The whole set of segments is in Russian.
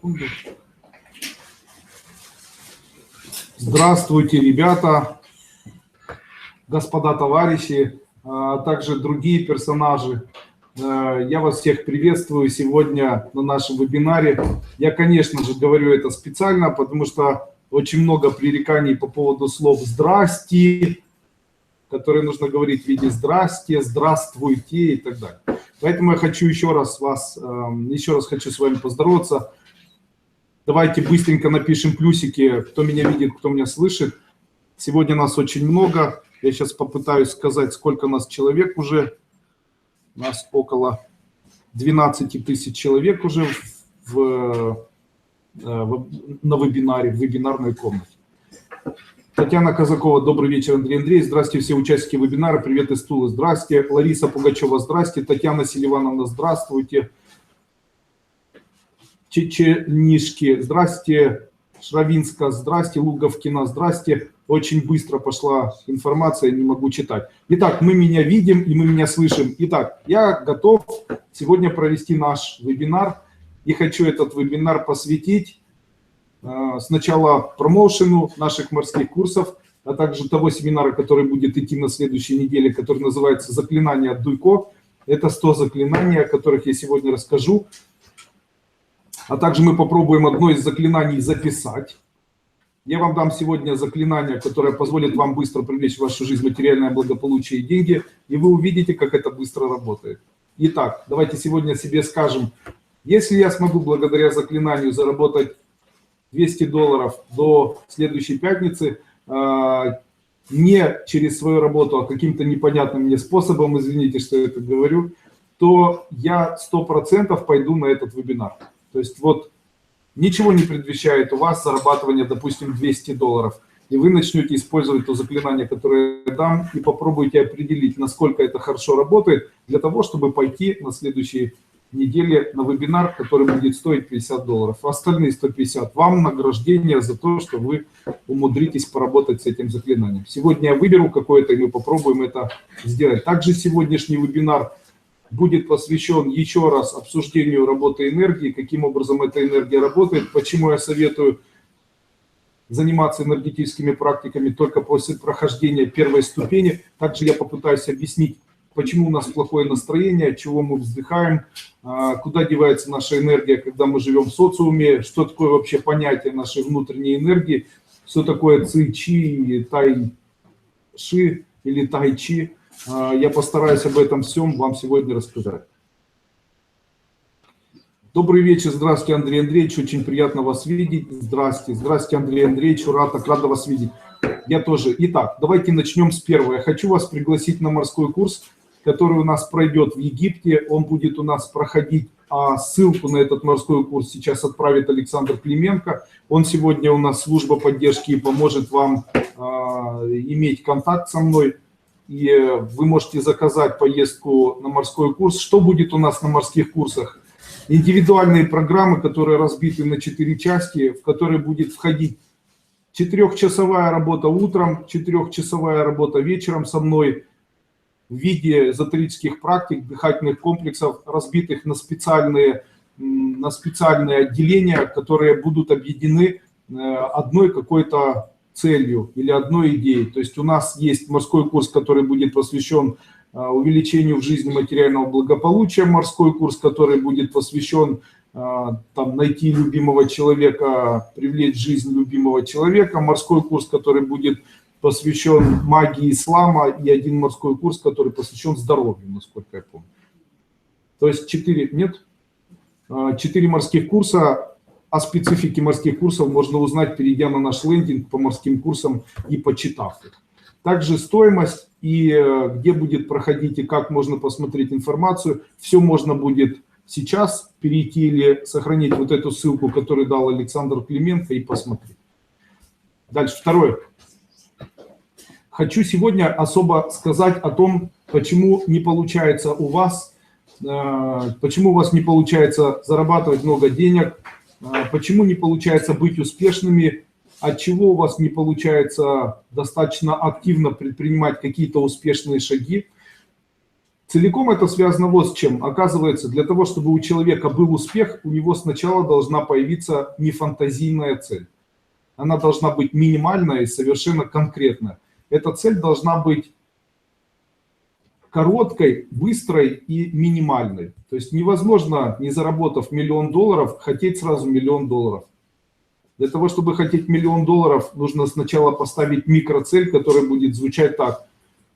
Секунду. Здравствуйте, ребята, господа товарищи, а также другие персонажи. Я вас всех приветствую сегодня на нашем вебинаре. Я, конечно же, говорю это специально, потому что очень много пререканий по поводу слов «здрасте», которые нужно говорить в виде «здрасте», «здравствуйте» и так далее. Поэтому я хочу еще раз хочу с вами поздороваться. Давайте быстренько напишем плюсики, кто меня видит, кто меня слышит. Сегодня нас очень много. Я сейчас попытаюсь сказать, сколько нас человек уже. У нас около 12 тысяч человек уже на вебинаре, в вебинарной комнате. Татьяна Казакова, добрый вечер, Андрей Андреевич. Здравствуйте, все участники вебинара. Привет из Тулы, здрасте. Лариса Пугачева, здрасте. Татьяна Селивановна, здравствуйте. Чеченишки, здрасте. Шравинска, здрасте. Луговкина, здрасте. Очень быстро пошла информация, не могу читать. Итак, мы меня видим и мы меня слышим. Итак, я готов сегодня провести наш вебинар. И хочу этот вебинар посвятить сначала промоушену наших морских курсов, а также того семинара, который будет идти на следующей неделе, который называется «Заклинания от Дуйко». Это 100 заклинаний, о которых я сегодня расскажу. А также мы попробуем одно из заклинаний записать. Я вам дам сегодня заклинание, которое позволит вам быстро привлечь в вашу жизнь материальное благополучие и деньги, и вы увидите, как это быстро работает. Итак, давайте сегодня себе скажем, если я смогу благодаря заклинанию заработать $200 до следующей пятницы, не через свою работу, а каким-то непонятным мне способом, извините, что я это говорю, то я 100% пойду на этот вебинар. То есть вот ничего не предвещает у вас зарабатывание, допустим, $200, и вы начнете использовать то заклинание, которое я дам, и попробуйте определить, насколько это хорошо работает, для того, чтобы пойти на следующей неделе на вебинар, который будет стоить $50. Остальные 150 вам награждение за то, что вы умудритесь поработать с этим заклинанием. Сегодня я выберу какое-то, и мы попробуем это сделать. Также сегодняшний вебинар будет посвящен еще раз обсуждению работы энергии, каким образом эта энергия работает, почему я советую заниматься энергетическими практиками только после прохождения первой ступени. Также я попытаюсь объяснить, почему у нас плохое настроение, от чего мы вздыхаем, куда девается наша энергия, когда мы живем в социуме, что такое вообще понятие нашей внутренней энергии, что такое ци-чи, тай-ши или тай-чи. Я постараюсь об этом всем вам сегодня рассказать. Добрый вечер, здравствуйте, Андрей Андреевич, очень приятно вас видеть. Здравствуйте, здравствуйте, Андрей Андреевич, рада вас видеть. Я тоже. Итак, давайте начнем с первого. Я хочу вас пригласить на морской курс, который у нас пройдет в Египте. Он будет у нас проходить, а ссылку на этот морской курс сейчас отправит Александр Клименко. Он сегодня у нас служба поддержки и поможет вам иметь контакт со мной. И вы можете заказать поездку на морской курс. Что будет у нас на морских курсах? Индивидуальные программы, которые разбиты на 4 части, в которые будет входить 4-часовая работа утром, 4-часовая работа вечером со мной в виде эзотерических практик, дыхательных комплексов, разбитых на специальные отделения, которые будут объединены одной какой-то целью или одной идеей. То есть у нас есть морской курс, который будет посвящен увеличению в жизни материального благополучия, морской курс, который будет посвящен найти любимого человека, привлечь жизнь любимого человека, морской курс, который будет посвящен магии ислама, и один морской курс, который посвящен здоровью, насколько я помню. То есть 4 морских курса. О специфике морских курсов можно узнать, перейдя на наш лендинг по морским курсам и почитав их. Также стоимость и где будет проходить и как можно посмотреть информацию. Все можно будет сейчас перейти или сохранить вот эту ссылку, которую дал Александр Клименко, и посмотреть. Дальше, второе. Хочу сегодня особо сказать о том, почему не получается у вас не получается зарабатывать много денег, почему не получается быть успешными, от чего у вас не получается достаточно активно предпринимать какие-то успешные шаги. Целиком это связано вот с чем. Оказывается, для того, чтобы у человека был успех, у него сначала должна появиться нефантазийная цель. Она должна быть минимальная и совершенно конкретная. Эта цель должна быть короткой, быстрой и минимальной. То есть невозможно, не заработав $1 миллион, хотеть сразу $1 миллион. Для того, чтобы хотеть $1 миллион, нужно сначала поставить микроцель, которая будет звучать так.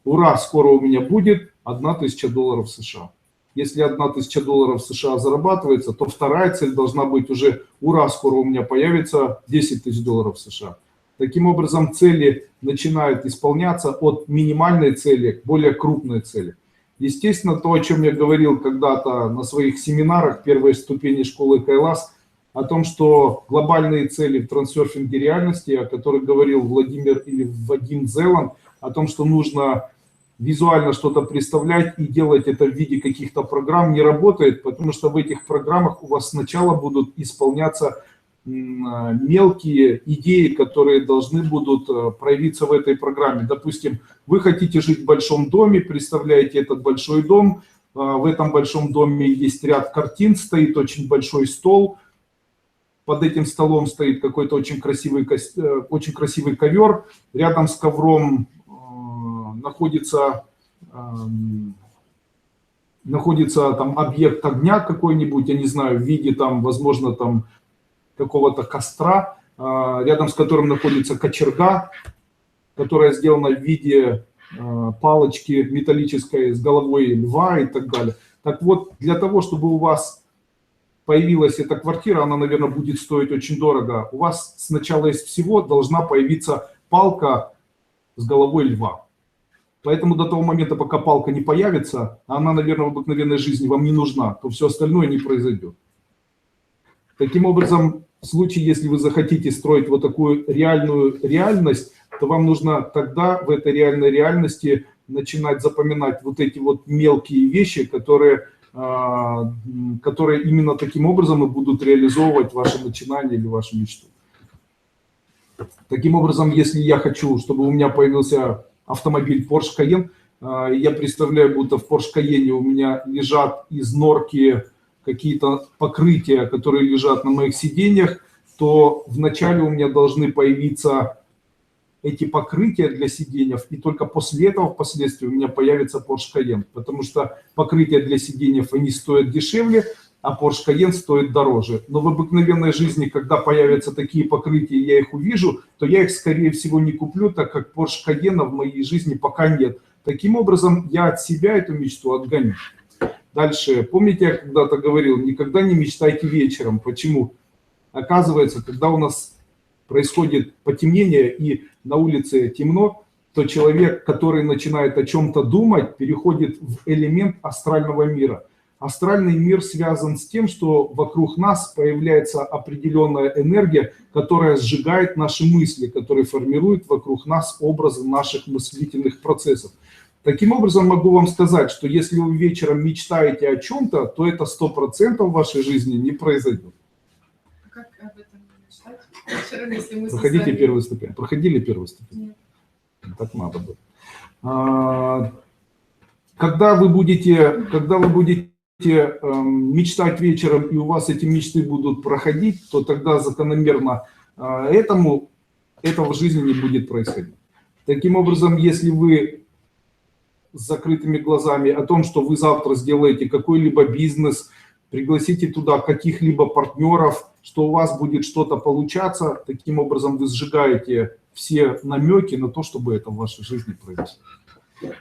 Ура, скоро у меня будет $1000 США. Если $1000 США зарабатывается, то вторая цель должна быть уже ура, скоро у меня появится $10 000 США. Таким образом, цели начинают исполняться от минимальной цели к более крупной цели. Естественно, то, о чем я говорил когда-то на своих семинарах первой ступени школы Кайлас, о том, что глобальные цели в трансерфинге реальности, о которых говорил Владимир или Вадим Зеланд, о том, что нужно визуально что-то представлять и делать это в виде каких-то программ, не работает, потому что в этих программах у вас сначала будут исполняться мелкие идеи, которые должны будут проявиться в этой программе. Допустим, вы хотите жить в большом доме, представляете этот большой дом, в этом большом доме есть ряд картин, стоит очень большой стол, под этим столом стоит какой-то очень красивый ковер, рядом с ковром находится там объект огня какой-нибудь, я не знаю, в виде там, возможно, там какого-то костра, рядом с которым находится кочерга, которая сделана в виде палочки металлической с головой льва и так далее. Так вот, для того, чтобы у вас появилась эта квартира, она, наверное, будет стоить очень дорого. У вас сначала из всего должна появиться палка с головой льва. Поэтому до того момента, пока палка не появится, она, наверное, в обыкновенной жизни вам не нужна, то все остальное не произойдет. Таким образом, в случае, если вы захотите строить вот такую реальную реальность, то вам нужно тогда в этой реальной реальности начинать запоминать вот эти вот мелкие вещи, которые именно таким образом и будут реализовывать ваше начинание или вашу мечту. Таким образом, если я хочу, чтобы у меня появился автомобиль Porsche Cayenne, я представляю, будто в Porsche Cayenne у меня лежат из норки какие-то покрытия, которые лежат на моих сиденьях, то вначале у меня должны появиться эти покрытия для сидений, и только после этого впоследствии у меня появится Porsche Cayenne, потому что покрытия для сидений, они стоят дешевле, а Porsche Cayenne стоит дороже. Но в обыкновенной жизни, когда появятся такие покрытия, я их увижу, то я их, скорее всего, не куплю, так как Porsche Cayenne в моей жизни пока нет. Таким образом, я от себя эту мечту отгоню. Дальше, помните, я когда-то говорил, никогда не мечтайте вечером. Почему? Оказывается, когда у нас происходит потемнение и на улице темно, то человек, который начинает о чем-то думать, переходит в элемент астрального мира. Астральный мир связан с тем, что вокруг нас появляется определенная энергия, которая сжигает наши мысли, которая формирует вокруг нас образы наших мыслительных процессов. Таким образом, могу вам сказать, что если вы вечером мечтаете о чем-то, то это 100% в вашей жизни не произойдет. Как об этом мечтать? Вечером, если мы проходите первую ступень. Проходили первую ступень? Нет. Так надо было. Когда вы будете мечтать вечером, и у вас эти мечты будут проходить, то тогда закономерно этого в жизни не будет происходить. Таким образом, если вы с закрытыми глазами о том, что вы завтра сделаете какой-либо бизнес, пригласите туда каких-либо партнеров, что у вас будет что-то получаться, таким образом вы сжигаете все намеки на то, чтобы это в вашей жизни произошло.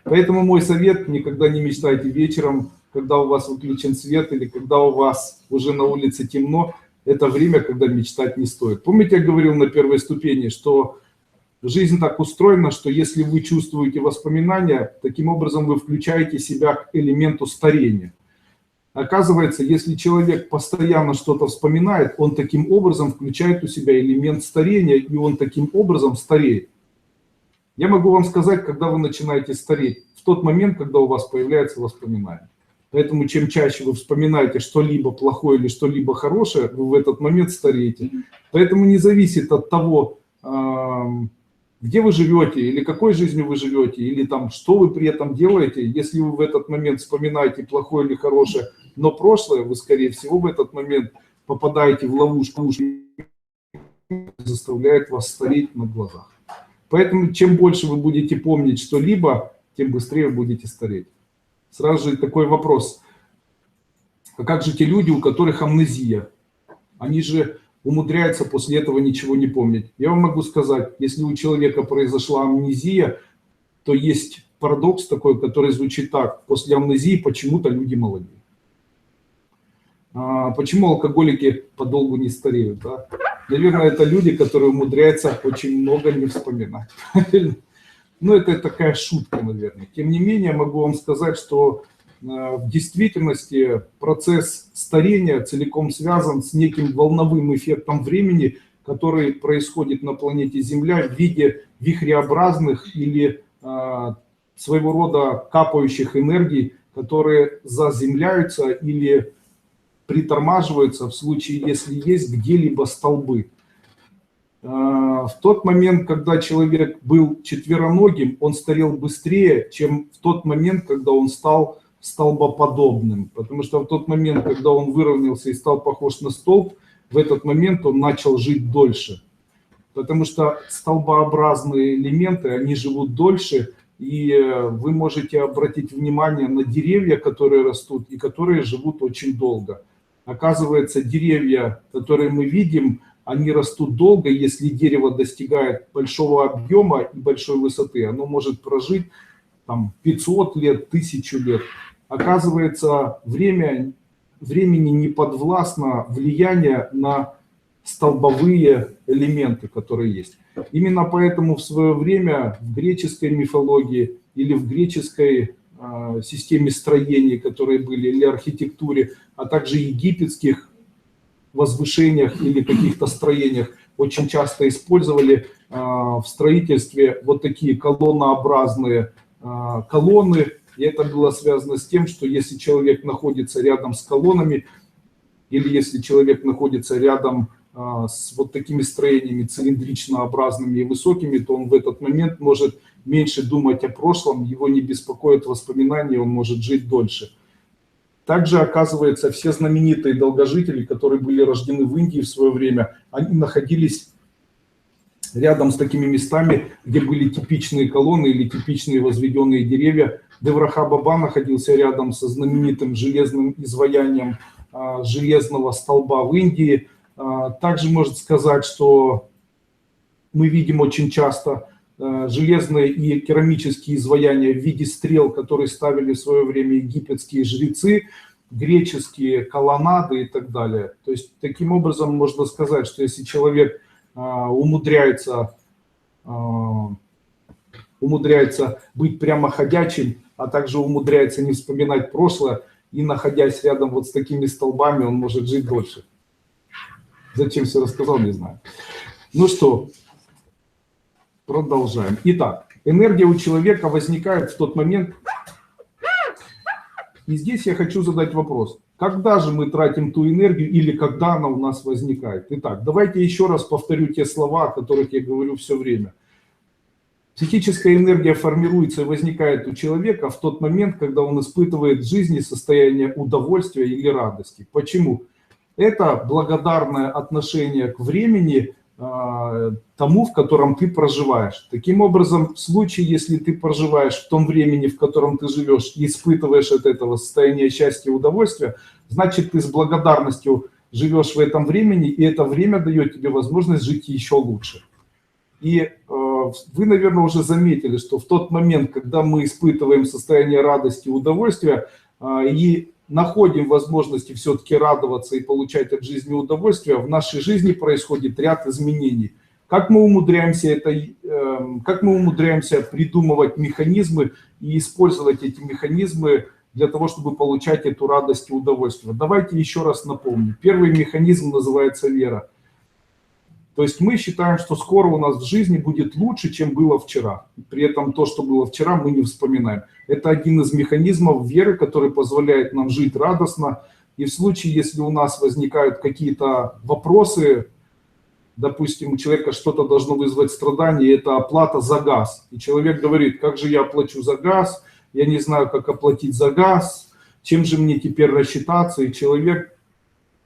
Поэтому мой совет: никогда не мечтайте вечером, когда у вас выключен свет или когда у вас уже на улице темно. Это время, когда мечтать не стоит. Помните, я говорил на первой ступени, что жизнь так устроена, что если вы чувствуете воспоминания, таким образом вы включаете себя к элементу старения. Оказывается, если человек постоянно что-то вспоминает, он таким образом включает у себя элемент старения, и он таким образом стареет. Я могу вам сказать, когда вы начинаете стареть, в тот момент, когда у вас появляется воспоминание. Поэтому чем чаще вы вспоминаете что-либо плохое или что-либо хорошее, вы в этот момент стареете. Поэтому не зависит от того, где вы живете, или какой жизнью вы живете, или там, что вы при этом делаете. Если вы в этот момент вспоминаете плохое или хорошее, но прошлое, вы, скорее всего, в этот момент попадаете в ловушку, заставляет вас стареть на глазах. Поэтому чем больше вы будете помнить что-либо, тем быстрее вы будете стареть. Сразу же такой вопрос. А как же те люди, у которых амнезия? Они же умудряются после этого ничего не помнить. Я вам могу сказать, если у человека произошла амнезия, то есть парадокс такой, который звучит так. После амнезии почему-то люди молодеют. Почему алкоголики подолгу не стареют? Да? Наверное, это люди, которые умудряются очень много не вспоминать. Ну, это такая шутка, наверное. Тем не менее, могу вам сказать, что в действительности процесс старения целиком связан с неким волновым эффектом времени, который происходит на планете Земля в виде вихреобразных или своего рода капающих энергий, которые заземляются или притормаживаются в случае, если есть где-либо столбы. В тот момент, когда человек был четвероногим, он старел быстрее, чем в тот момент, когда он стал столбоподобным. Потому что в тот момент, когда он выровнялся и стал похож на столб, в этот момент он начал жить дольше. Потому что столбообразные элементы, они живут дольше, и вы можете обратить внимание на деревья, которые растут и которые живут очень долго. Оказывается, деревья, которые мы видим, они растут долго. Если дерево достигает большого объема и большой высоты, оно может прожить там 500 лет, 1000 лет. Оказывается, времени не подвластно влияние на столбовые элементы, которые есть. Именно поэтому в свое время в греческой мифологии или в греческой системе строений, которые были, или архитектуре, а также египетских возвышениях или каких-то строениях очень часто использовали в строительстве вот такие колоннообразные колонны. И это было связано с тем, что если человек находится рядом с колоннами, или если человек находится рядом с вот такими строениями цилиндричнообразными и высокими, то он в этот момент может меньше думать о прошлом, его не беспокоят воспоминания, он может жить дольше. Также, оказывается, все знаменитые долгожители, которые были рождены в Индии в свое время, они находились рядом с такими местами, где были типичные колонны или типичные возведенные деревья. Девраха Баба находился рядом со знаменитым железным изваянием железного столба в Индии. Также можно сказать, что мы видим очень часто железные и керамические изваяния в виде стрел, которые ставили в свое время египетские жрецы, греческие колоннады и так далее. То есть таким образом можно сказать, что если человек умудряется быть прямоходячим, а также умудряется не вспоминать прошлое, и находясь рядом вот с такими столбами, он может жить дольше. Зачем все рассказал, не знаю. Ну что, продолжаем. Итак, энергия у человека возникает в тот момент. И здесь я хочу задать вопрос. Когда же мы тратим ту энергию или когда она у нас возникает? Итак, давайте еще раз повторю те слова, о которых я говорю все время. Психическая энергия формируется и возникает у человека в тот момент, когда он испытывает в жизни состояние удовольствия или радости. Почему? Это благодарное отношение к времени, тому, в котором ты проживаешь. Таким образом, в случае, если ты проживаешь в том времени, в котором ты живешь, и испытываешь от этого состояние счастья и удовольствия, значит, ты с благодарностью живешь в этом времени, и это время дает тебе возможность жить еще лучше. И вы, наверное, уже заметили, что в тот момент, когда мы испытываем состояние радости и удовольствия, и находим возможности все-таки радоваться и получать от жизни удовольствие, в нашей жизни происходит ряд изменений. Как мы умудряемся придумывать механизмы и использовать эти механизмы для того, чтобы получать эту радость и удовольствие? Давайте еще раз напомню. Первый механизм называется вера. То есть мы считаем, что скоро у нас в жизни будет лучше, чем было вчера. При этом то, что было вчера, мы не вспоминаем. Это один из механизмов веры, который позволяет нам жить радостно. И в случае, если у нас возникают какие-то вопросы, допустим, у человека что-то должно вызвать страдание, это оплата за газ. И человек говорит, как же я оплачу за газ, я не знаю, как оплатить за газ, чем же мне теперь рассчитаться. И человек,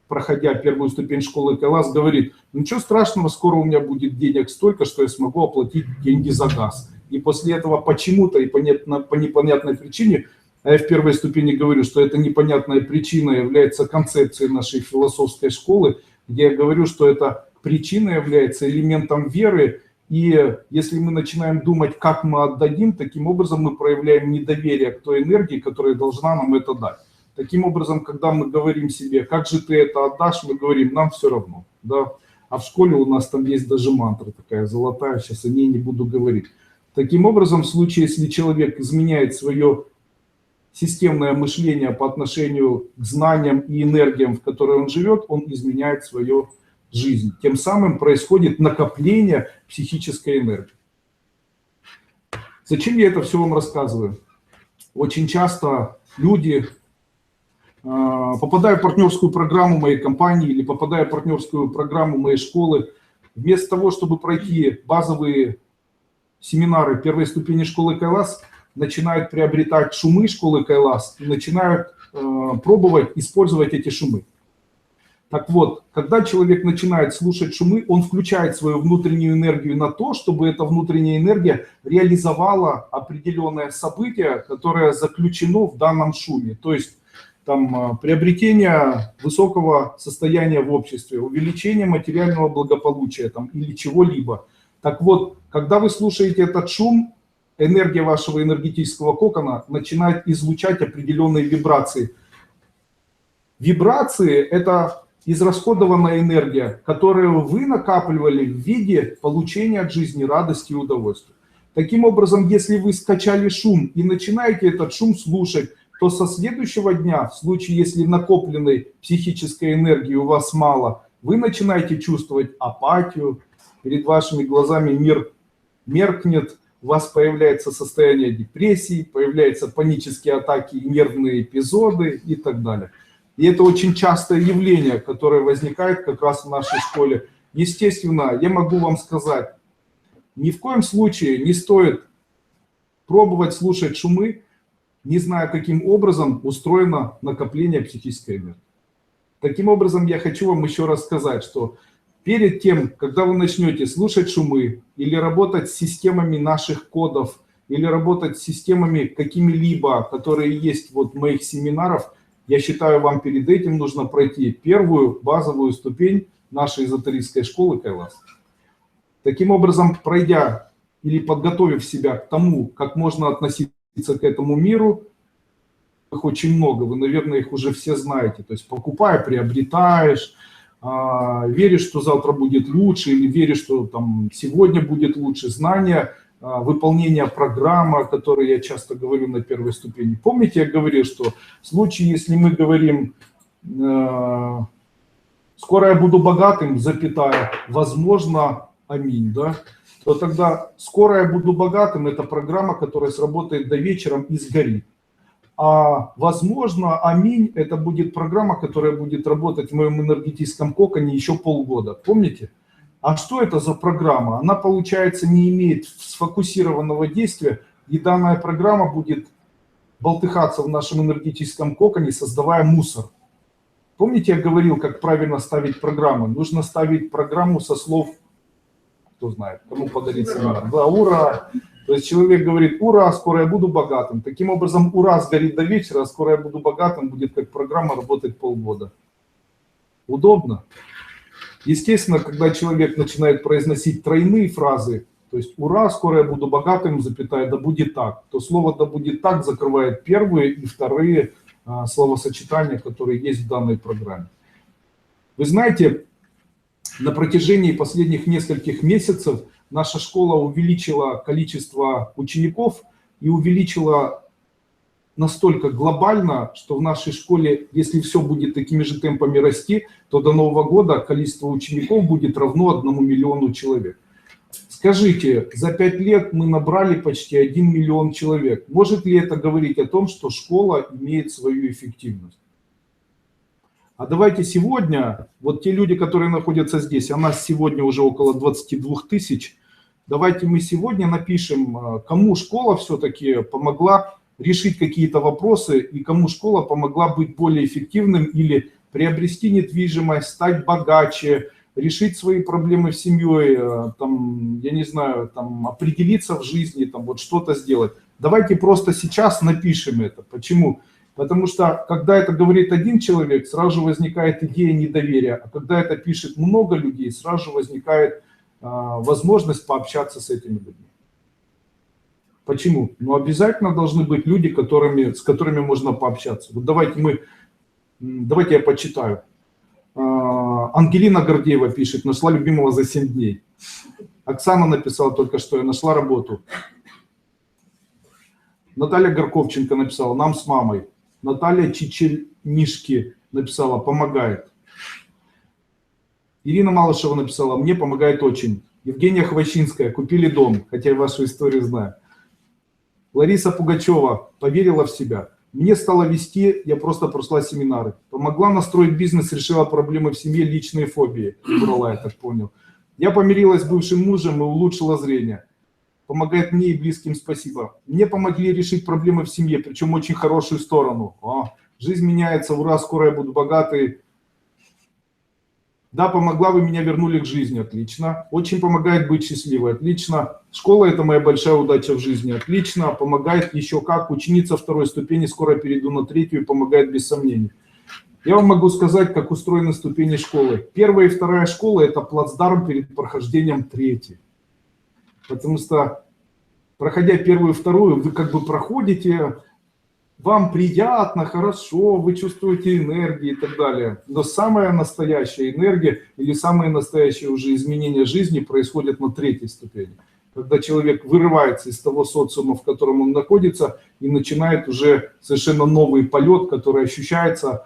проходя первую ступень школы Кайлас, говорит, ничего страшного, скоро у меня будет денег столько, что я смогу оплатить деньги за газ. И после этого почему-то и по непонятной причине, а я в первой ступени говорю, что эта непонятная причина является концепцией нашей философской школы, где я говорю, что эта причина является элементом веры, и если мы начинаем думать, как мы отдадим, таким образом мы проявляем недоверие к той энергии, которая должна нам это дать. Таким образом, когда мы говорим себе, как же ты это отдашь, мы говорим, нам все равно. Да? А в школе у нас там есть даже мантра такая золотая, сейчас о ней не буду говорить. Таким образом, в случае, если человек изменяет свое системное мышление по отношению к знаниям и энергиям, в которой он живет, он изменяет свою жизнь. Тем самым происходит накопление психической энергии. Зачем я это все вам рассказываю? Очень часто люди, попадая в партнерскую программу моей компании или попадая в партнерскую программу моей школы, вместо того, чтобы пройти базовые семинары первой ступени школы Кайлас, начинают приобретать шумы школы Кайлас и начинают пробовать использовать эти шумы. Так вот, когда человек начинает слушать шумы, он включает свою внутреннюю энергию на то, чтобы эта внутренняя энергия реализовала определенное событие, которое заключено в данном шуме. То есть там приобретение высокого состояния в обществе, увеличение материального благополучия там, или чего-либо. Так вот, когда вы слушаете этот шум, энергия вашего энергетического кокона начинает излучать определенные вибрации. Вибрации – это израсходованная энергия, которую вы накапливали в виде получения от жизни радости и удовольствия. Таким образом, если вы скачали шум и начинаете этот шум слушать, то со следующего дня, в случае, если накопленной психической энергии у вас мало, вы начинаете чувствовать апатию, перед вашими глазами мир меркнет, у вас появляется состояние депрессии, появляются панические атаки, нервные эпизоды и так далее. И это очень частое явление, которое возникает как раз в нашей школе. Естественно, я могу вам сказать, ни в коем случае не стоит пробовать слушать шумы, не зная, каким образом устроено накопление психической энергии. Таким образом, я хочу вам еще раз сказать, что перед тем, когда вы начнете слушать шумы или работать с системами наших кодов, или работать с системами какими-либо, которые есть вот в моих семинарах, я считаю, вам перед этим нужно пройти первую базовую ступень нашей эзотерической школы Кайлас. Таким образом, пройдя или подготовив себя к тому, как можно относиться к этому миру, их очень много, вы, наверное, их уже все знаете. То есть покупая, приобретаешь, веришь, что завтра будет лучше, или веришь, что там сегодня будет лучше, знания, выполнение программы, о которой я часто говорю на первой ступени. Помните, я говорил, что в случае, если мы говорим, скоро я буду богатым, запятая, возможно, аминь, да, то тогда скоро я буду богатым, это программа, которая сработает до вечера и сгорит. А возможно, аминь, это будет программа, которая будет работать в моем энергетическом коконе еще полгода. Помните? А что это за программа? Она, получается, не имеет сфокусированного действия, и данная программа будет болтыхаться в нашем энергетическом коконе, создавая мусор. Помните, я говорил, как правильно ставить программы? Нужно ставить программу со слов, кто знает, кому подарить семинар. Да, ура! То есть человек говорит, ура, скоро я буду богатым. Таким образом, ура сгорит до вечера, а скоро я буду богатым, будет как программа работать полгода. Удобно? Естественно, когда человек начинает произносить тройные фразы, то есть ура, скоро я буду богатым, запятая, да будет так, то слово да будет так закрывает первые и вторые словосочетания, которые есть в данной программе. Вы знаете, на протяжении последних нескольких месяцев наша школа увеличила количество учеников и увеличила настолько глобально, что в нашей школе, если все будет такими же темпами расти, то до Нового года количество учеников будет равно 1 миллиону человек. Скажите, за 5 лет мы набрали почти 1 миллион человек. Может ли это говорить о том, что школа имеет свою эффективность? А давайте сегодня, вот те люди, которые находятся здесь, а нас сегодня уже около 22 тысяч, давайте мы сегодня напишем, кому школа все-таки помогла решить какие-то вопросы и кому школа помогла быть более эффективным или приобрести недвижимость, стать богаче, решить свои проблемы с семьей, там, я не знаю, там, определиться в жизни, там, вот что-то сделать. Давайте просто сейчас напишем это. Почему? Потому что, когда это говорит один человек, сразу же возникает идея недоверия, а когда это пишет много людей, сразу же возникает возможность пообщаться с этими людьми. Почему? Ну, обязательно должны быть люди, с которыми можно пообщаться. Вот давайте я почитаю. Ангелина Гордеева пишет: нашла любимого за 7 дней. Оксана написала только что: я нашла работу. Наталья Горковченко написала: нам с мамой. Наталья Чечельнишки написала: помогает. Ирина Малышева написала: мне помогает очень. Евгения Хвощинская: купили дом, хотя я вашу историю знаю. Лариса Пугачева: поверила в себя. Мне стало вести, я просто прошла семинары. Помогла настроить бизнес, решила проблемы в семье, личные фобии. Убрала, я так понял. Я помирилась с бывшим мужем и улучшила зрение. Помогает мне и близким, спасибо. Мне помогли решить проблемы в семье, причем очень хорошую сторону. Жизнь меняется, ура, скоро я буду богатый. Да, помогла, вы меня вернули к жизни, отлично. Очень помогает быть счастливой, отлично. Школа — это моя большая удача в жизни, отлично. Помогает еще как. Ученица 2-й ступени, скоро перейду на 3-ю и помогает без сомнений. Я вам могу сказать, как устроены ступени школы. 1-я и 2-я школа — это плацдарм перед прохождением 3-й. Потому что, проходя 1-ю и 2-ю, вы как бы проходите, вам приятно, хорошо, вы чувствуете энергию и так далее. Но самая настоящая энергия или самые настоящие уже изменения жизни происходят на 3-й ступени. Когда человек вырывается из того социума, в котором он находится, и начинает уже совершенно новый полет, который ощущается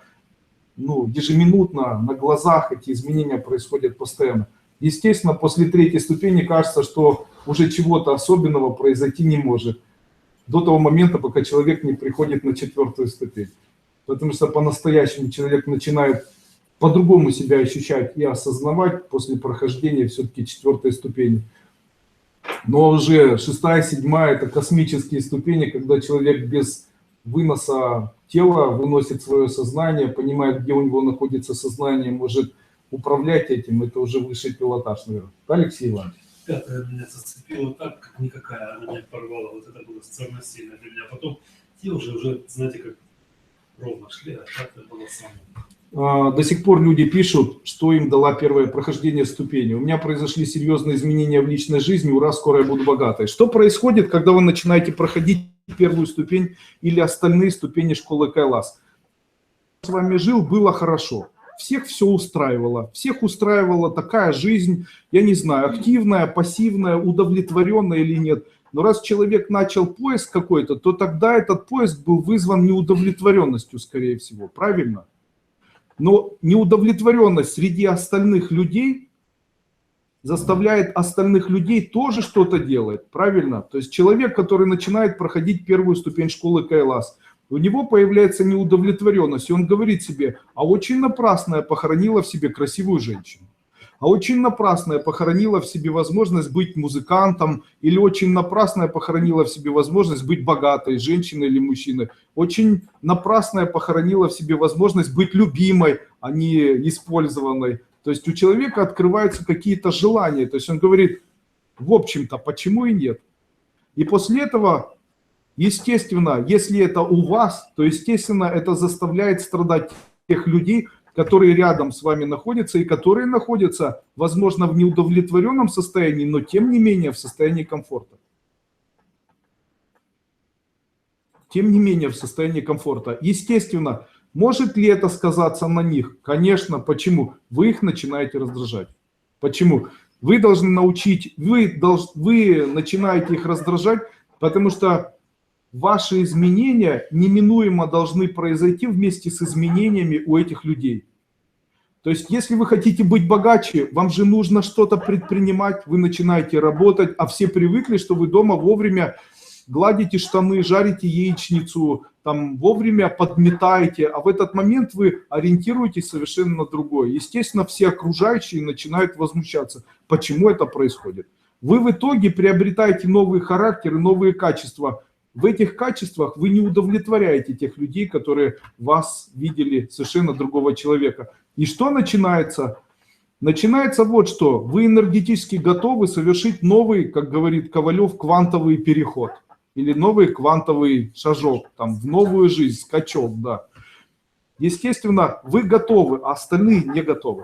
ежеминутно, на глазах. Эти изменения происходят постоянно. Естественно, после 3-й ступени кажется, что уже чего-то особенного произойти не может. До того момента, пока человек не приходит на 4-ю ступень. Потому что по-настоящему человек начинает по-другому себя ощущать и осознавать после прохождения все-таки 4-й ступени. Но уже 6-я, 7-я — это космические ступени, когда человек без выноса тела выносит свое сознание, понимает, где у него находится сознание, может управлять этим. Это уже высший пилотаж, наверное. Алексей Иванович. 5-я меня зацепила так, как никакая, она меня порвала, вот это было самое сильное для меня. Потом те уже, знаете, как ровно шли, а так это было самое. До сих пор люди пишут, что им дала первое прохождение ступени. У меня произошли серьезные изменения в личной жизни, ура, скоро я буду богатой. Что происходит, когда вы начинаете проходить 1-ю ступень или остальные ступени школы Кайлас? С вами жил, было хорошо. Всех все устраивало. Всех устраивала такая жизнь, я не знаю, активная, пассивная, удовлетворенная или нет. Но раз человек начал поиск какой-то, то тогда этот поиск был вызван неудовлетворенностью, скорее всего. Правильно? Но неудовлетворенность среди остальных людей заставляет остальных людей тоже что-то делать. Правильно? То есть человек, который начинает проходить 1-ю ступень школы Кайлас, у него появляется неудовлетворенность, и он говорит себе: а очень напрасно я похоронила в себе красивую женщину, а очень напрасно я похоронила в себе возможность быть музыкантом, или очень напрасно я похоронила в себе возможность быть богатой женщиной или мужчиной, очень напрасно я похоронила в себе возможность быть любимой, а не использованной. То есть у человека открываются какие-то желания, то есть он говорит: в общем-то, почему и нет? И после этого, естественно, если это у вас, то, естественно, это заставляет страдать тех людей, которые рядом с вами находятся и которые находятся, возможно, в неудовлетворенном состоянии, но тем не менее в состоянии комфорта. Тем не менее в состоянии комфорта. Естественно, может ли это сказаться на них? Конечно. Почему? Вы их начинаете раздражать. Почему? Вы должны научить, вы начинаете их раздражать, потому что ваши изменения неминуемо должны произойти вместе с изменениями у этих людей. То есть, если вы хотите быть богаче, вам же нужно что-то предпринимать, вы начинаете работать, а все привыкли, что вы дома вовремя гладите штаны, жарите яичницу, там вовремя подметаете, а в этот момент вы ориентируетесь совершенно на другое. Естественно, все окружающие начинают возмущаться. Почему это происходит? Вы в итоге приобретаете новые характеры, новые качества. В этих качествах вы не удовлетворяете тех людей, которые вас видели совершенно другого человека. И что начинается? Начинается вот что. Вы энергетически готовы совершить новый, как говорит Ковалев, квантовый переход. Или новый квантовый шажок, там, в новую жизнь, скачок, да. Естественно, вы готовы, а остальные не готовы.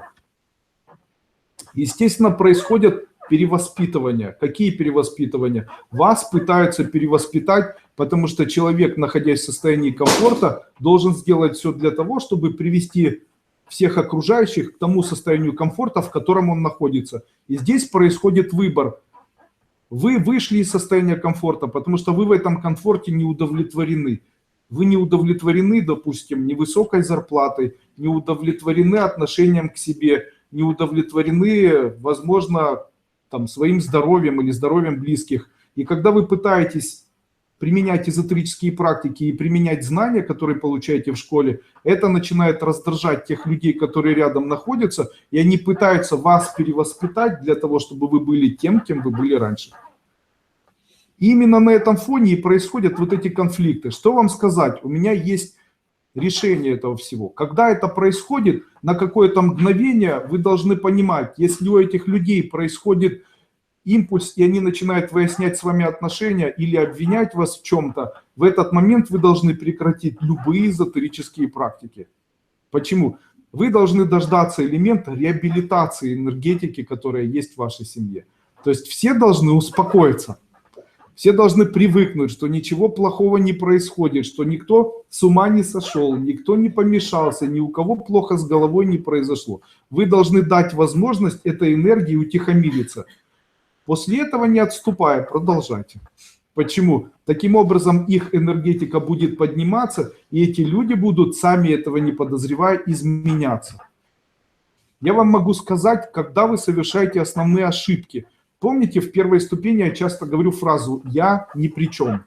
Естественно, происходят перевоспитывания. Какие перевоспитывания? Вас пытаются перевоспитать, потому что человек, находясь в состоянии комфорта, должен сделать все для того, чтобы привести всех окружающих к тому состоянию комфорта, в котором он находится. И здесь происходит выбор. Вы вышли из состояния комфорта, потому что вы в этом комфорте не удовлетворены. Вы не удовлетворены, допустим, ни высокой зарплатой, не удовлетворены отношением к себе, не удовлетворены, возможно, там, своим здоровьем или здоровьем близких. И когда вы пытаетесь применять эзотерические практики и применять знания, которые получаете в школе, это начинает раздражать тех людей, которые рядом находятся, и они пытаются вас перевоспитать для того, чтобы вы были тем, кем вы были раньше. И именно на этом фоне и происходят вот эти конфликты. Что вам сказать? У меня есть решение этого всего. Когда это происходит, на какое-то мгновение вы должны понимать, если у этих людей происходит импульс, и они начинают выяснять с вами отношения или обвинять вас в чем-то, в этот момент вы должны прекратить любые эзотерические практики. Почему? Вы должны дождаться элемента реабилитации энергетики, которая есть в вашей семье. То есть все должны успокоиться. Все должны привыкнуть, что ничего плохого не происходит, что никто с ума не сошел, никто не помешался, ни у кого плохо с головой не произошло. Вы должны дать возможность этой энергии утихомириться. После этого, не отступая, продолжайте. Почему? Таким образом их энергетика будет подниматься, и эти люди будут, сами этого не подозревая, изменяться. Я вам могу сказать, когда вы совершаете основные ошибки. Помните, в первой ступени я часто говорю фразу «я ни при чем».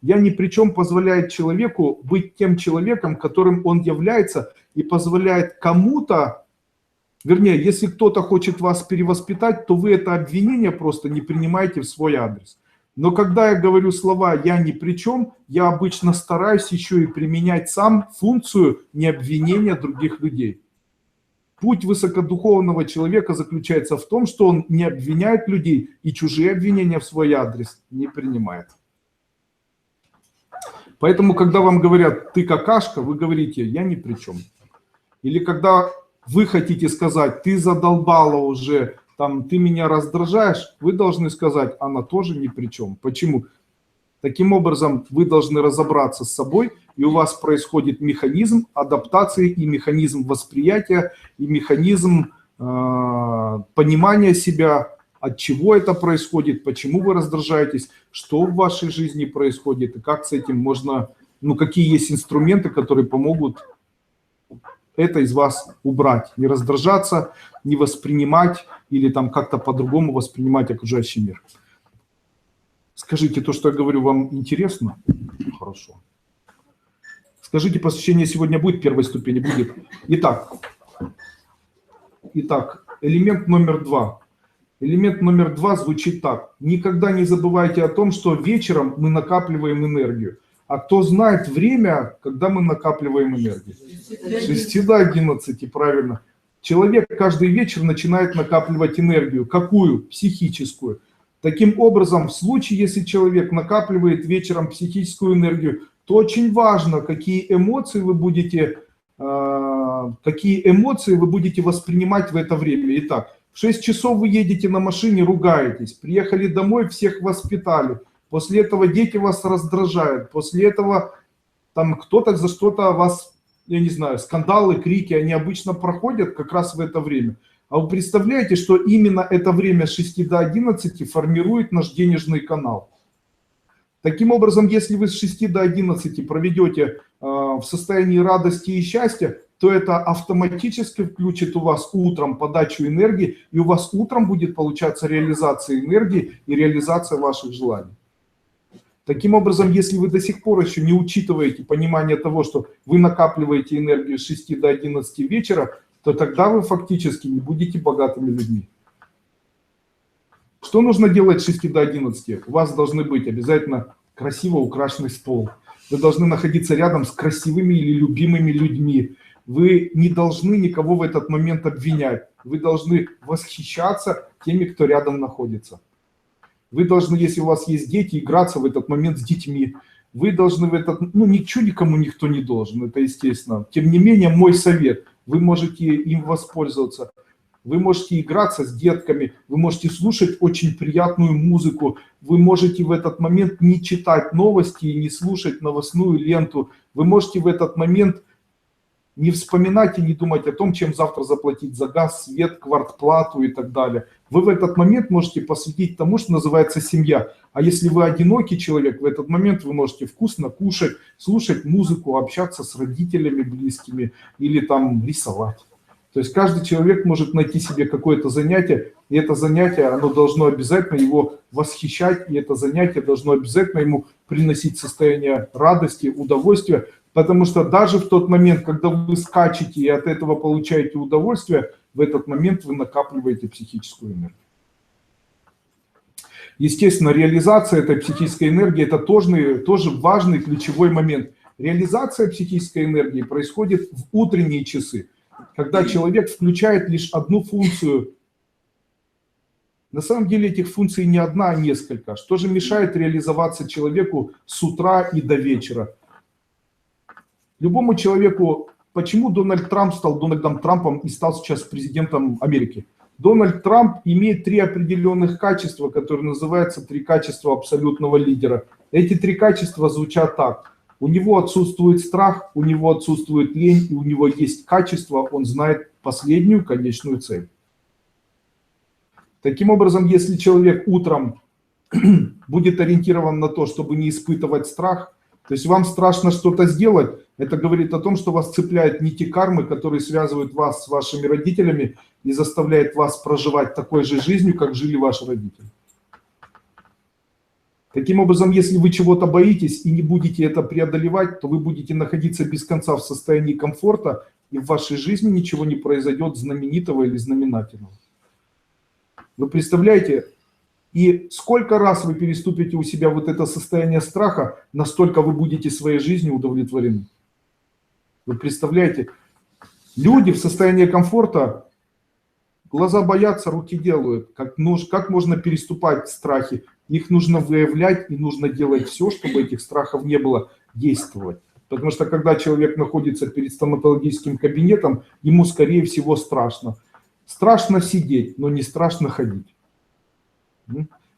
«Я ни при чем» позволяет человеку быть тем человеком, которым он является, и позволяет кому-то, вернее, если кто-то хочет вас перевоспитать, то вы это обвинение просто не принимаете в свой адрес. Но когда я говорю слова «я ни при чем», я обычно стараюсь еще и применять сам функцию необвинения других людей. Путь высокодуховного человека заключается в том, что он не обвиняет людей и чужие обвинения в свой адрес не принимает. Поэтому, когда вам говорят «ты какашка», вы говорите «я ни при чем». Или когда вы хотите сказать «ты задолбала уже», там, «ты меня раздражаешь», вы должны сказать «она тоже ни при чем». Почему? Таким образом, вы должны разобраться с собой, и у вас происходит механизм адаптации, и механизм восприятия, и механизм понимания себя, от чего это происходит, почему вы раздражаетесь, что в вашей жизни происходит, и как с этим можно, ну, какие есть инструменты, которые помогут это из вас убрать, не раздражаться, не воспринимать или там как-то по-другому воспринимать окружающий мир. Скажите, то, что я говорю, вам интересно? Хорошо. Скажите, посвящение сегодня будет, первой ступени будет? Итак, элемент номер 2. Элемент номер 2 звучит так. Никогда не забывайте о том, что вечером мы накапливаем энергию. А кто знает время, когда мы накапливаем энергию? С 6 до 11, правильно. Человек каждый вечер начинает накапливать энергию. Какую? Психическую. Таким образом, в случае, если человек накапливает вечером психическую энергию, то очень важно, какие эмоции вы будете воспринимать в это время. Итак, в 6 часов вы едете на машине, ругаетесь, приехали домой, всех воспитали. После этого дети вас раздражают, после этого там кто-то за что-то вас, я не знаю, скандалы, крики, они обычно проходят как раз в это время. А вы представляете, что именно это время с 6 до 11 формирует наш денежный канал? Таким образом, если вы с 6 до 11 проведете в состоянии радости и счастья, то это автоматически включит у вас утром подачу энергии, и у вас утром будет получаться реализация энергии и реализация ваших желаний. Таким образом, если вы до сих пор еще не учитываете понимание того, что вы накапливаете энергию с 6 до 11 вечера, то тогда вы фактически не будете богатыми людьми. Что нужно делать с 6 до 11? У вас должны быть обязательно красиво украшенный стол. Вы должны находиться рядом с красивыми или любимыми людьми. Вы не должны никого в этот момент обвинять. Вы должны восхищаться теми, кто рядом находится. Вы должны, если у вас есть дети, играться в этот момент с детьми. Вы должны в этот... ничего никому никто не должен, это естественно. Тем не менее, мой совет, вы можете им воспользоваться. Вы можете играться с детками, вы можете слушать очень приятную музыку, вы можете в этот момент не читать новости и не слушать новостную ленту. Вы можете в этот момент не вспоминать и не думать о том, чем завтра заплатить за газ, свет, квартплату и так далее. Вы в этот момент можете посвятить тому, что называется семья. А если вы одинокий человек, в этот момент вы можете вкусно кушать, слушать музыку, общаться с родителями близкими или там рисовать. То есть каждый человек может найти себе какое-то занятие, и это занятие, оно должно обязательно его восхищать, и это занятие должно обязательно ему приносить состояние радости, удовольствия, потому что даже в тот момент, когда вы скачете и от этого получаете удовольствие, в этот момент вы накапливаете психическую энергию. Естественно, реализация этой психической энергии – это тоже важный ключевой момент. Реализация психической энергии происходит в утренние часы, когда человек включает лишь одну функцию. На самом деле этих функций не одна, а несколько. Что же мешает реализоваться человеку с утра и до вечера? Любому человеку, почему Дональд Трамп стал Дональдом Трампом и стал сейчас президентом Америки? Дональд Трамп имеет 3 определенных качества, которые называются 3 качества абсолютного лидера. Эти 3 качества звучат так. У него отсутствует страх, у него отсутствует лень, и у него есть качество, он знает последнюю конечную цель. Таким образом, если человек утром будет ориентирован на то, чтобы не испытывать страх, то есть вам страшно что-то сделать, это говорит о том, что вас цепляют нити кармы, которые связывают вас с вашими родителями и заставляют вас проживать такой же жизнью, как жили ваши родители. Таким образом, если вы чего-то боитесь и не будете это преодолевать, то вы будете находиться без конца в состоянии комфорта, и в вашей жизни ничего не произойдет знаменитого или знаменательного. Вы представляете, и сколько раз вы переступите у себя вот это состояние страха, настолько вы будете своей жизнью удовлетворены. Вы представляете, люди в состоянии комфорта, глаза боятся, руки делают. Как можно переступать страхи? Их нужно выявлять и нужно делать все, чтобы этих страхов не было, действовать. Потому что когда человек находится перед стоматологическим кабинетом, ему скорее всего страшно. Страшно сидеть, но не страшно ходить.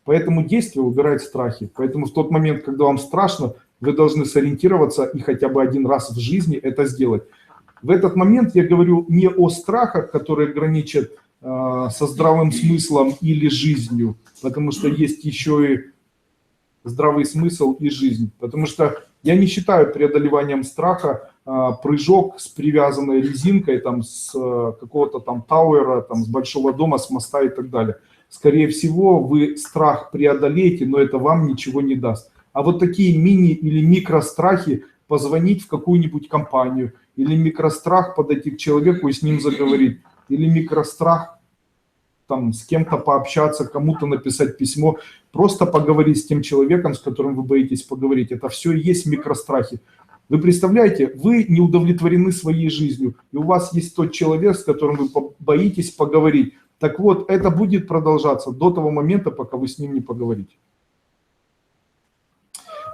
Поэтому действие убирает страхи. Поэтому в тот момент, когда вам страшно, вы должны сориентироваться и хотя бы один раз в жизни это сделать. В этот момент я говорю не о страхах, которые граничат со здравым смыслом или жизнью, потому что есть еще и здравый смысл и жизнь. Потому что я не считаю преодолеванием страха прыжок с привязанной резинкой, там, с какого-то там тауэра, там, с большого дома, с моста и так далее. Скорее всего, вы страх преодолеете, но это вам ничего не даст. А вот такие мини- или микрострахи, позвонить в какую-нибудь компанию, или микрострах подойти к человеку и с ним заговорить, или микрострах там с кем-то пообщаться, кому-то написать письмо, просто поговорить с тем человеком, с которым вы боитесь поговорить. Это все и есть микрострахи. Вы представляете, вы не удовлетворены своей жизнью, и у вас есть тот человек, с которым вы боитесь поговорить. Так вот, это будет продолжаться до того момента, пока вы с ним не поговорите.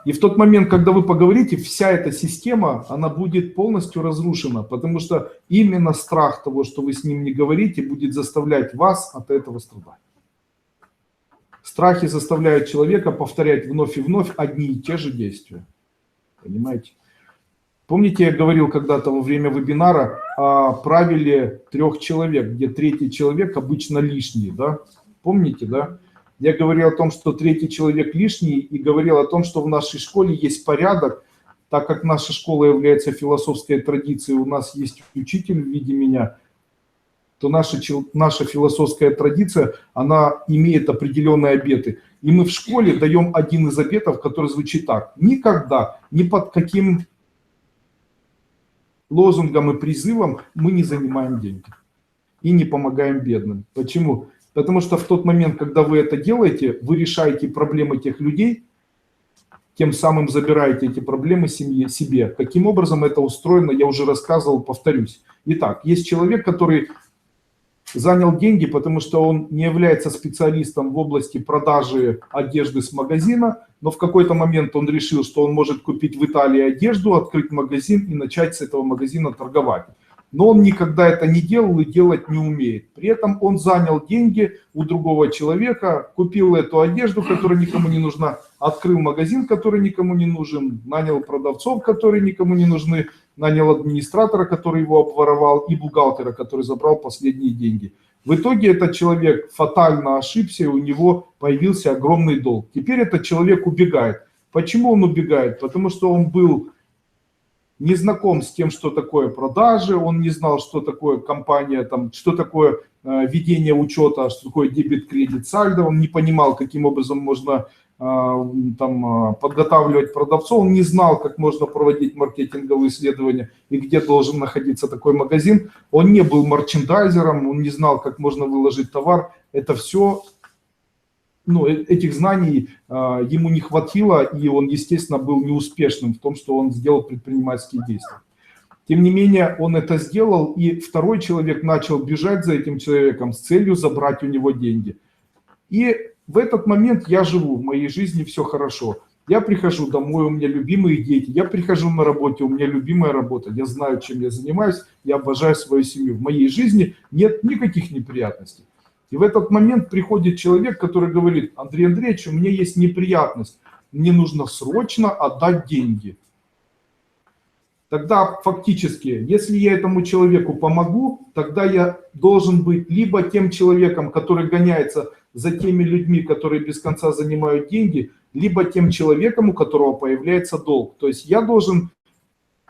И в тот момент, когда вы поговорите, вся эта система, она будет полностью разрушена, потому что именно страх того, что вы с ним не говорите, будет заставлять вас от этого страдать. Страхи заставляют человека повторять вновь и вновь одни и те же действия. Понимаете? Помните, я говорил когда-то во время вебинара о правиле 3 человек, где 3-й человек обычно лишний, да? Помните, да? Я говорил о том, что 3-й человек лишний, и говорил о том, что в нашей школе есть порядок, так как наша школа является философской традицией, у нас есть учитель в виде меня, то наша философская традиция, она имеет определенные обеты. И мы в школе даем один из обетов, который звучит так. Никогда, ни под каким лозунгом и призывом мы не занимаем деньги и не помогаем бедным. Почему? Потому что в тот момент, когда вы это делаете, вы решаете проблемы тех людей, тем самым забираете эти проблемы себе. Каким образом это устроено, я уже рассказывал, повторюсь. Итак, есть человек, который занял деньги, потому что он не является специалистом в области продажи одежды с магазина, но в какой-то момент он решил, что он может купить в Италии одежду, открыть магазин и начать с этого магазина торговать. Но он никогда это не делал и делать не умеет. При этом он занял деньги у другого человека, купил эту одежду, которая никому не нужна, открыл магазин, который никому не нужен, нанял продавцов, которые никому не нужны, нанял администратора, который его обворовал, и бухгалтера, который забрал последние деньги. В итоге этот человек фатально ошибся, и у него появился огромный долг. Теперь этот человек убегает. Почему он убегает? Потому что он был не знаком с тем, что такое продажи, он не знал, что такое компания, там, что такое ведение учета, что такое дебет, кредит, сальдо, он не понимал, каким образом можно там, подготавливать продавцов, он не знал, как можно проводить маркетинговые исследования и где должен находиться такой магазин, он не был мерчендайзером, он не знал, как можно выложить товар, это все, ну, этих знаний ему не хватило, и он, естественно, был неуспешным в том, что он сделал предпринимательские действия. Тем не менее, он это сделал, и второй человек начал бежать за этим человеком с целью забрать у него деньги. И в этот момент я живу, в моей жизни все хорошо. Я прихожу домой, у меня любимые дети, я прихожу на работу, у меня любимая работа, я знаю, чем я занимаюсь, я обожаю свою семью. В моей жизни нет никаких неприятностей. И в этот момент приходит человек, который говорит: Андрей Андреевич, у меня есть неприятность, мне нужно срочно отдать деньги. Тогда фактически, если я этому человеку помогу, тогда я должен быть либо тем человеком, который гоняется за теми людьми, которые без конца занимают деньги, либо тем человеком, у которого появляется долг. То есть я должен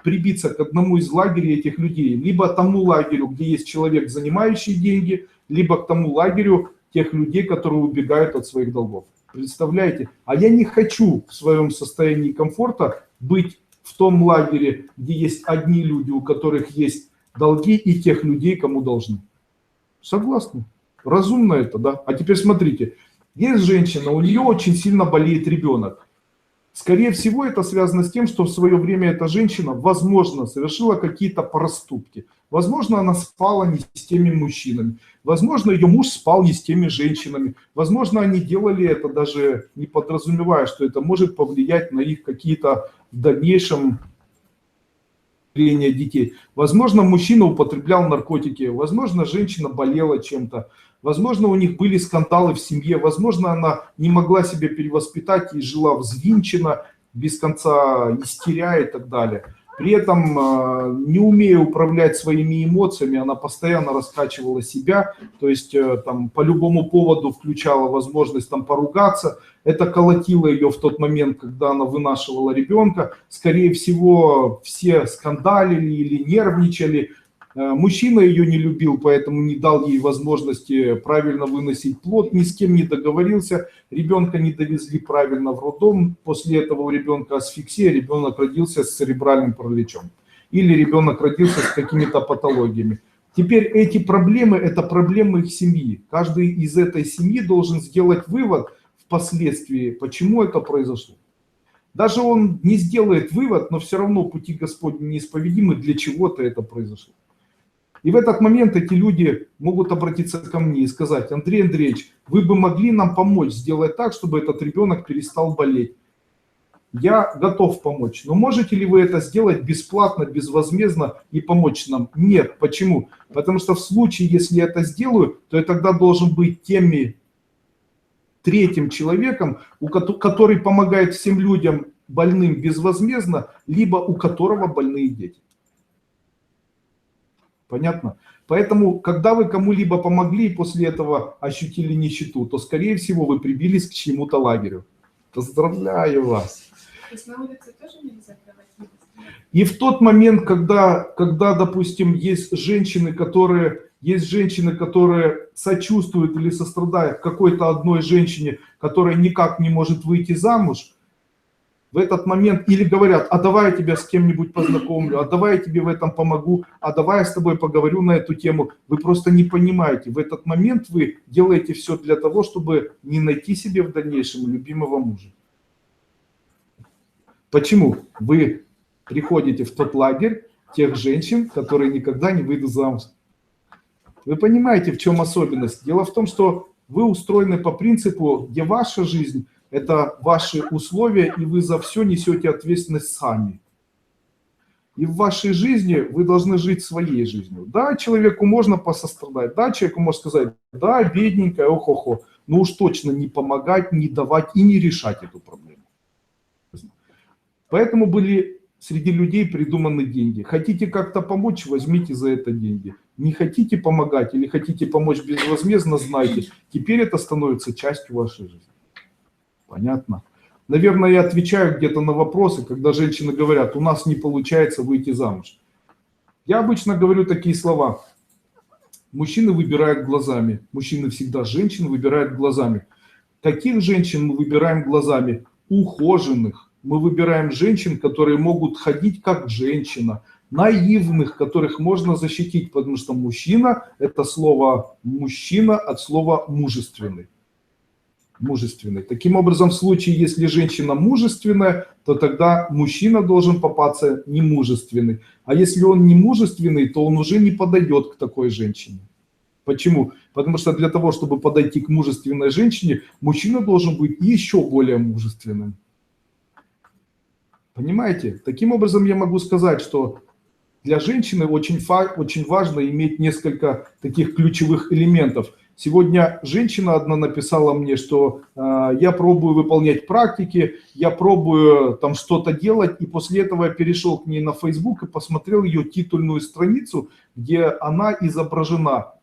прибиться к одному из лагерей этих людей, либо тому лагерю, где есть человек, занимающий деньги, либо к тому лагерю тех людей, которые убегают от своих долгов. Представляете? А я не хочу в своем состоянии комфорта быть в том лагере, где есть одни люди, у которых есть долги, и тех людей, кому должны. Согласны? Разумно это, да? А теперь смотрите. Есть женщина, у нее очень сильно болеет ребенок. Скорее всего, это связано с тем, что в свое время эта женщина, возможно, совершила какие-то проступки. Возможно, она спала не с теми мужчинами. Возможно, ее муж спал не с теми женщинами. Возможно, они делали это, даже не подразумевая, что это может повлиять на их какие-то в дальнейшем детей. Возможно, мужчина употреблял наркотики. Возможно, женщина болела чем-то. Возможно, у них были скандалы в семье. Возможно, она не могла себя перевоспитать и жила взвинчена, без конца истеря и так далее. При этом, не умея управлять своими эмоциями, она постоянно раскачивала себя, то есть там, по любому поводу включала возможность там, поругаться. Это колотило ее в тот момент, когда она вынашивала ребенка. Скорее всего, все скандалили или нервничали. Мужчина ее не любил, поэтому не дал ей возможности правильно выносить плод, ни с кем не договорился, ребенка не довезли правильно в роддом, после этого у ребенка асфиксия, ребенок родился с церебральным параличом. Или ребенок родился с какими-то патологиями. Теперь эти проблемы, это проблемы их семьи. Каждый из этой семьи должен сделать вывод впоследствии, почему это произошло. Даже он не сделает вывод, но все равно пути Господни неисповедимы, для чего-то это произошло. И в этот момент эти люди могут обратиться ко мне и сказать: Андрей Андреевич, вы бы могли нам помочь сделать так, чтобы этот ребенок перестал болеть. Я готов помочь, но можете ли вы это сделать бесплатно, безвозмездно и помочь нам? Нет. Почему? Потому что в случае, если я это сделаю, то я тогда должен быть третьим человеком, который помогает всем людям больным безвозмездно, либо у которого больные дети. Понятно? Поэтому, когда вы кому-либо помогли и после этого ощутили нищету, то, скорее всего, вы прибились к чему-то лагерю. Поздравляю вас. То есть на улице тоже нельзя проводить? И в тот момент, когда, допустим, есть женщины, которые Есть женщины, которые сочувствуют или сострадают какой-то одной женщине, которая никак не может выйти замуж. В этот момент или говорят: а давай я тебя с кем-нибудь познакомлю, а давай я тебе в этом помогу, а давай я с тобой поговорю на эту тему. Вы просто не понимаете. В этот момент вы делаете все для того, чтобы не найти себе в дальнейшем любимого мужа. Почему? Вы приходите в тот лагерь тех женщин, которые никогда не выйдут замуж. Вы понимаете, в чем особенность? Дело в том, что вы устроены по принципу, где ваша жизнь – это ваши условия, и вы за все несете ответственность сами. И в вашей жизни вы должны жить своей жизнью. Да, человеку можно посострадать, да, человеку можно сказать: да, бедненькая, ох-охо, но уж точно не помогать, не давать и не решать эту проблему. Поэтому были среди людей придуманы деньги. Хотите как-то помочь, возьмите за это деньги. Не хотите помогать или хотите помочь безвозмездно, знайте, теперь это становится частью вашей жизни. Понятно? Наверное, я отвечаю где-то на вопросы, когда женщины говорят: у нас не получается выйти замуж. Я обычно говорю такие слова: мужчины выбирают глазами. Мужчины всегда женщин выбирают глазами. Каких женщин мы выбираем глазами? Ухоженных. Мы выбираем женщин, которые могут ходить как женщина. Наивных, которых можно защитить, потому что мужчина – это слово мужчина от слова мужественный. Мужественный. Таким образом, в случае, если женщина мужественная, то тогда мужчина должен попасться немужественный. А если он не мужественный, то он уже не подойдет к такой женщине. Почему? Потому что для того, чтобы подойти к мужественной женщине, мужчина должен быть еще более мужественным. Понимаете? Таким образом, я могу сказать, что для женщины очень важно иметь несколько таких ключевых элементов. Сегодня женщина одна написала мне, что я пробую выполнять практики, я пробую там что-то делать, и после этого я перешел к ней на Facebook и посмотрел ее титульную страницу, где она изображена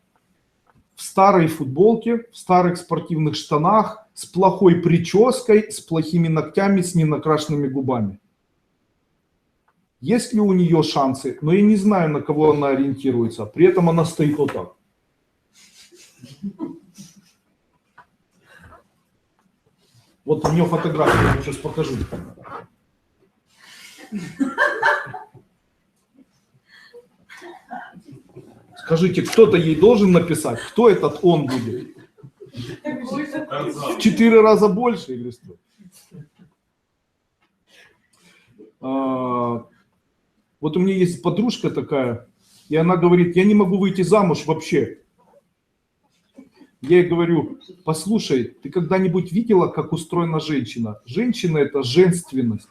в старой футболке, в старых спортивных штанах, с плохой прической, с плохими ногтями, с ненакрашенными губами. Есть ли у нее шансы? Но я не знаю, на кого она ориентируется. При этом она стоит вот так. Вот у нее фотография, я вам сейчас покажу. Скажите, кто-то ей должен написать, кто этот он будет? В 4 раза больше или что? Вот у меня есть подружка такая, и она говорит: я не могу выйти замуж вообще. Я ей говорю: послушай, ты когда-нибудь видела, как устроена женщина? Женщина – это женственность.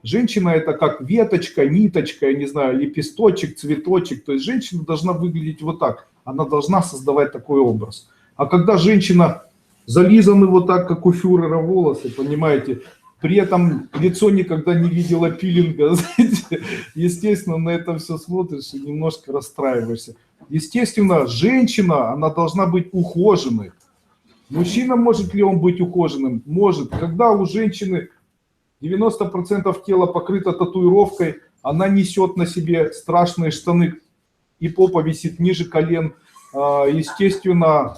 Женщина – это как веточка, ниточка, я не знаю, лепесточек, цветочек. То есть женщина должна выглядеть вот так. Она должна создавать такой образ. А когда женщина зализаны вот так, как у фюрера волосы, понимаете, при этом лицо никогда не видела пилинга, знаете, естественно, на это все смотришь и немножко расстраиваешься. Естественно, женщина, она должна быть ухоженной. Мужчина, может ли он быть ухоженным? Может. Когда у женщины 90% тела покрыто татуировкой, она несет на себе страшные штаны, и попа висит ниже колен. Естественно,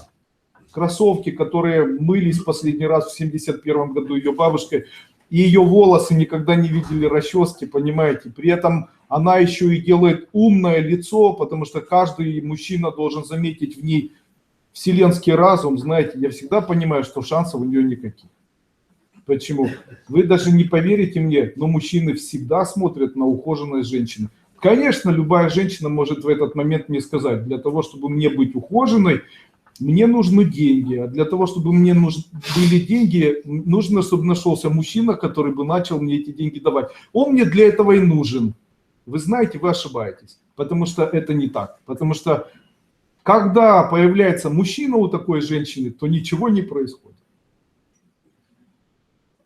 кроссовки, которые мылись последний раз в 1971 году ее бабушкой, и ее волосы никогда не видели расчески, понимаете. При этом она еще и делает умное лицо, потому что каждый мужчина должен заметить в ней вселенский разум. Знаете, я всегда понимаю, что шансов у нее никаких. Почему? Вы даже не поверите мне, но мужчины всегда смотрят на ухоженные женщины. Конечно, любая женщина может в этот момент мне сказать: для того, чтобы мне быть ухоженной, мне нужны деньги. А для того, чтобы мне были деньги, нужно, чтобы нашелся мужчина, который бы начал мне эти деньги давать. Он мне для этого и нужен. Вы знаете, вы ошибаетесь, потому что это не так. Потому что когда появляется мужчина у такой женщины, то ничего не происходит.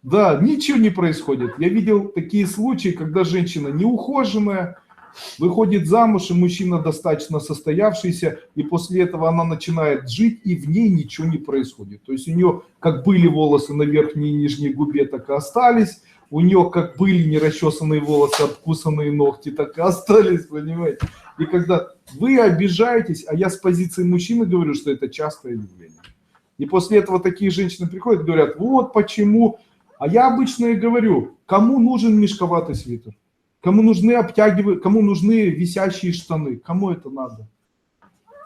Да, ничего не происходит. Я видел такие случаи, когда женщина неухоженная, выходит замуж, и мужчина достаточно состоявшийся, и после этого она начинает жить, и в ней ничего не происходит. То есть у нее как были волосы на верхней и нижней губе, так и остались, у нее как были нерасчесанные волосы, обкусанные ногти, так и остались, понимаете? И когда вы обижаетесь, а я с позиции мужчины говорю, что это частое явление. И после этого такие женщины приходят и говорят, вот почему. А я обычно и говорю, кому нужен мешковатый свитер? Кому нужны кому нужны висящие штаны? Кому это надо?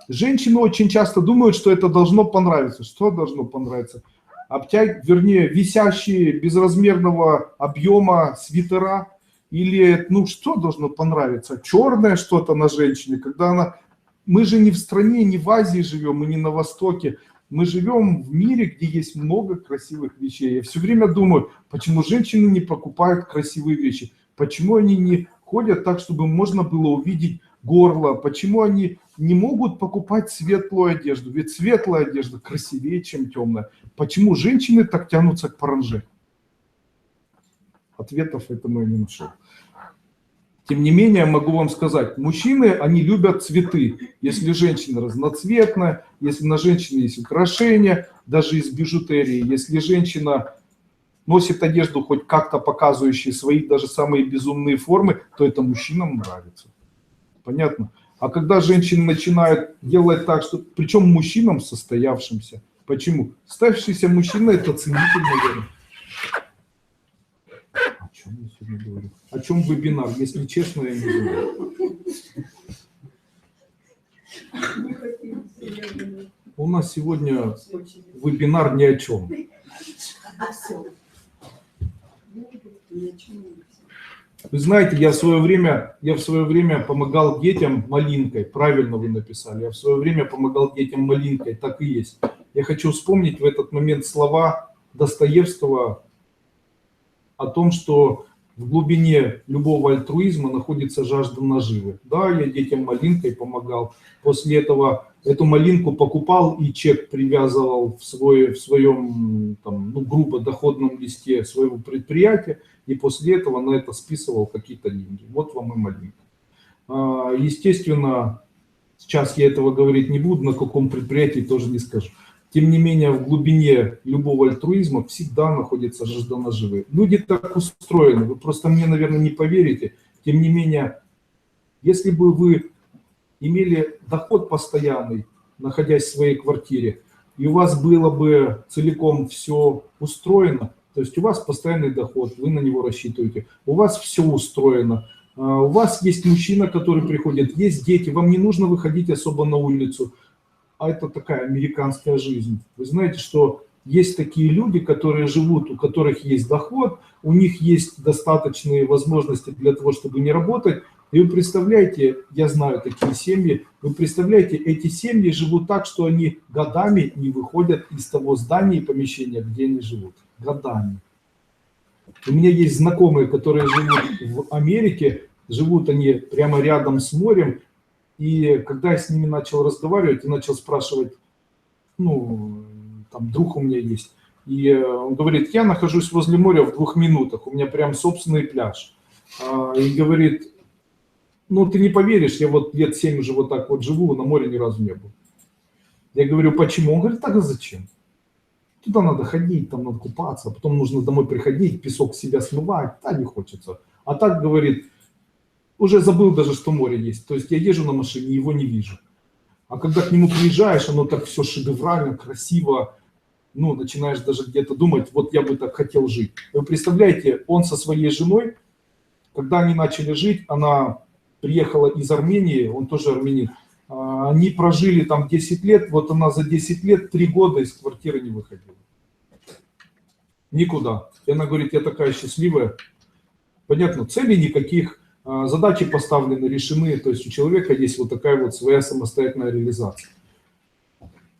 Женщины очень часто думают, что это должно понравиться. Что должно понравиться? Вернее, висящие безразмерного объема свитера. Или, ну, что должно понравиться? Черное что-то на женщине, когда она... Мы же не в стране, не в Азии живем, мы не на Востоке. Мы живем в мире, где есть много красивых вещей. Я все время думаю, почему женщины не покупают красивые вещи? Почему они не ходят так, чтобы можно было увидеть горло? Почему они не могут покупать светлую одежду? Ведь светлая одежда красивее, чем темная. Почему женщины так тянутся к паранже? Ответов этому я не нашел. Тем не менее, могу вам сказать, мужчины, они любят цветы. Если женщина разноцветная, если на женщине есть украшения, даже из бижутерии, если женщина носит одежду, хоть как-то показывающие свои даже самые безумные формы, то это мужчинам нравится. Понятно? А когда женщины начинают делать так, что... Причем мужчинам состоявшимся. Почему? Состоявшийся мужчина – это ценитель, наверное. О чем я сегодня говорю? О чем вебинар? Если честно, я не знаю. У нас сегодня вебинар ни о чем. Вы знаете, я в свое время помогал детям малинкой. Правильно вы написали. Я в свое время помогал детям малинкой. Так и есть. Я хочу вспомнить в этот момент слова Достоевского о том, что в глубине любого альтруизма находится жажда наживы. Да, я детям малинкой помогал. После этого эту малинку покупал и чек привязывал в своем там, ну, грубо доходном листе своего предприятия. И после этого на это списывал какие-то деньги. Вот вам и малинка. Естественно, сейчас я этого говорить не буду, на каком предприятии тоже не скажу. Тем не менее, в глубине любого альтруизма всегда находится жажда наживы. Люди так устроены, вы просто мне, наверное, не поверите. Тем не менее, если бы вы имели доход постоянный, находясь в своей квартире, и у вас было бы целиком все устроено, то есть у вас постоянный доход, вы на него рассчитываете, у вас все устроено, у вас есть мужчина, который приходит, есть дети, вам не нужно выходить особо на улицу. А это такая американская жизнь. Вы знаете, что есть такие люди, которые живут, у которых есть доход, у них есть достаточные возможности для того, чтобы не работать. И вы представляете, я знаю такие семьи, вы представляете, эти семьи живут так, что они годами не выходят из того здания и помещения, где они живут. Годами. У меня есть знакомые, которые живут в Америке, живут они прямо рядом с морем. И когда я с ними начал разговаривать и начал спрашивать, ну, там друг у меня есть, и он говорит, я нахожусь возле моря в 2 минутах, у меня прям собственный пляж. И говорит, ну ты не поверишь, я вот лет 7 уже вот так вот живу, на море ни разу не был. Я говорю, почему? Он говорит, так а зачем? Туда надо ходить, там надо купаться, потом нужно домой приходить, песок с себя смывать, да не хочется. А так, говорит, уже забыл даже, что море есть. То есть я езжу на машине, его не вижу. А когда к нему приезжаешь, оно так все шедеврально, красиво. Ну, начинаешь даже где-то думать, вот я бы так хотел жить. Вы представляете, он со своей женой, когда они начали жить, она приехала из Армении, он тоже армянин. Они прожили там 10 лет, вот она за 10 лет 3 года из квартиры не выходила. Никуда. И она говорит, я такая счастливая. Понятно, целей никаких. Задачи поставлены, решены, то есть у человека есть вот такая вот своя самостоятельная реализация.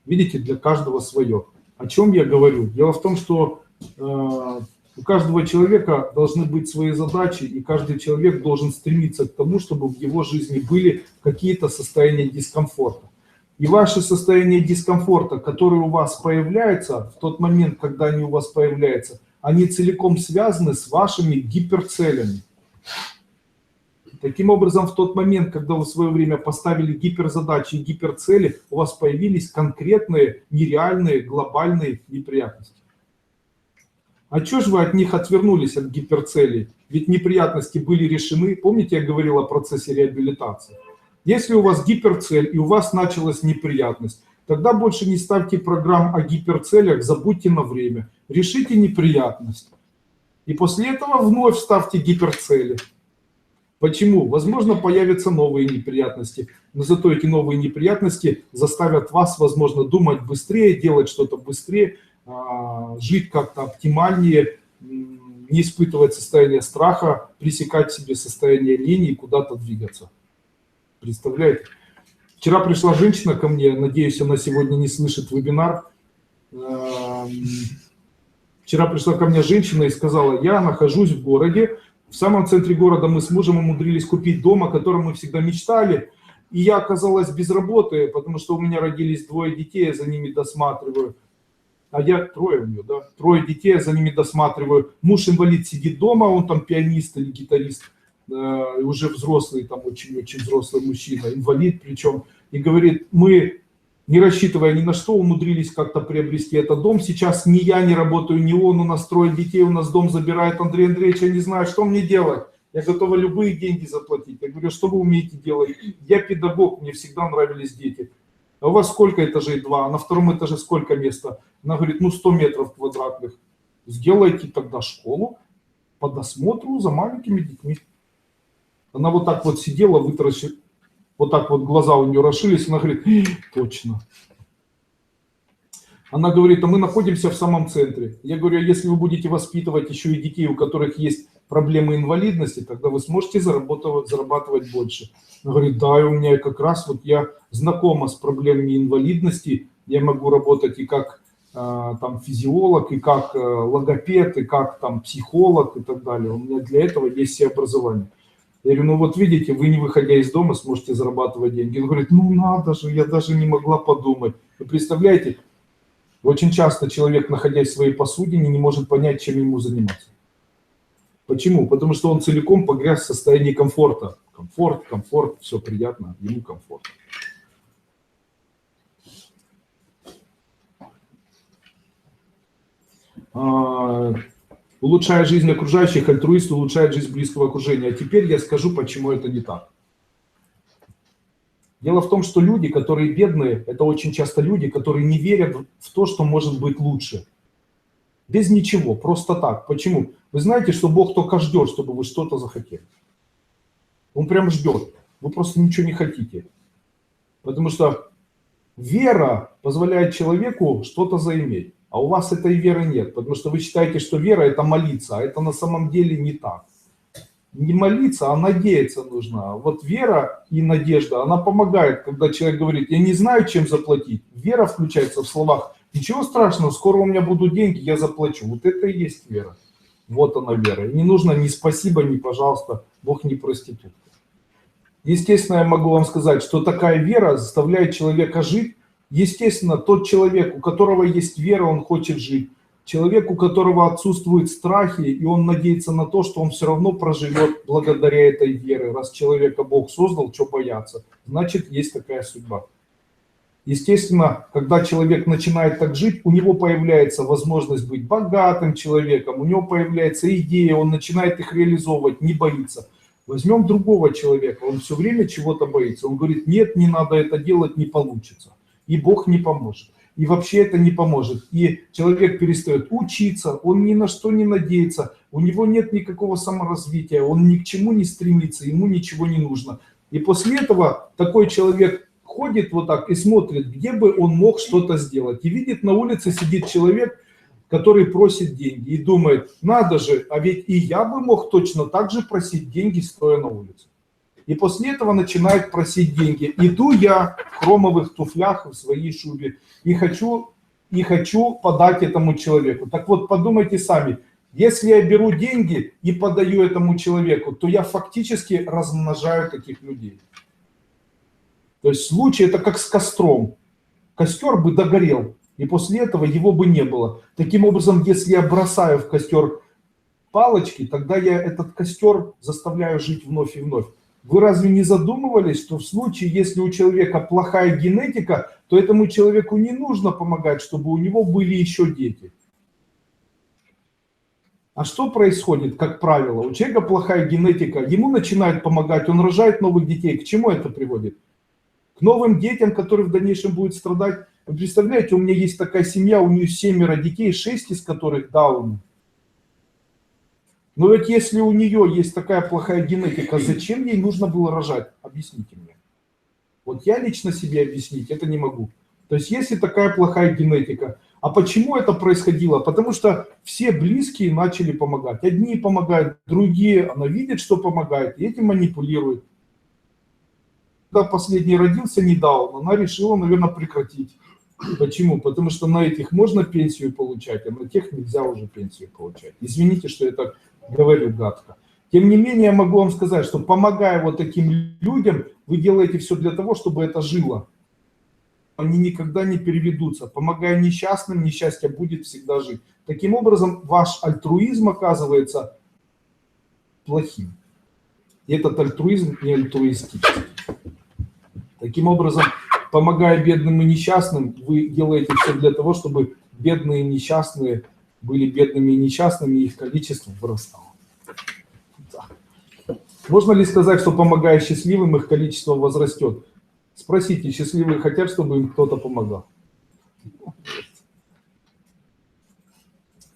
Видите, для каждого свое. О чем я говорю? Дело в том, что у каждого человека должны быть свои задачи, и каждый человек должен стремиться к тому, чтобы в его жизни были какие-то состояния дискомфорта. И ваши состояния дискомфорта, которые у вас появляются, в тот момент, когда они у вас появляются, они целиком связаны с вашими гиперцелями. Таким образом, в тот момент, когда вы в свое время поставили гиперзадачи и гиперцели, у вас появились конкретные, нереальные, глобальные неприятности. А что же вы от них отвернулись, от гиперцелей? Ведь неприятности были решены. Помните, я говорил о процессе реабилитации? Если у вас гиперцель и у вас началась неприятность, тогда больше не ставьте программ о гиперцелях, забудьте на время. Решите неприятность. И после этого вновь ставьте гиперцели. Почему? Возможно, появятся новые неприятности, но зато эти новые неприятности заставят вас, возможно, думать быстрее, делать что-то быстрее, жить как-то оптимальнее, не испытывать состояние страха, пресекать в себе состояние лени и куда-то двигаться. Представляете? Вчера пришла женщина ко мне, надеюсь, она сегодня не слышит вебинар. Вчера пришла ко мне женщина и сказала: я нахожусь в городе, в самом центре города мы с мужем умудрились купить дом, о котором мы всегда мечтали, и я оказалась без работы, потому что у меня родились 2 детей, я за ними досматриваю. А я 3 у нее, да, 3 детей, я за ними досматриваю. Муж инвалид сидит дома, он там пианист или гитарист, уже взрослый, там очень-очень взрослый мужчина, инвалид причем, и говорит: мы, не рассчитывая ни на что, умудрились как-то приобрести этот дом. Сейчас ни я не работаю, ни он, у нас 3 детей, у нас дом забирает Андрей Андреевич, я не знаю, что мне делать. Я готова любые деньги заплатить. Я говорю: что вы умеете делать? Я педагог, мне всегда нравились дети. А у вас сколько этажей? 2. А на 2-м этаже сколько места? Она говорит: ну 100 метров квадратных. Сделайте тогда школу по досмотру за маленькими детьми. Она вот так вот сидела, вытаращив, вот так вот глаза у нее расширились, она говорит: точно. Она говорит: а мы находимся в самом центре. Я говорю: а если вы будете воспитывать еще и детей, у которых есть проблемы инвалидности, тогда вы сможете зарабатывать больше. Она говорит: да, и у меня как раз вот я знакома с проблемами инвалидности, я могу работать и как там физиолог, и как логопед, и как там психолог и так далее. У меня для этого есть все образование. Я говорю: ну вот видите, вы, не выходя из дома, сможете зарабатывать деньги. Он говорит: ну надо же, я даже не могла подумать. Вы представляете, очень часто человек, находясь в своей посудине, не может понять, чем ему заниматься. Почему? Потому что он целиком погряз в состоянии комфорта. Комфорт, комфорт, все приятно, ему комфортно. Улучшая жизнь окружающих, альтруист улучшает жизнь близкого окружения. А теперь я скажу, почему это не так. Дело в том, что люди, которые бедные, это очень часто люди, которые не верят в то, что может быть лучше. Без ничего, просто так. Почему? Вы знаете, что Бог только ждет, чтобы вы что-то захотели. Он прям ждет. Вы просто ничего не хотите. Потому что вера позволяет человеку что-то заиметь. А у вас этой веры нет, потому что вы считаете, что вера – это молиться, а это на самом деле не так. Не молиться, а надеяться нужно. Вот вера и надежда, она помогает, когда человек говорит: я не знаю, чем заплатить. Вера включается в словах: ничего страшного, скоро у меня будут деньги, я заплачу. Вот это и есть вера. Вот она вера. И не нужно ни спасибо, ни пожалуйста, Бог не проститутка. Естественно, я могу вам сказать, что такая вера заставляет человека жить. Естественно, тот человек, у которого есть вера, он хочет жить. Человек, у которого отсутствуют страхи, и он надеется на то, что он все равно проживет благодаря этой вере. Раз человека Бог создал, что бояться? Значит, есть такая судьба. Естественно, когда человек начинает так жить, у него появляется возможность быть богатым человеком, у него появляется идея, он начинает их реализовывать, не боится. Возьмем другого человека, он все время чего-то боится. Он говорит: нет, не надо это делать, не получится. И Бог не поможет. И вообще это не поможет. И человек перестает учиться, он ни на что не надеется, у него нет никакого саморазвития, он ни к чему не стремится, ему ничего не нужно. И после этого такой человек ходит вот так и смотрит, где бы он мог что-то сделать. И видит, на улице сидит человек, который просит деньги. И думает: надо же, а ведь и я бы мог точно так же просить деньги, стоя на улице. И после этого начинает просить деньги. Иду я в хромовых туфлях, в своей шубе, и хочу подать этому человеку. Так вот, подумайте сами, если я беру деньги и подаю этому человеку, то я фактически размножаю таких людей. То есть случай это как с костром. Костер бы догорел, и после этого его бы не было. Таким образом, если я бросаю в костер палочки, тогда я этот костер заставляю жить вновь и вновь. Вы разве не задумывались, что в случае, если у человека плохая генетика, то этому человеку не нужно помогать, чтобы у него были еще дети? А что происходит, как правило? У человека плохая генетика, ему начинает помогать, он рожает новых детей. К чему это приводит? К новым детям, которые в дальнейшем будут страдать. Вы представляете, у меня есть такая семья, у нее 7 детей, 6 из которых Дауны. Но ведь если у нее есть такая плохая генетика, зачем ей нужно было рожать? Объясните мне. Вот я лично себе объяснить это не могу. То есть если такая плохая генетика, а почему это происходило? Потому что все близкие начали помогать. Одни помогают, другие, она видит, что помогает, и этим манипулирует. Когда последний родился не Даун, она решила, наверное, прекратить. Почему? Потому что на этих можно пенсию получать, а на тех нельзя уже пенсию получать. Извините, что я так говорю гадко. Тем не менее, я могу вам сказать, что помогая вот таким людям, вы делаете все для того, чтобы это жило. Они никогда не переведутся. Помогая несчастным, несчастье будет всегда жить. Таким образом, ваш альтруизм оказывается плохим. И этот альтруизм не альтруистический. Таким образом, помогая бедным и несчастным, вы делаете все для того, чтобы бедные и несчастные были бедными и несчастными, и их количество вырастало. Да. Можно ли сказать, что помогая счастливым, их количество возрастет? Спросите, счастливые хотят, чтобы им кто-то помогал?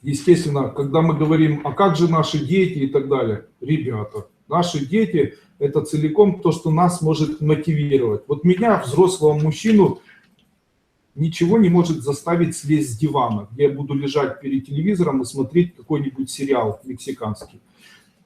Естественно, когда мы говорим, а как же наши дети и так далее, ребята, наши дети – это целиком то, что нас может мотивировать. Вот меня, взрослого мужчину, ничего не может заставить слезть с дивана, где я буду лежать перед телевизором и смотреть какой-нибудь сериал мексиканский.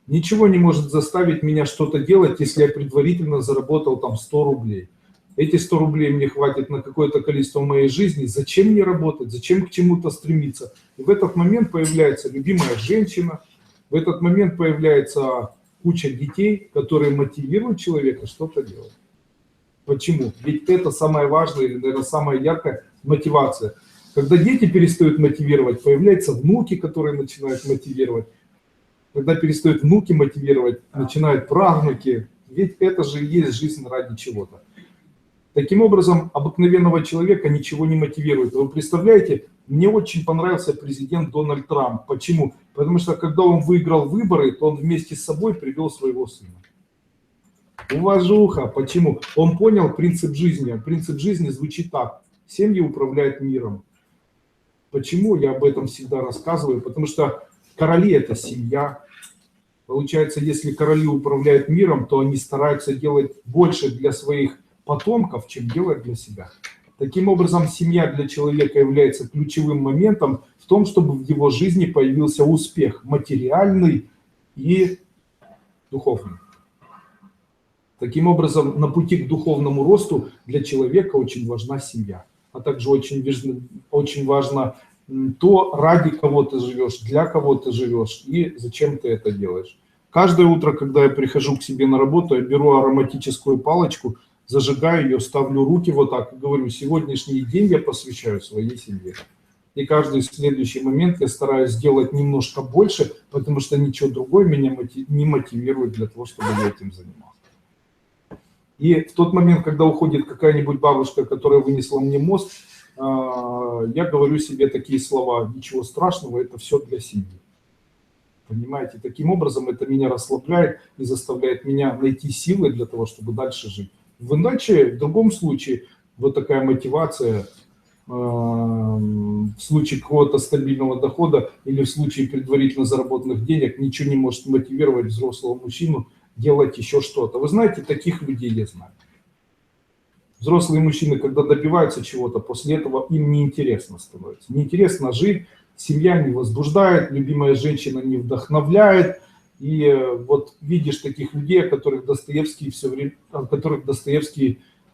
Ничего не может заставить меня что-то делать, если я предварительно заработал там 100 рублей. Эти 100 рублей мне хватит на какое-то количество моей жизни. Зачем мне работать? Зачем к чему-то стремиться? И в этот момент появляется любимая женщина, в этот момент появляется куча детей, которые мотивируют человека что-то делать. Почему? Ведь это самое важное, или, наверное, самая яркая мотивация. Когда дети перестают мотивировать, появляются внуки, которые начинают мотивировать. Когда перестают внуки мотивировать, начинают правнуки. Ведь это же и есть жизнь ради чего-то. Таким образом, обыкновенного человека ничего не мотивирует. Вы представляете, мне очень понравился президент Дональд Трамп. Почему? Потому что когда он выиграл выборы, то он вместе с собой привел своего сына. Уважуха. Почему? Он понял принцип жизни. А принцип жизни звучит так. Семьи управляют миром. Почему я об этом всегда рассказываю? Потому что короли – это семья. Получается, если короли управляют миром, то они стараются делать больше для своих потомков, чем делать для себя. Таким образом, семья для человека является ключевым моментом в том, чтобы в его жизни появился успех материальный и духовный. Таким образом, на пути к духовному росту для человека очень важна семья, а также очень важно то, ради кого ты живешь, для кого ты живешь и зачем ты это делаешь. Каждое утро, когда я прихожу к себе на работу, я беру ароматическую палочку, зажигаю ее, ставлю руки вот так и говорю, сегодняшний день я посвящаю своей семье. И каждый следующий момент я стараюсь сделать немножко больше, потому что ничего другое меня не мотивирует для того, чтобы я этим занимался. И в тот момент, когда уходит какая-нибудь бабушка, которая вынесла мне мозг, я говорю себе такие слова, ничего страшного, это все для семьи. Понимаете, таким образом это меня расслабляет и заставляет меня найти силы для того, чтобы дальше жить. Иначе, в другом случае, вот такая мотивация в случае какого-то стабильного дохода или в случае предварительно заработанных денег ничего не может мотивировать взрослого мужчину делать еще что-то. Вы знаете, таких людей я знаю. Взрослые мужчины, когда добиваются чего-то, после этого им неинтересно становится. Неинтересно жить, семья не возбуждает, любимая женщина не вдохновляет. И вот видишь таких людей, о которых Достоевский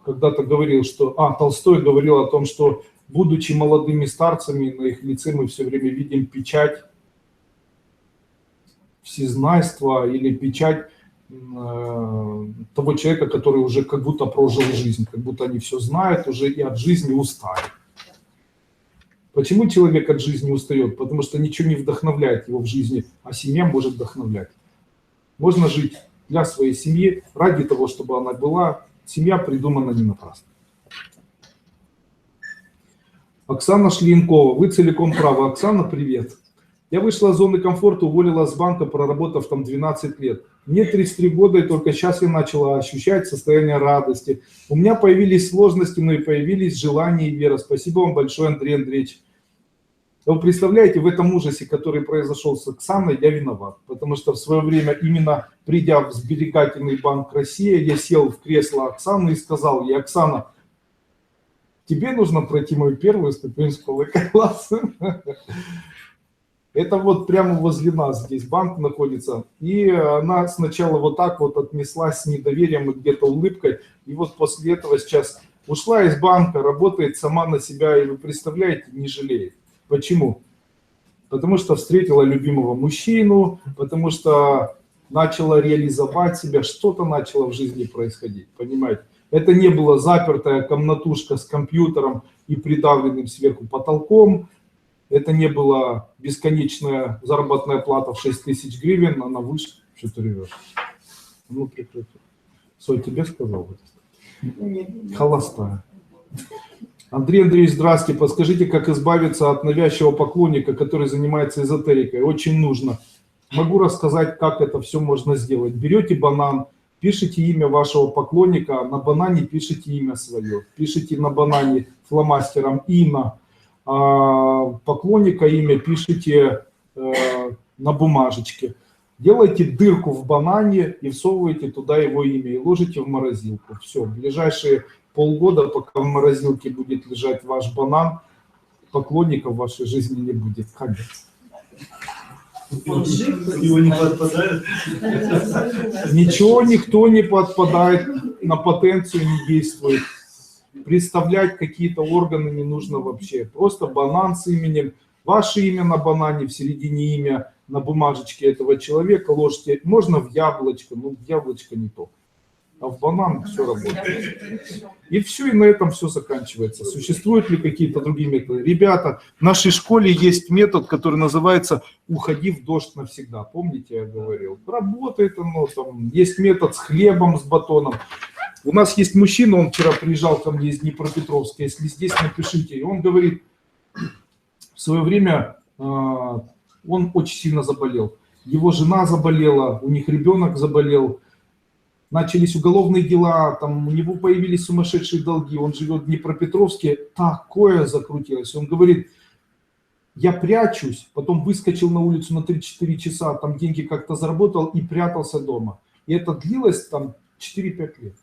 когда-то говорил, что... Толстой говорил о том, что, будучи молодыми старцами, на их лице мы все время видим печать всезнайства или печать того человека, который уже как будто прожил жизнь, как будто они все знают уже и от жизни устали. Почему человек от жизни устает? Потому что ничего не вдохновляет его в жизни, а семья может вдохновлять. Можно жить для своей семьи, ради того, чтобы она была. Семья придумана не напрасно. Оксана Шлинкова, вы целиком правы. Оксана, привет. Я вышла из зоны комфорта, уволилась с банка, проработав там 12 лет. Мне 33 года, и только сейчас я начала ощущать состояние радости. У меня появились сложности, но и появились желания и вера. Спасибо вам большое, Андрей Андреевич. Вы представляете, в этом ужасе, который произошел с Оксаной, я виноват. Потому что в свое время, именно придя в Сберегательный банк России, я сел в кресло Оксаны и сказал ей: Оксана, тебе нужно пройти мою первую ступень школы класса. Это вот прямо возле нас здесь банк находится. И она сначала вот так вот отнеслась с недоверием и где-то улыбкой. И вот после этого сейчас ушла из банка, работает сама на себя. И вы представляете, не жалеет. Почему? Потому что встретила любимого мужчину, потому что начала реализовать себя, что-то начало в жизни происходить. Понимаете? Это не была запертая комнатушка с компьютером и придавленным сверху потолком. Это не была бесконечная заработная плата в 6 тысяч гривен, она выше. Что ты ревешь? Ну, прекрати. Соль, тебе сказал? Холостая. Андрей Андреевич, здравствуйте. Подскажите, как избавиться от навязчивого поклонника, который занимается эзотерикой? Очень нужно. Могу рассказать, как это все можно сделать. Берете банан, пишите имя вашего поклонника, на банане пишите имя свое. Пишите на банане фломастером имя поклонника, имя пишите на бумажечке. Делайте дырку в банане и всовываете туда его имя и ложите в морозилку. Все, в ближайшие полгода, пока в морозилке будет лежать ваш банан, поклонников в вашей жизни не будет. Конец. Его не подпадает? Ничего, никто не подпадает, на потенцию не действует. Представлять какие-то органы не нужно вообще. Просто банан с именем, ваше имя на банане, в середине имя на бумажечке этого человека ложите. Можно в яблочко, но в яблочко не то. А в банан все работает. И все, и на этом все заканчивается. Существуют ли какие-то другие методы? Ребята, в нашей школе есть метод, который называется «Уходи в дождь навсегда». Помните, я говорил? Работает оно, там есть метод с хлебом, с батоном. У нас есть мужчина, он вчера приезжал ко мне из Днепропетровска, если здесь напишите. И он говорит, в свое время он очень сильно заболел. Его жена заболела, у них ребенок заболел. Начались уголовные дела, там у него появились сумасшедшие долги, он живет в Днепропетровске, такое закрутилось. Он говорит, я прячусь, потом выскочил на улицу на 3-4 часа, там деньги как-то заработал и прятался дома. И это длилось там 4-5 лет.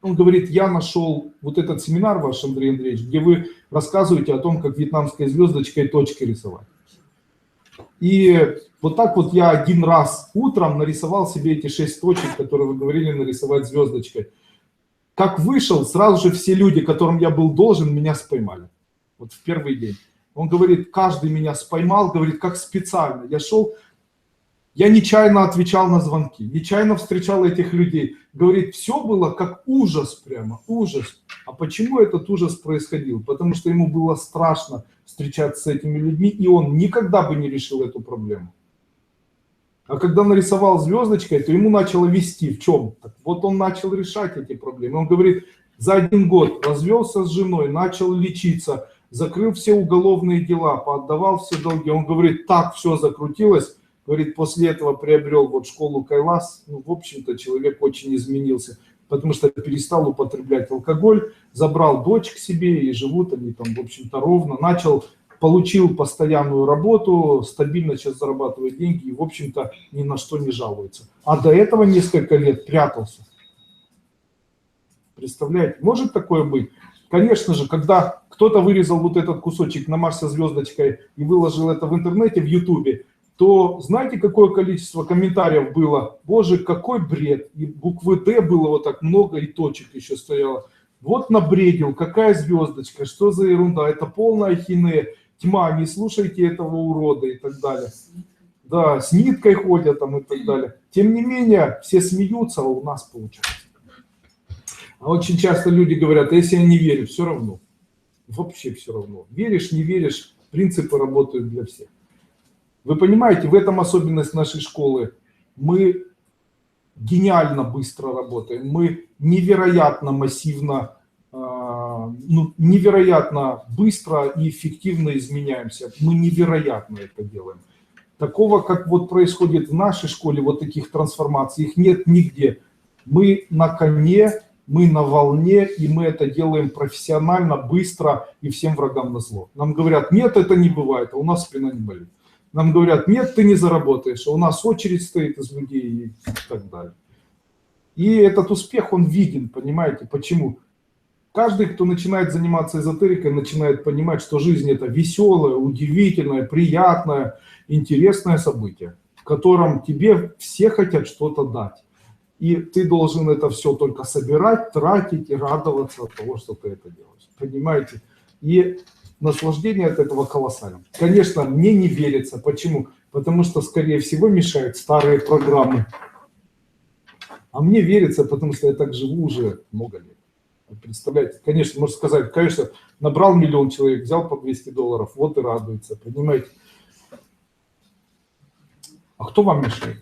Он говорит, я нашел вот этот семинар ваш, Андрей Андреевич, где вы рассказываете о том, как вьетнамской звездочкой точки рисовать. И вот так вот я один раз утром нарисовал себе эти 6 точек, которые вы говорили нарисовать звездочкой. Как вышел, сразу же все люди, которым я был должен, меня споймали. Вот в первый день. Он говорит, каждый меня споймал, говорит, как специально. Я шел, я нечаянно отвечал на звонки, нечаянно встречал этих людей. Говорит, все было как ужас прямо, ужас. А почему этот ужас происходил? Потому что ему было страшно встречаться с этими людьми, и он никогда бы не решил эту проблему. А когда нарисовал звездочкой, то ему начало вести. В чем? Так вот он начал решать эти проблемы. Он говорит, за 1 год развелся с женой, начал лечиться, закрыл все уголовные дела, поотдавал все долги. Он говорит, так все закрутилось. Говорит, после этого приобрел вот школу Кайлас. Ну, в общем-то, человек очень изменился, потому что перестал употреблять алкоголь, забрал дочь к себе, и живут они там, в общем-то, ровно. Получил постоянную работу, стабильно сейчас зарабатывает деньги и, в общем-то, ни на что не жалуется. А до этого несколько лет прятался. Представляете, может такое быть? Конечно же, когда кто-то вырезал вот этот кусочек на Марсе звездочкой и выложил это в интернете, в Ютубе, то знаете, какое количество комментариев было? Боже, какой бред! И буквы «Д» было вот так много, и точек еще стояло. Вот набредил, какая звездочка, что за ерунда, это полная ахинея, тьма, не слушайте этого урода и так далее. Да, с ниткой ходят там и так далее. Тем не менее, все смеются, а у нас получается. А очень часто люди говорят, если я не верю, все равно. Вообще все равно. Веришь, не веришь, принципы работают для всех. Вы понимаете, в этом особенность нашей школы. Мы гениально быстро работаем, мы невероятно массивно невероятно быстро и эффективно изменяемся. Мы невероятно это делаем. Такого, как вот происходит в нашей школе, вот таких трансформаций, их нет нигде. Мы на коне, мы на волне, и мы это делаем профессионально, быстро и всем врагам назло. Нам говорят, нет, это не бывает, а у нас спина не болит. Нам говорят, нет, ты не заработаешь, а у нас очередь стоит из людей и так далее. И этот успех, он виден, понимаете, почему? Каждый, кто начинает заниматься эзотерикой, начинает понимать, что жизнь это веселое, удивительное, приятное, интересное событие, в котором тебе все хотят что-то дать. И ты должен это все только собирать, тратить и радоваться от того, что ты это делаешь. Понимаете? И наслаждение от этого колоссально. Конечно, мне не верится. Почему? Потому что, скорее всего, мешают старые программы. А мне верится, потому что я так живу уже много лет. Представляете? Конечно, можно сказать, конечно, набрал 1 миллион человек, взял по $200, вот и радуется. Понимаете? А кто вам мешает?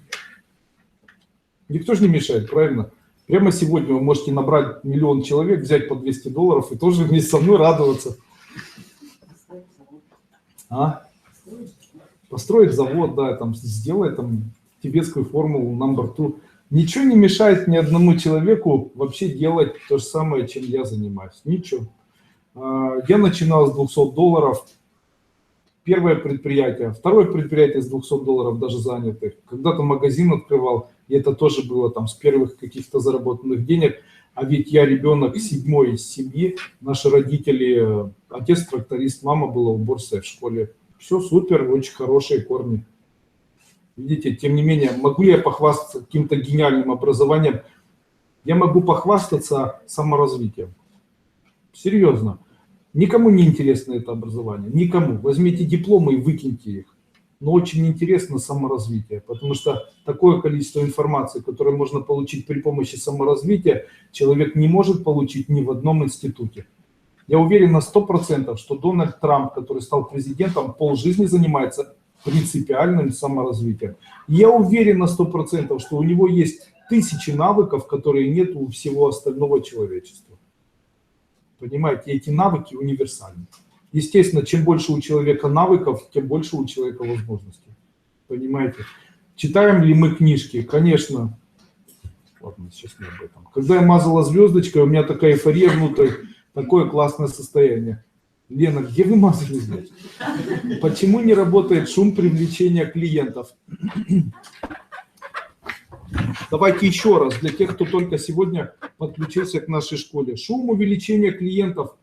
Никто же не мешает, правильно? Прямо сегодня вы можете набрать 1 миллион человек, взять по $200 и тоже вместе со мной радоваться. Построить завод, да, там, сделать там тибетскую формулу number 2. Ничего не мешает ни одному человеку вообще делать то же самое, чем я занимаюсь. Ничего. Я начинал с $200. Первое предприятие. Второе предприятие с $200 даже занятых. Когда-то магазин открывал, и это тоже было там с первых каких-то заработанных денег. А ведь я ребенок 7-й из семьи. Наши родители, отец тракторист, мама была уборщицей в школе. Все супер, очень хорошие корни. Видите, тем не менее, могу ли я похвастаться каким-то гениальным образованием? Я могу похвастаться саморазвитием. Серьезно. Никому не интересно это образование. Никому. Возьмите дипломы и выкиньте их. Но очень интересно саморазвитие, потому что такое количество информации, которое можно получить при помощи саморазвития, человек не может получить ни в одном институте. Я уверен на 100%, что Дональд Трамп, который стал президентом, полжизни занимается принципиальным саморазвитием. Я уверен на 100%, что у него есть тысячи навыков, которые нет у всего остального человечества. Понимаете, эти навыки универсальны. Естественно, чем больше у человека навыков, тем больше у человека возможностей. Понимаете? Читаем ли мы книжки? Конечно. Ладно, сейчас не об этом. Когда я мазала звездочкой, у меня такая эйфория внутри, такое классное состояние. Лена, где вы мазали звездочкой? Почему не работает шум привлечения клиентов? Давайте еще раз, для тех, кто только сегодня подключился к нашей школе. Шум увеличения клиентов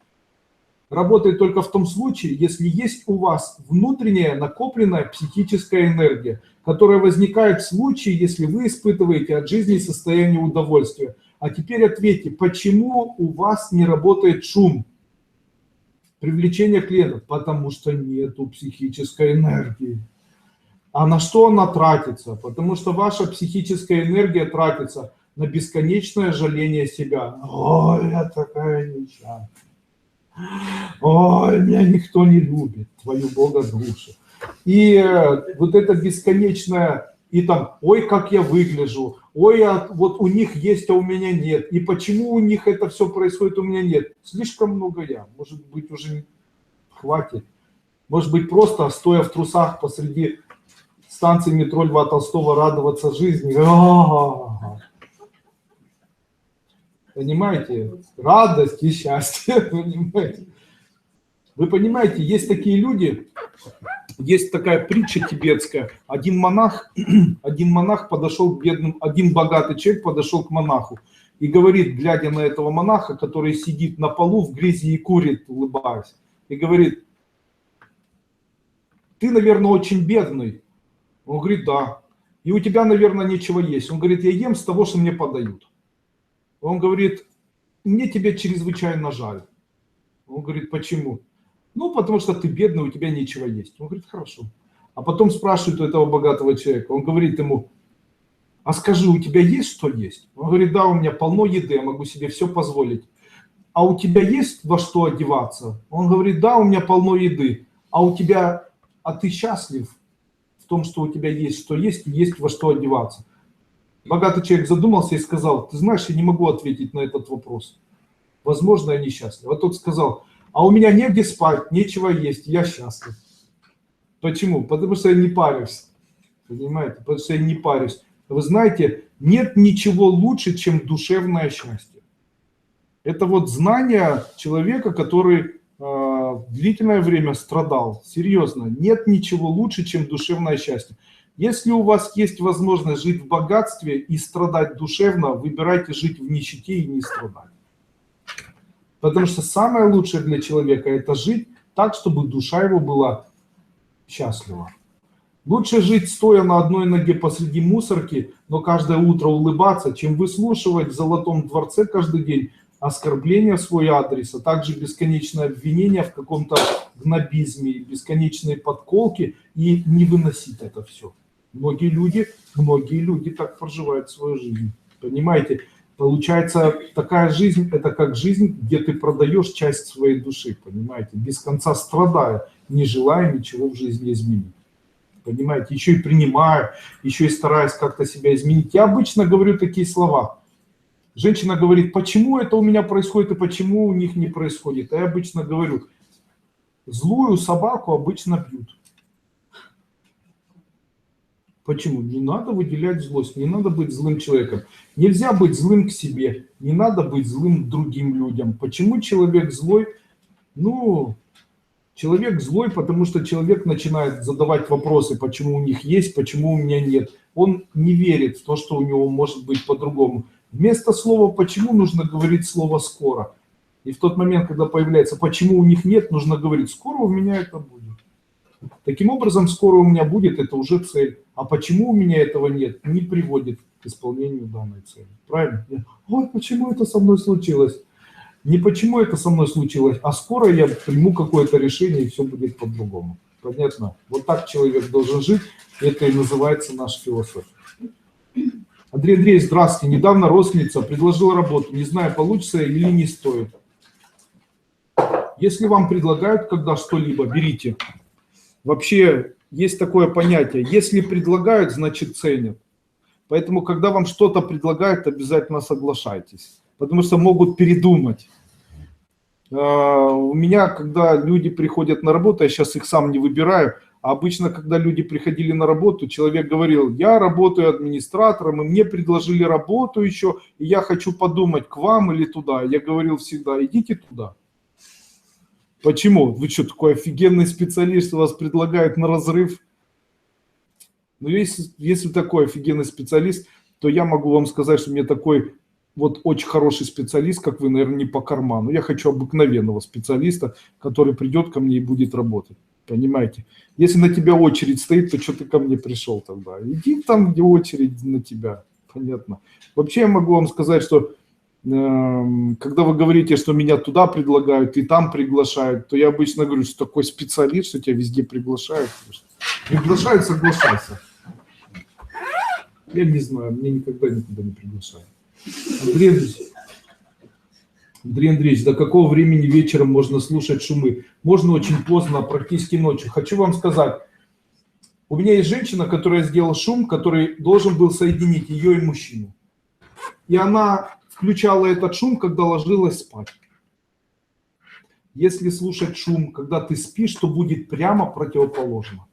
работает только в том случае, если есть у вас внутренняя накопленная психическая энергия, которая возникает в случае, если вы испытываете от жизни состояние удовольствия. А теперь ответьте, почему у вас не работает шум привлечения клиентов? Потому что нету психической энергии. А на что она тратится? Потому что ваша психическая энергия тратится на бесконечное жаление себя. Ой, я такая несчастная. Ой, меня никто не любит, твою Бога душу. И вот это бесконечное, и там, ой, как я выгляжу, ой, вот у них есть, а у меня нет. И почему у них это все происходит, у меня нет? Слишком много я. Может быть, уже хватит. Может быть, просто стоя в трусах посреди станции метро Льва Толстого радоваться жизни. Понимаете? Радость и счастье. Понимаете? Вы понимаете, есть такие люди, есть такая притча тибетская. Один монах подошел к бедным, один богатый человек подошел к монаху и говорит, глядя на этого монаха, который сидит на полу в грязи и курит, улыбаясь, и говорит, ты, наверное, очень бедный. Он говорит, да. И у тебя, наверное, нечего есть. Он говорит, я ем с того, что мне подают. Он говорит, мне тебя чрезвычайно жаль. Он говорит, почему? Ну, потому что ты бедный, у тебя нечего есть. Он говорит, хорошо. А потом спрашивает у этого богатого человека. Он говорит ему, а скажи, у тебя есть что есть? Он говорит, да, у меня полно еды, я могу себе все позволить. А у тебя есть во что одеваться? Он говорит, да, у меня полно еды. А у тебя, а ты счастлив в том, что у тебя есть что есть, и есть во что одеваться? Богатый человек задумался и сказал, ты знаешь, я не могу ответить на этот вопрос. Возможно, я несчастлив. А тот сказал, а у меня негде спать, нечего есть, я счастлив. Почему? Потому что я не парюсь. Понимаете? Потому что я не парюсь. Вы знаете, нет ничего лучше, чем душевное счастье. Это вот знание человека, который длительное время страдал. Серьезно, нет ничего лучше, чем душевное счастье. Если у вас есть возможность жить в богатстве и страдать душевно, выбирайте жить в нищете и не страдать. Потому что самое лучшее для человека – это жить так, чтобы душа его была счастлива. Лучше жить стоя на одной ноге посреди мусорки, но каждое утро улыбаться, чем выслушивать в Золотом дворце каждый день оскорбления в свой адрес, а также бесконечное обвинение в каком-то гнобизме, бесконечные подколки и не выносить это все. Многие люди так проживают свою жизнь. Понимаете? Получается, такая жизнь, это как жизнь, где ты продаешь часть своей души, понимаете? Без конца страдая, не желая ничего в жизни изменить. Понимаете? Еще и принимая, еще и стараясь как-то себя изменить. Я обычно говорю такие слова. Женщина говорит, почему это у меня происходит и почему у них не происходит. А я обычно говорю, злую собаку обычно бьют. Почему? Не надо выделять злость, не надо быть злым человеком. Нельзя быть злым к себе, не надо быть злым к другим людям. Почему человек злой? Ну, человек злой, потому что человек начинает задавать вопросы, почему у них есть, почему у меня нет. Он не верит в то, что у него может быть по-другому. Вместо слова «почему» нужно говорить слово «скоро». И в тот момент, когда появляется «почему у них нет», нужно говорить «скоро у меня это будет». Таким образом, «скоро у меня будет» – это уже цель. А почему у меня этого нет, не приводит к исполнению данной цели. Правильно? Ой, почему это со мной случилось? Не почему это со мной случилось, а скоро я приму какое-то решение, и все будет по-другому. Понятно? Вот так человек должен жить. Это и называется наша философия. Андрей Андреевич, здравствуйте. Недавно родственница предложила работу. Не знаю, получится или не стоит. Если вам предлагают когда что-либо, берите. Вообще есть такое понятие. Если предлагают, значит ценят. Поэтому, когда вам что-то предлагают, обязательно соглашайтесь. Потому что могут передумать. У меня, когда люди приходят на работу, я сейчас их сам не выбираю, а обычно, когда люди приходили на работу, человек говорил, я работаю администратором, и мне предложили работу еще, и я хочу подумать, к вам или туда. Я говорил всегда, идите туда. Почему? Вы что, такой офигенный специалист, вас предлагают на разрыв? Ну, если такой офигенный специалист, то я могу вам сказать, что мне такой вот очень хороший специалист, как вы, наверное, не по карману. Я хочу обыкновенного специалиста, который придет ко мне и будет работать. Понимаете? Если на тебя очередь стоит, то что ты ко мне пришел тогда? Иди там, где очередь на тебя. Понятно. Вообще я могу вам сказать, что когда вы говорите, что меня туда предлагают и там приглашают, то я обычно говорю, что такой специалист, что тебя везде приглашают. Приглашают, соглашайся. Я не знаю, меня никогда никуда не приглашают. Андрей Андреевич, до какого времени вечером можно слушать шумы? Можно очень поздно, практически ночью. Хочу вам сказать, у меня есть женщина, которая сделала шум, который должен был соединить ее и мужчину. И она включала этот шум, когда ложилась спать. Если слушать шум, когда ты спишь, то будет прямо противоположно.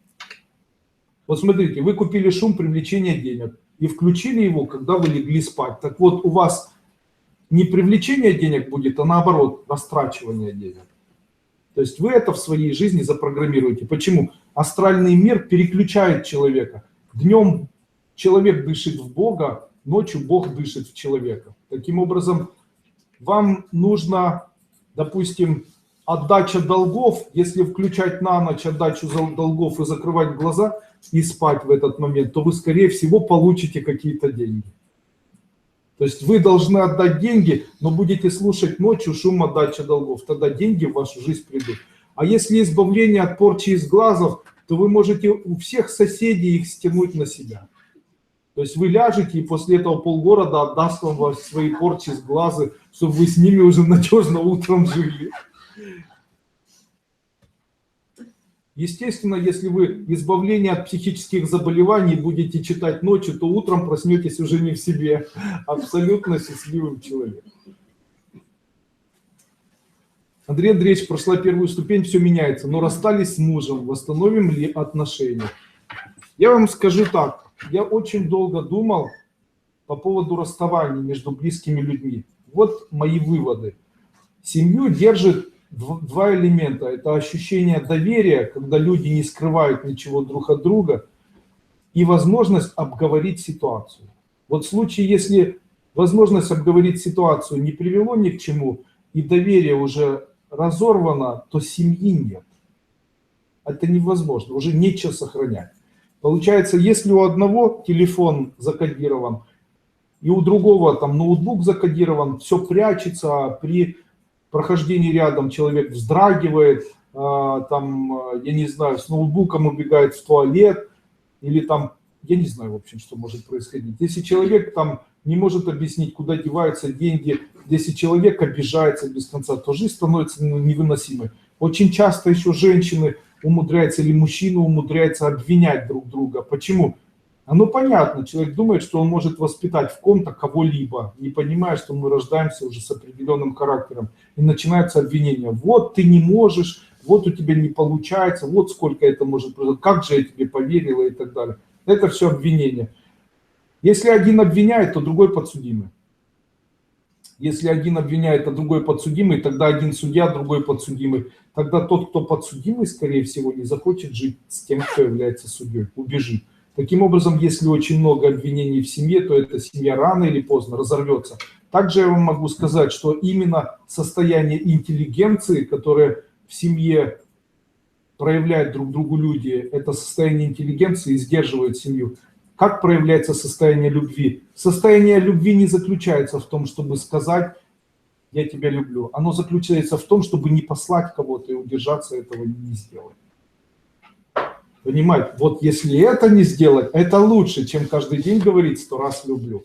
Вот смотрите, вы купили шум привлечения денег и включили его, когда вы легли спать. Так вот, у вас не привлечение денег будет, а наоборот, растрачивание денег. То есть вы это в своей жизни запрограммируете. Почему? Астральный мир переключает человека. Днем человек дышит в Бога, ночью Бог дышит в человека. Таким образом, вам нужно, допустим, отдача долгов, если включать на ночь отдачу долгов и закрывать глаза и спать в этот момент, то вы, скорее всего, получите какие-то деньги. То есть вы должны отдать деньги, но будете слушать ночью шум отдачи долгов, тогда деньги в вашу жизнь придут. А если избавление от порчи из глазов, то вы можете у всех соседей их стянуть на себя. То есть вы ляжете, и после этого полгорода отдаст вам свои порчи из глаза, чтобы вы с ними уже надежно утром жили. Естественно, если вы избавление от психических заболеваний будете читать ночью, то утром проснетесь уже не в себе, абсолютно счастливым человеком. Андрей Андреевич, прошла первую ступень, все меняется, но расстались с мужем, восстановим ли отношения? Я вам скажу так, я очень долго думал по поводу расставания между близкими людьми. Вот мои выводы. Семью держит два элемента. Это ощущение доверия, когда люди не скрывают ничего друг от друга, и возможность обговорить ситуацию. Вот в случае, если возможность обговорить ситуацию не привело ни к чему, и доверие уже разорвано, то семьи нет. Это невозможно, уже нечего сохранять. Получается, если у одного телефон закодирован, и у другого там ноутбук закодирован, все прячется, при прохождении рядом человек вздрагивает, там, я не знаю, с ноутбуком убегает в туалет, или там, я не знаю, в общем, что может происходить. Если человек там не может объяснить, куда деваются деньги, если человек обижается без конца, то жизнь становится невыносимой. Очень часто еще женщины умудряются, или мужчины умудряются обвинять друг друга. Почему? Оно понятно, человек думает, что он может воспитать в ком-то кого-либо, не понимая, что мы рождаемся уже с определенным характером. И начинаются обвинения. Вот ты не можешь, вот у тебя не получается, вот сколько это может произойти, как же я тебе поверила и так далее. Это все обвинения. Если один обвиняет, то другой подсудимый. Если один обвиняет, а другой подсудимый, тогда один судья, другой подсудимый. Тогда тот, кто подсудимый, скорее всего, не захочет жить с тем, кто является судьей, убежит. Таким образом, если очень много обвинений в семье, то эта семья рано или поздно разорвется. Также я вам могу сказать, что именно состояние интеллигенции, которое в семье проявляют друг другу люди, это состояние интеллигенции и сдерживает семью. Как проявляется состояние любви? Состояние любви не заключается в том, чтобы сказать «я тебя люблю». Оно заключается в том, чтобы не послать кого-то и удержаться этого не сделать. Понимаете, вот если это не сделать, это лучше, чем каждый день говорить 100 раз люблю.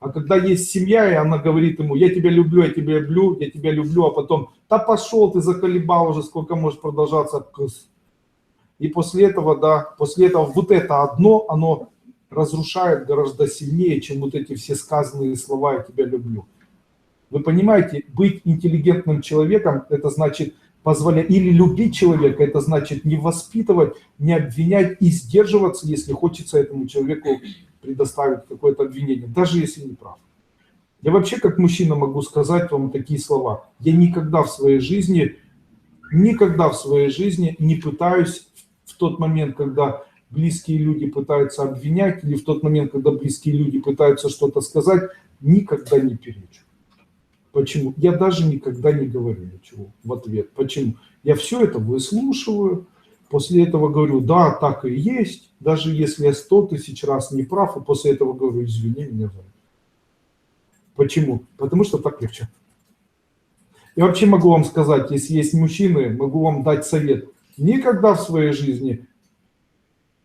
А когда есть семья, и она говорит ему, я тебя люблю, я тебя люблю, я тебя люблю, а потом, да пошел, ты заколебал уже, сколько может продолжаться. И после этого, да, после этого вот это одно, оно разрушает гораздо сильнее, чем вот эти все сказанные слова «я тебя люблю». Вы понимаете, быть интеллигентным человеком, это значит позволять, или любить человека, это значит не воспитывать, не обвинять и сдерживаться, если хочется этому человеку предоставить какое-то обвинение, даже если не прав. Я вообще как мужчина могу сказать вам такие слова. Я никогда в своей жизни не пытаюсь в тот момент, когда близкие люди пытаются обвинять, или в тот момент, когда близкие люди пытаются что-то сказать, никогда не перечу. Почему? Я даже никогда не говорю ничего в ответ. Почему? Я все это выслушиваю, после этого говорю, да, так и есть, даже если я 100 тысяч раз не прав, и после этого говорю, извини меня за это. Почему? Потому что так легче. Я вообще могу вам сказать, если есть мужчины, могу вам дать совет. Никогда в своей жизни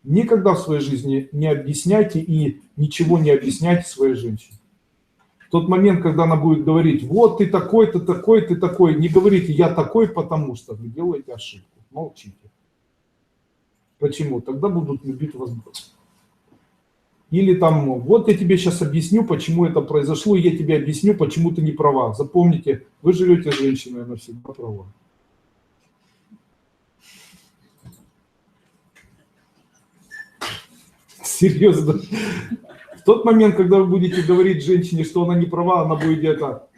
не объясняйте и ничего не объясняйте своей женщине. В тот момент, когда она будет говорить, вот ты такой, ты такой, ты такой, не говорите, я такой, потому что вы делаете ошибку. Молчите. Почему? Тогда будут любить вас больше. Или там, вот я тебе сейчас объясню, почему это произошло, и я тебе объясню, почему ты не права. Запомните, вы живете с женщиной, она всегда права. Серьезно. В тот момент, когда вы будете говорить женщине, что она не права, она будет где-то...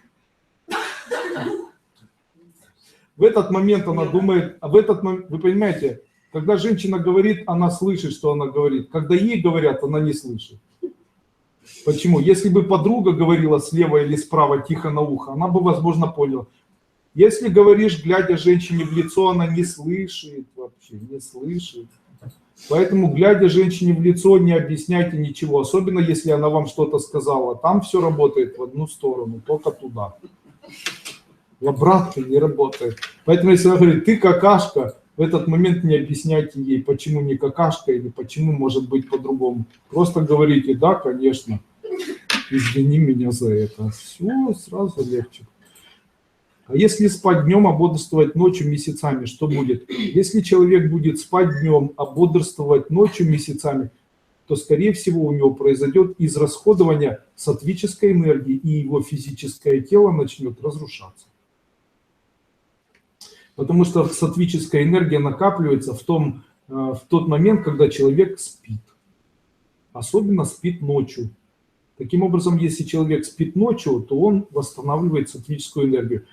В этот момент она думает, вы понимаете, когда женщина говорит, она слышит, что она говорит. Когда ей говорят, она не слышит. Почему? Если бы подруга говорила слева или справа тихо на ухо, она бы, возможно, поняла. Если говоришь, глядя женщине в лицо, она не слышит вообще, не слышит. Поэтому, глядя женщине в лицо, не объясняйте ничего, особенно если она вам что-то сказала. Там все работает в одну сторону, только туда. В обратно не работает. Поэтому, если она говорит, ты какашка, в этот момент не объясняйте ей, почему не какашка или почему может быть по-другому. Просто говорите, да, конечно, извини меня за это. Все, сразу легче. А если спать днем, а бодрствовать ночью месяцами, что будет? Если человек будет спать днем, а бодрствовать ночью месяцами, то, скорее всего, у него произойдет израсходование сатвической энергии, и его физическое тело начнет разрушаться. Потому что сатвическая энергия накапливается в тот момент, когда человек спит. Особенно спит ночью. Таким образом, если человек спит ночью, то он восстанавливает сатвическую энергию.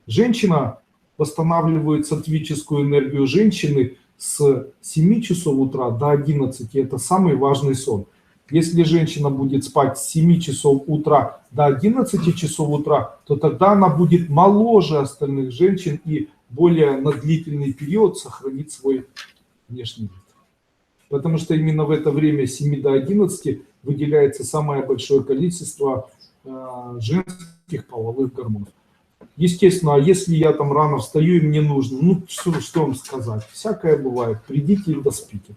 Женщина восстанавливает сатвическую энергию женщины с 7 часов утра до 11. Это самый важный сон. Если женщина будет спать с 7 часов утра до 11 часов утра, то тогда она будет моложе остальных женщин и более на длительный период сохранит свой внешний вид. Потому что именно в это время с 7 до 11 выделяется самое большое количество женских половых гормонов. Естественно, если я там рано встаю и мне нужно, ну что вам сказать, всякое бывает, придите и доспите.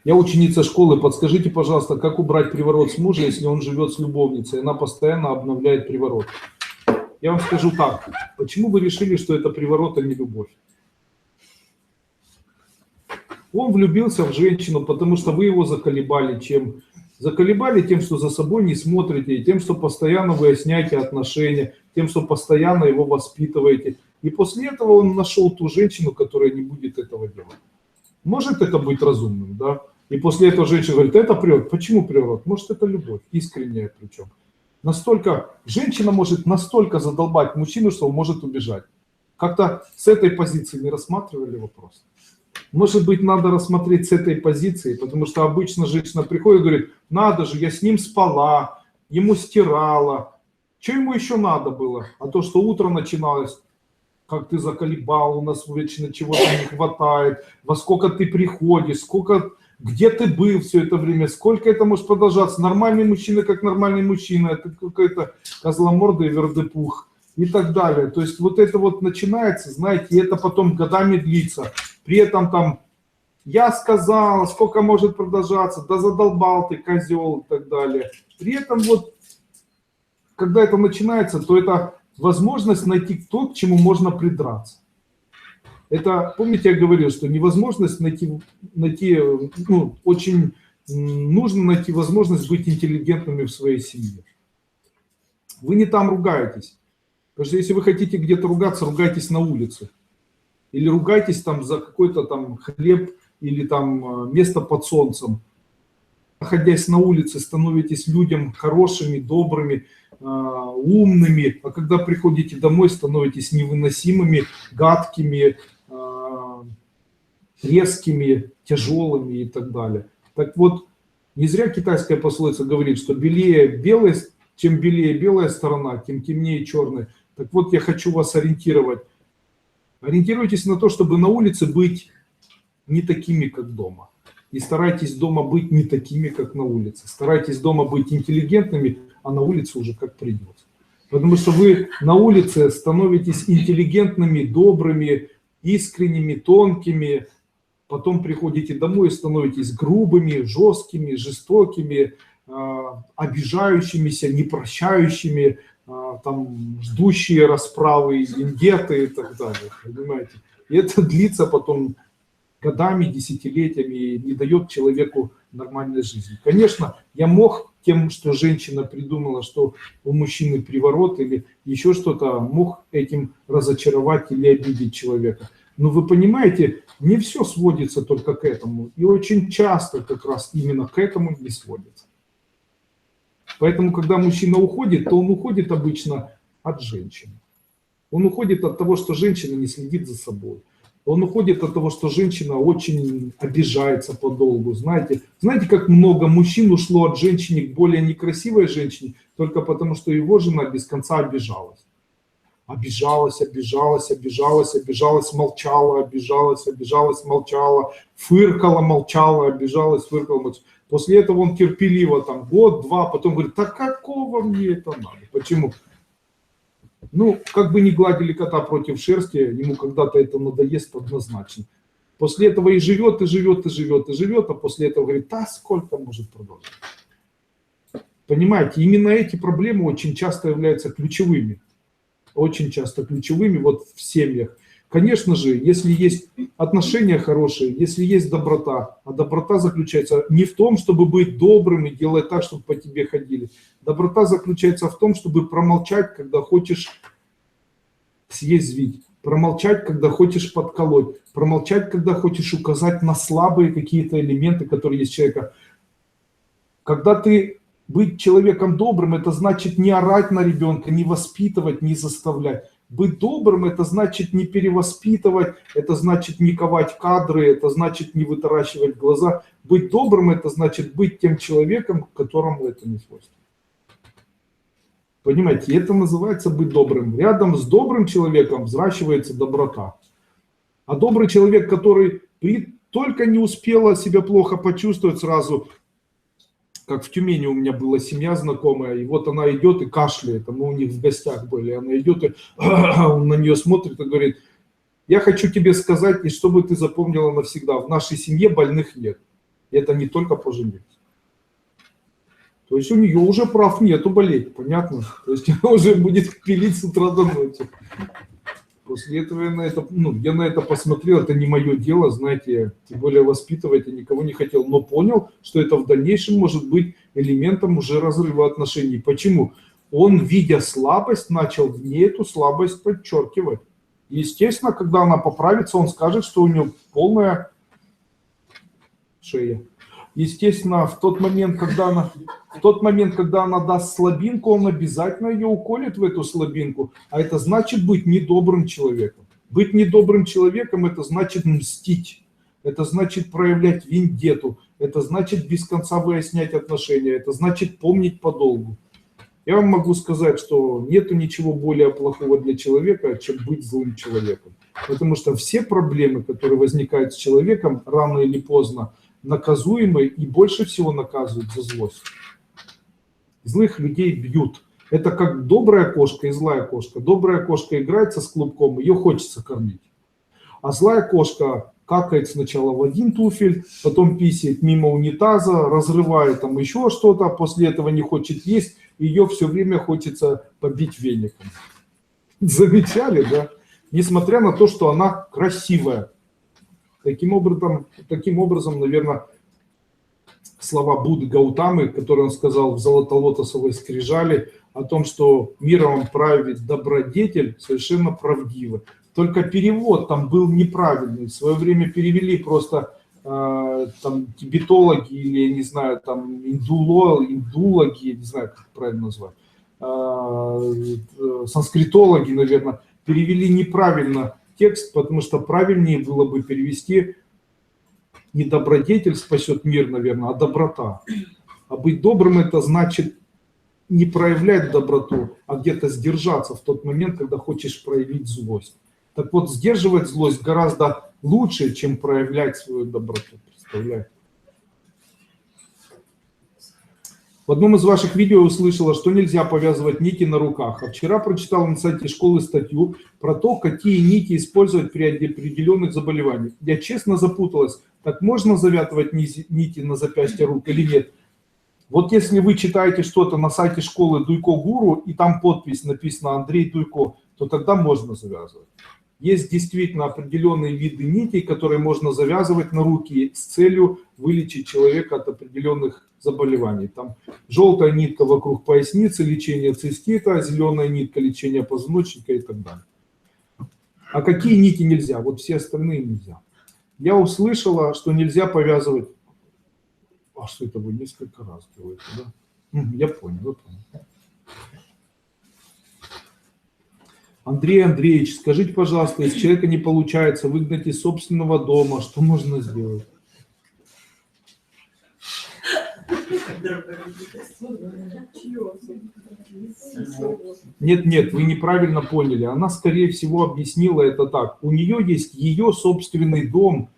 Я ученица школы, подскажите, пожалуйста, как убрать приворот с мужа, если он живет с любовницей, она постоянно обновляет приворот. Я вам скажу так, почему вы решили, что это приворот, а не любовь? Он влюбился в женщину, потому что вы его заколебали чем? Заколебали тем, что за собой не смотрите, тем, что постоянно выясняете отношения, тем, что постоянно его воспитываете. И после этого он нашел ту женщину, которая не будет этого делать. Может это быть разумным, да? И после этого женщина говорит, это приворот. Почему приворот? Может это любовь, искренняя причем. Настолько, женщина может настолько задолбать мужчину, что он может убежать. Как-то с этой позиции не рассматривали вопрос? Может быть, надо рассмотреть с этой позиции, потому что обычно женщина приходит и говорит, надо же, я с ним спала, ему стирала. Что ему еще надо было? А то, что утро начиналось, как ты заколебал, у нас вечно чего-то не хватает, во сколько ты приходишь, где ты был все это время, сколько это может продолжаться. Нормальный мужчина, как нормальный мужчина, это какой-то козломордый вердепух и так далее. То есть вот это вот начинается, знаете, и это потом годами длится. При этом там, я сказал, сколько может продолжаться, да задолбал ты, козел и так далее. При этом вот, когда это начинается, то это возможность найти то, к чему можно придраться. Это, помните, я говорил, что невозможность найти ну, очень нужно найти возможность быть интеллигентными в своей семье. Вы не там ругаетесь. Потому что если вы хотите где-то ругаться, ругайтесь на улице. Или ругайтесь там за какой-то там хлеб или там место под солнцем. Находясь на улице, становитесь людям хорошими, добрыми, умными, а когда приходите домой, становитесь невыносимыми, гадкими, резкими, тяжелыми и так далее. Так вот, не зря китайская пословица говорит, что чем белее белая сторона, тем темнее черная. Так вот, я хочу вас ориентировать. Ориентируйтесь на то, чтобы на улице быть не такими, как дома. И старайтесь дома быть не такими, как на улице. Старайтесь дома быть интеллигентными, а на улице уже как придется. Потому что вы на улице становитесь интеллигентными, добрыми, искренними, тонкими. Потом приходите домой и становитесь грубыми, жесткими, жестокими, обижающимися, непрощающими, там, ждущие расправы, вендетты и так далее. Понимаете? И это длится потом годами, десятилетиями и не дает человеку нормальной жизни. Конечно, я мог тем, что женщина придумала, что у мужчины приворот или еще что-то, мог этим разочаровать или обидеть человека. Но вы понимаете, не все сводится только к этому. И очень часто как раз именно к этому не сводится. Поэтому, когда мужчина уходит, то он уходит обычно от женщины. Он уходит от того, что женщина не следит за собой. Он уходит от того, что женщина очень обижается подолгу. Знаете, как много мужчин ушло от женщины к более некрасивой женщине, только потому, что его жена без конца обижалась. Обижалась, молчала, молчала, фыркала, молчала, обижалась, фыркала, молчала. После этого он терпеливо там год-два, потом говорит, так какого мне это надо? Почему? Ну, как бы не гладили кота против шерсти, ему когда-то это надоест однозначно. После этого и живет, а после этого говорит, да сколько может продолжать? Понимаете, именно эти проблемы очень часто являются ключевыми. Очень часто ключевыми вот в семьях. Конечно же, если есть отношения хорошие, если есть доброта, а доброта заключается не в том, чтобы быть добрым и делать так, чтобы по тебе ходили. Доброта заключается в том, чтобы промолчать, когда хочешь съязвить, промолчать, когда хочешь подколоть, промолчать, когда хочешь указать на слабые какие-то элементы, которые есть у человека. Когда ты быть человеком добрым, это значит не орать на ребенка, не воспитывать, не заставлять. Быть добрым, это значит не перевоспитывать, это значит не ковать кадры, это значит не вытаращивать глаза. Быть добрым, это значит быть тем человеком, которому это не свойственно. Понимаете, это называется быть добрым. Рядом с добрым человеком взращивается доброта. А добрый человек, который только не успела себя плохо почувствовать сразу, как в Тюмени у меня была семья знакомая, и вот она идет и кашляет, мы у них в гостях были, она идет, и он на нее смотрит и говорит: я хочу тебе сказать, и чтобы ты запомнила навсегда, в нашей семье больных нет. И это не только по жене. То есть у нее уже прав нету болеть, понятно? То есть она уже будет пилить с утра до ночи. После этого я на это посмотрел, это не мое дело, знаете, тем более воспитывать я никого не хотел, но понял, что это в дальнейшем может быть элементом уже разрыва отношений. Почему? Он, видя слабость, начал в ней эту слабость подчеркивать. Естественно, когда она поправится, он скажет, что у нее полная шея. Естественно, в тот момент, когда она даст слабинку, он обязательно ее уколет в эту слабинку. А это значит быть недобрым человеком. Быть недобрым человеком – это значит мстить. Это значит проявлять вендетту. Это значит без конца выяснять отношения. Это значит помнить подолгу. Я вам могу сказать, что нету ничего более плохого для человека, чем быть злым человеком. Потому что все проблемы, которые возникают с человеком, рано или поздно, наказуемы и больше всего наказывают за злость. Злых людей бьют. Это как добрая кошка и злая кошка. Добрая кошка играется с клубком, ее хочется кормить. А злая кошка какает сначала в один туфель, потом писает мимо унитаза, разрывает там еще что-то, после этого не хочет есть, ее все время хочется побить веником. Замечали, да? Несмотря на то, что она красивая. Таким образом, наверное, слова Будды Гаутамы, которые он сказал в золотолотосовой скрижали, о том, что миром правит добродетель, совершенно правдиво. Только перевод там был неправильный. В свое время перевели просто там тибетологи или, я не знаю, там индологи, я не знаю, как правильно назвать, санскритологи, наверное, перевели неправильно текст, потому что правильнее было бы перевести не добродетель спасет мир, наверное, а доброта. А быть добрым – это значит не проявлять доброту, а где-то сдержаться в тот момент, когда хочешь проявить злость. Так вот, сдерживать злость гораздо лучше, чем проявлять свою доброту. Представляете? В одном из ваших видео я услышала, что нельзя повязывать нити на руках. А вчера прочитал на сайте школы статью про то, какие нити использовать при определенных заболеваниях. Я честно запуталась. Так можно завязывать нити на запястье рук или нет? Вот если вы читаете что-то на сайте школы Дуйко Гуру, и там подпись написана Андрей Дуйко, то тогда можно завязывать. Есть действительно определенные виды нитей, которые можно завязывать на руки с целью вылечить человека от определенных заболеваний. Там желтая нитка вокруг поясницы, лечение цистита, зеленая нитка, лечение позвоночника и так далее. А какие нити нельзя? Вот все остальные нельзя. Я услышала, что нельзя повязывать. А что это вы несколько раз делаете, да? Я понял. Андрей Андреевич, скажите, пожалуйста, если человека не получается выгнать из собственного дома, что можно сделать? Нет, вы неправильно поняли. Она, скорее всего, объяснила это так. У нее есть ее собственный дом,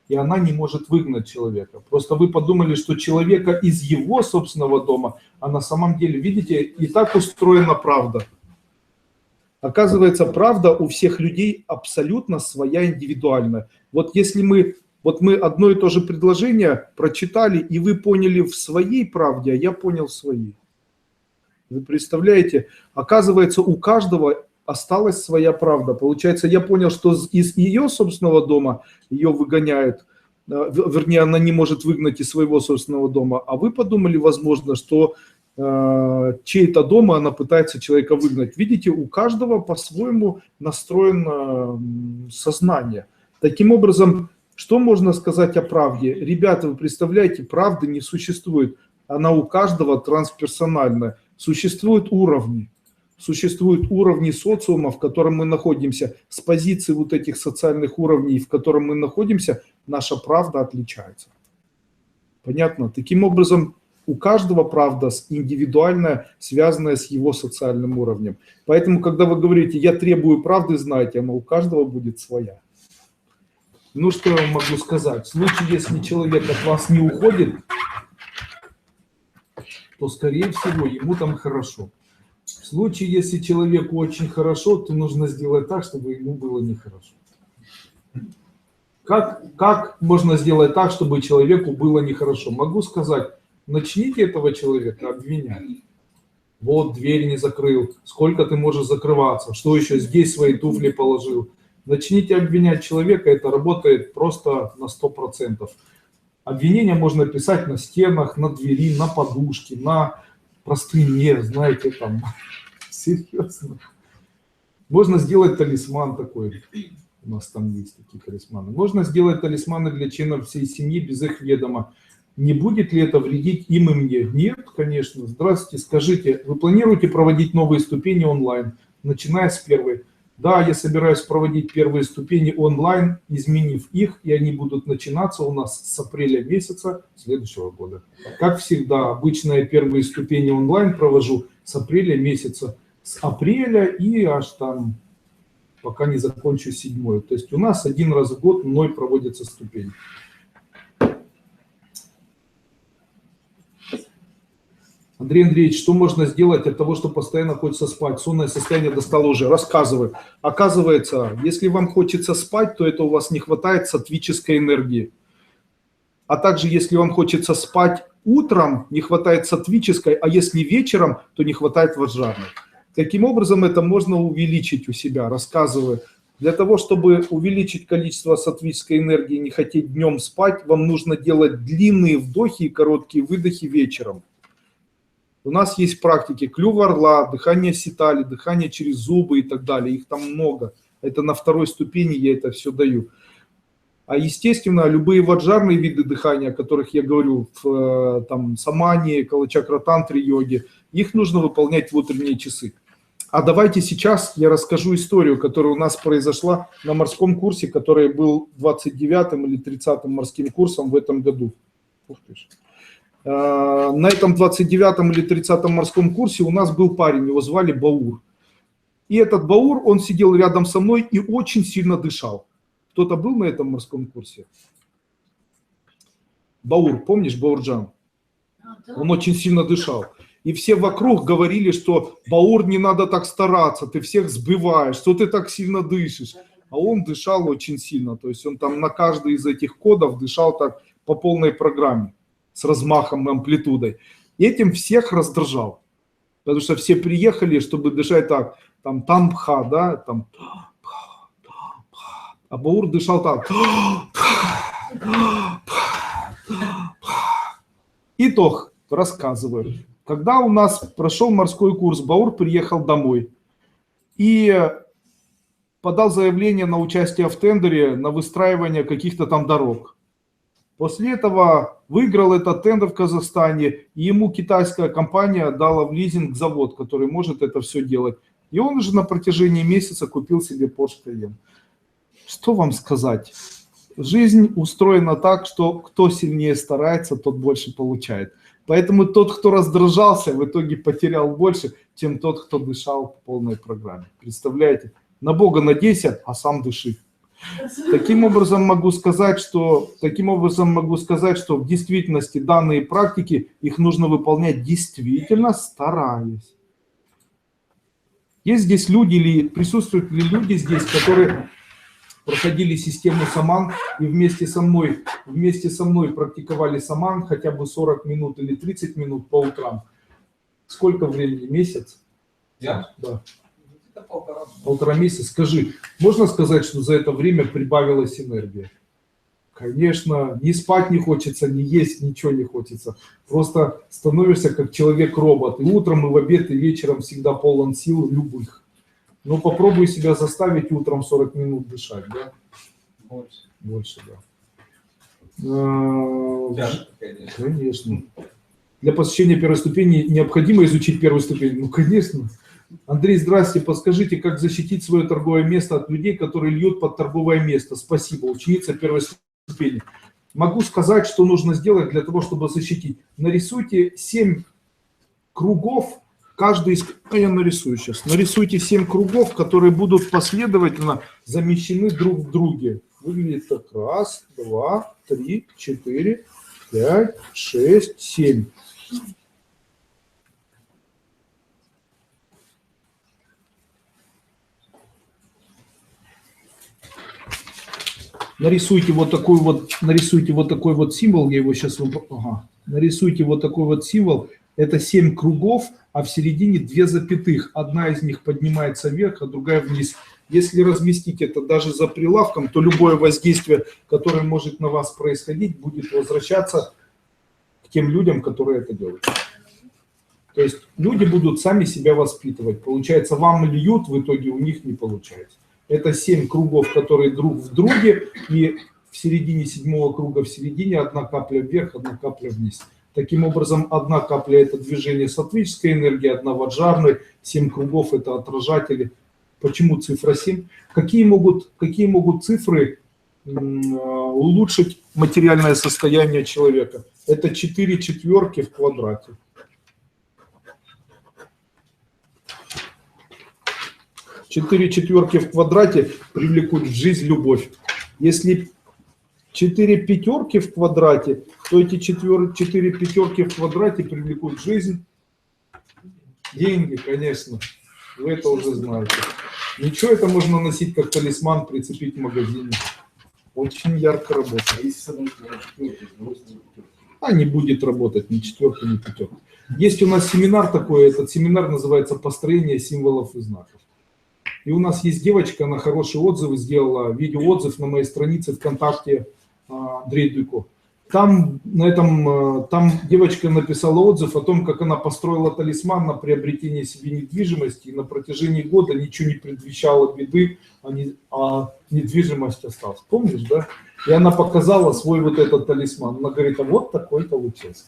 и она не может выгнать человека. Просто вы подумали, что человека из его собственного дома, а на самом деле, видите, и так устроена правда. Оказывается, правда у всех людей абсолютно своя, индивидуальная. Вот если мы одно и то же предложение прочитали, и вы поняли в своей правде, а я понял в своей. Вы представляете, оказывается, у каждого осталась своя правда. Получается, я понял, что из ее собственного дома ее выгоняют, вернее, она не может выгнать из своего собственного дома, а вы подумали, возможно, что чей-то дома она пытается человека выгнать. Видите, у каждого по-своему настроено сознание. Таким образом, что можно сказать о правде? Ребята, вы представляете, правды не существует. Она у каждого трансперсональная. Существуют уровни. Существуют уровни социума, в котором мы находимся. С позиции вот этих социальных уровней, в котором мы находимся, наша правда отличается. Понятно? Таким образом, у каждого правда индивидуальная, связанная с его социальным уровнем. Поэтому, когда вы говорите, я требую правды, знайте, она у каждого будет своя. Ну, что я вам могу сказать? В случае, если человек от вас не уходит, то, скорее всего, ему там хорошо. В случае, если человеку очень хорошо, то нужно сделать так, чтобы ему было нехорошо. Как можно сделать так, чтобы человеку было нехорошо? Могу сказать, начните этого человека обвинять. Вот, дверь не закрыл, сколько ты можешь закрываться, что еще здесь свои туфли положил. Начните обвинять человека, это работает просто на 100%. Обвинения можно писать на стенах, на двери, на подушке, на простыне, знаете, там, серьезно. Можно сделать талисман такой, у нас там есть такие талисманы. Можно сделать талисманы для членов всей семьи без их ведома. Не будет ли это вредить им и мне? Нет, конечно. Здравствуйте, скажите, вы планируете проводить новые ступени онлайн, начиная с первой? Да, я собираюсь проводить первые ступени онлайн, изменив их, и они будут начинаться у нас с апреля месяца следующего года. Как всегда, обычно я первые ступени онлайн провожу с апреля месяца, с апреля и аж там, пока не закончу 7-ю. То есть у нас один раз в год мной проводится ступень. Андрей Андреевич, что можно сделать от того, что постоянно хочется спать? Сонное состояние достало уже. Рассказываю. Оказывается, если вам хочется спать, то это у вас не хватает сатвической энергии. А также, если вам хочется спать утром, не хватает сатвической, а если вечером, то не хватает ваджарной. Таким образом, это можно увеличить у себя. Рассказываю. Для того, чтобы увеличить количество сатвической энергии и не хотеть днем спать, вам нужно делать длинные вдохи и короткие выдохи вечером. У нас есть практики клюв орла, дыхание ситали, дыхание через зубы и так далее. Их там много. Это на 2-й ступени я это все даю. А естественно, любые ваджарные виды дыхания, о которых я говорю, в там, самане, калачакра-тантре, йоге, их нужно выполнять в утренние часы. А давайте сейчас я расскажу историю, которая у нас произошла на морском курсе, который был 29-м или 30-м морским курсом в этом году. Ух ты ж. На этом 29-м или 30-м морском курсе у нас был парень, его звали Баур. И этот Баур, он сидел рядом со мной и очень сильно дышал. Кто-то был на этом морском курсе? Баур, помнишь, Баурджан? Он очень сильно дышал. И все вокруг говорили, что Баур, не надо так стараться, ты всех сбиваешь, что ты так сильно дышишь. А он дышал очень сильно, то есть он там на каждый из этих кодов дышал так по полной программе, с размахом и амплитудой. И этим всех раздражал. Потому что все приехали, чтобы дышать так, там тамбха, да, там. А Баур дышал так. Итог рассказываю. Когда у нас прошел морской курс, Баур приехал домой и подал заявление на участие в тендере на выстраивание каких-то там дорог. После этого выиграл этот тендер в Казахстане, и ему китайская компания дала в лизинг завод, который может это все делать. И он уже на протяжении месяца купил себе Porsche Cayenne. Что вам сказать? Жизнь устроена так, что кто сильнее старается, тот больше получает. Поэтому тот, кто раздражался, в итоге потерял больше, чем тот, кто дышал по полной программе. Представляете? На Бога надейся, а сам дыши. Таким образом могу сказать, что в действительности данные практики, их нужно выполнять действительно стараясь. Есть здесь люди или присутствуют ли люди здесь, которые проходили систему саман и вместе со мной практиковали саман хотя бы 40 минут или 30 минут по утрам? Сколько времени? Месяц? Я? Да. Это полтора. Полтора месяца. Скажи, можно сказать, что за это время прибавилась энергия? Конечно, ни спать не хочется, ни есть, ничего не хочется. Просто становишься как человек-робот. И утром, и в обед, и вечером всегда полон сил любых. Но попробуй себя заставить утром 40 минут дышать, да? Больше. Больше, да. Тяжко, конечно. Конечно. Для посещения первой ступени необходимо изучить первую ступень? Ну, конечно. Андрей, здрасте. Подскажите, как защитить свое торговое место от людей, которые льют под торговое место? Спасибо. Ученица первой ступени. Могу сказать, что нужно сделать для того, чтобы защитить. Нарисуйте 7 кругов, каждый из... Я нарисую сейчас. Нарисуйте 7 кругов, которые будут последовательно замещены друг в друге. Выглядит так. 1, 2, 3, 4, 5, 6, 7. Нарисуйте вот такой вот символ, я его сейчас вам... Ага. Нарисуйте вот такой вот символ. Это 7 кругов, а в середине 2 запятых. Одна из них поднимается вверх, а другая вниз. Если разместить это даже за прилавком, то любое воздействие, которое может на вас происходить, будет возвращаться к тем людям, которые это делают. То есть люди будут сами себя воспитывать. Получается, вам льют, в итоге у них не получается. Это 7 кругов, которые друг в друге, и в середине 7-го круга, в середине 1 капля вверх, 1 капля вниз. Таким образом, 1 капля – это движение сатвической энергии, 1 ваджарной, 7 кругов – это отражатели. Почему цифра 7? Какие могут цифры улучшить материальное состояние человека? Это 4 четверки в квадрате. 4 четверки в квадрате привлекут в жизнь любовь. Если 4 пятерки в квадрате, то эти 4 пятерки в квадрате привлекут в жизнь деньги, конечно. Вы это уже знаете. Ничего, это можно носить как талисман, прицепить в магазине. Очень ярко работает. А не будет работать ни четверка, ни пятерка. Есть у нас семинар такой, этот семинар называется «Построение символов и знаков». И у нас есть девочка, она хорошие отзывы сделала, видеоотзыв на моей странице ВКонтакте Андрей Дюко. Там девочка написала отзыв о том, как она построила талисман на приобретение себе недвижимости, и на протяжении года ничего не предвещало беды, а недвижимость осталась. Помнишь, да? И она показала свой вот этот талисман. Она говорит, а вот такой получился.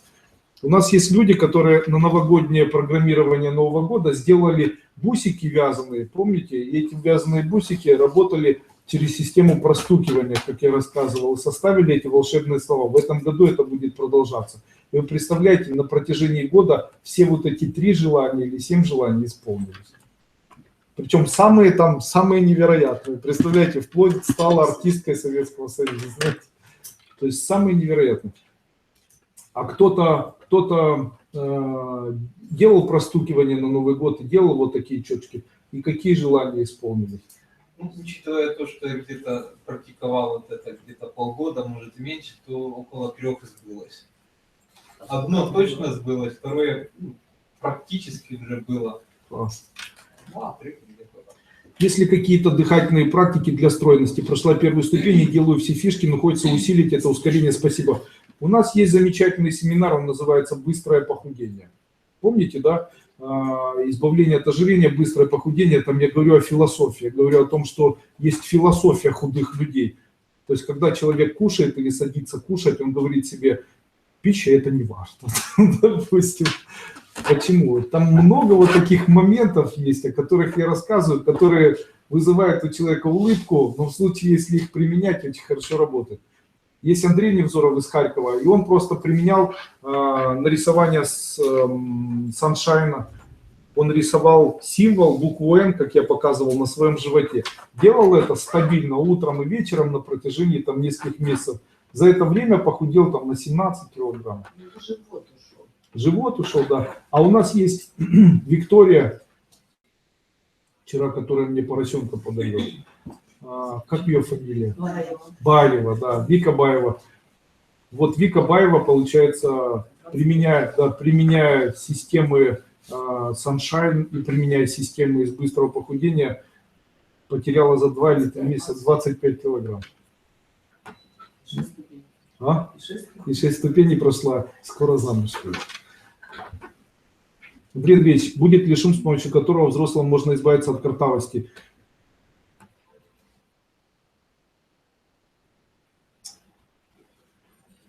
У нас есть люди, которые на новогоднее программирование Нового года сделали бусики вязаные, помните? И эти вязаные бусики работали через систему простукивания, как я рассказывал, составили эти волшебные слова. В этом году это будет продолжаться. И вы представляете, на протяжении года все вот эти 3 желания или 7 желаний исполнились. Причем самые невероятные. Представляете, вплоть стала артисткой Советского Союза, знаете? То есть самые невероятные. А кто-то делал простукивание на Новый год и делал вот такие четки. И какие желания исполнились? Ну, учитывая то, что я где-то практиковал вот это где-то полгода, может и меньше, то около 3 сбылось. Одно точно сбылось, второе практически уже было. Класс. 2, 3 где-то. Если какие-то дыхательные практики для стройности, прошла первую ступень и делаю все фишки, но хочется усилить это ускорение, спасибо. У нас есть замечательный семинар, он называется «Быстрое похудение». Помните, да? Избавление от ожирения, быстрое похудение. Там я говорю о философии, я говорю о том, что есть философия худых людей. То есть, когда человек кушает или садится кушать, он говорит себе, пища это не важно. Допустим. Почему? Там много вот таких моментов есть, о которых я рассказываю, которые вызывают у человека улыбку, но в случае, если их применять, очень хорошо работает. Есть Андрей Невзоров из Харькова, и он просто применял нарисование с саншайна. Он рисовал символ, букву «Н», как я показывал, на своем животе. Делал это стабильно утром и вечером на протяжении нескольких месяцев. За это время похудел на 17 килограмм. Живот ушел. Живот ушел, да. А у нас есть Виктория, вчера, которая мне поросенка подарила. Как ее фамилия? Баева, да, Вика Баева. Вот Вика Баева, получается, применяет системы Sunshine и применяя систему из быстрого похудения, потеряла за 2 или 3 месяца 25 килограмм. 6 ступеней. А? И 6 И 6 ступеней прошла, скоро замуж выйдет. Андрей Андреевич, будет ли шум, с помощью которого взрослым можно избавиться от картавости?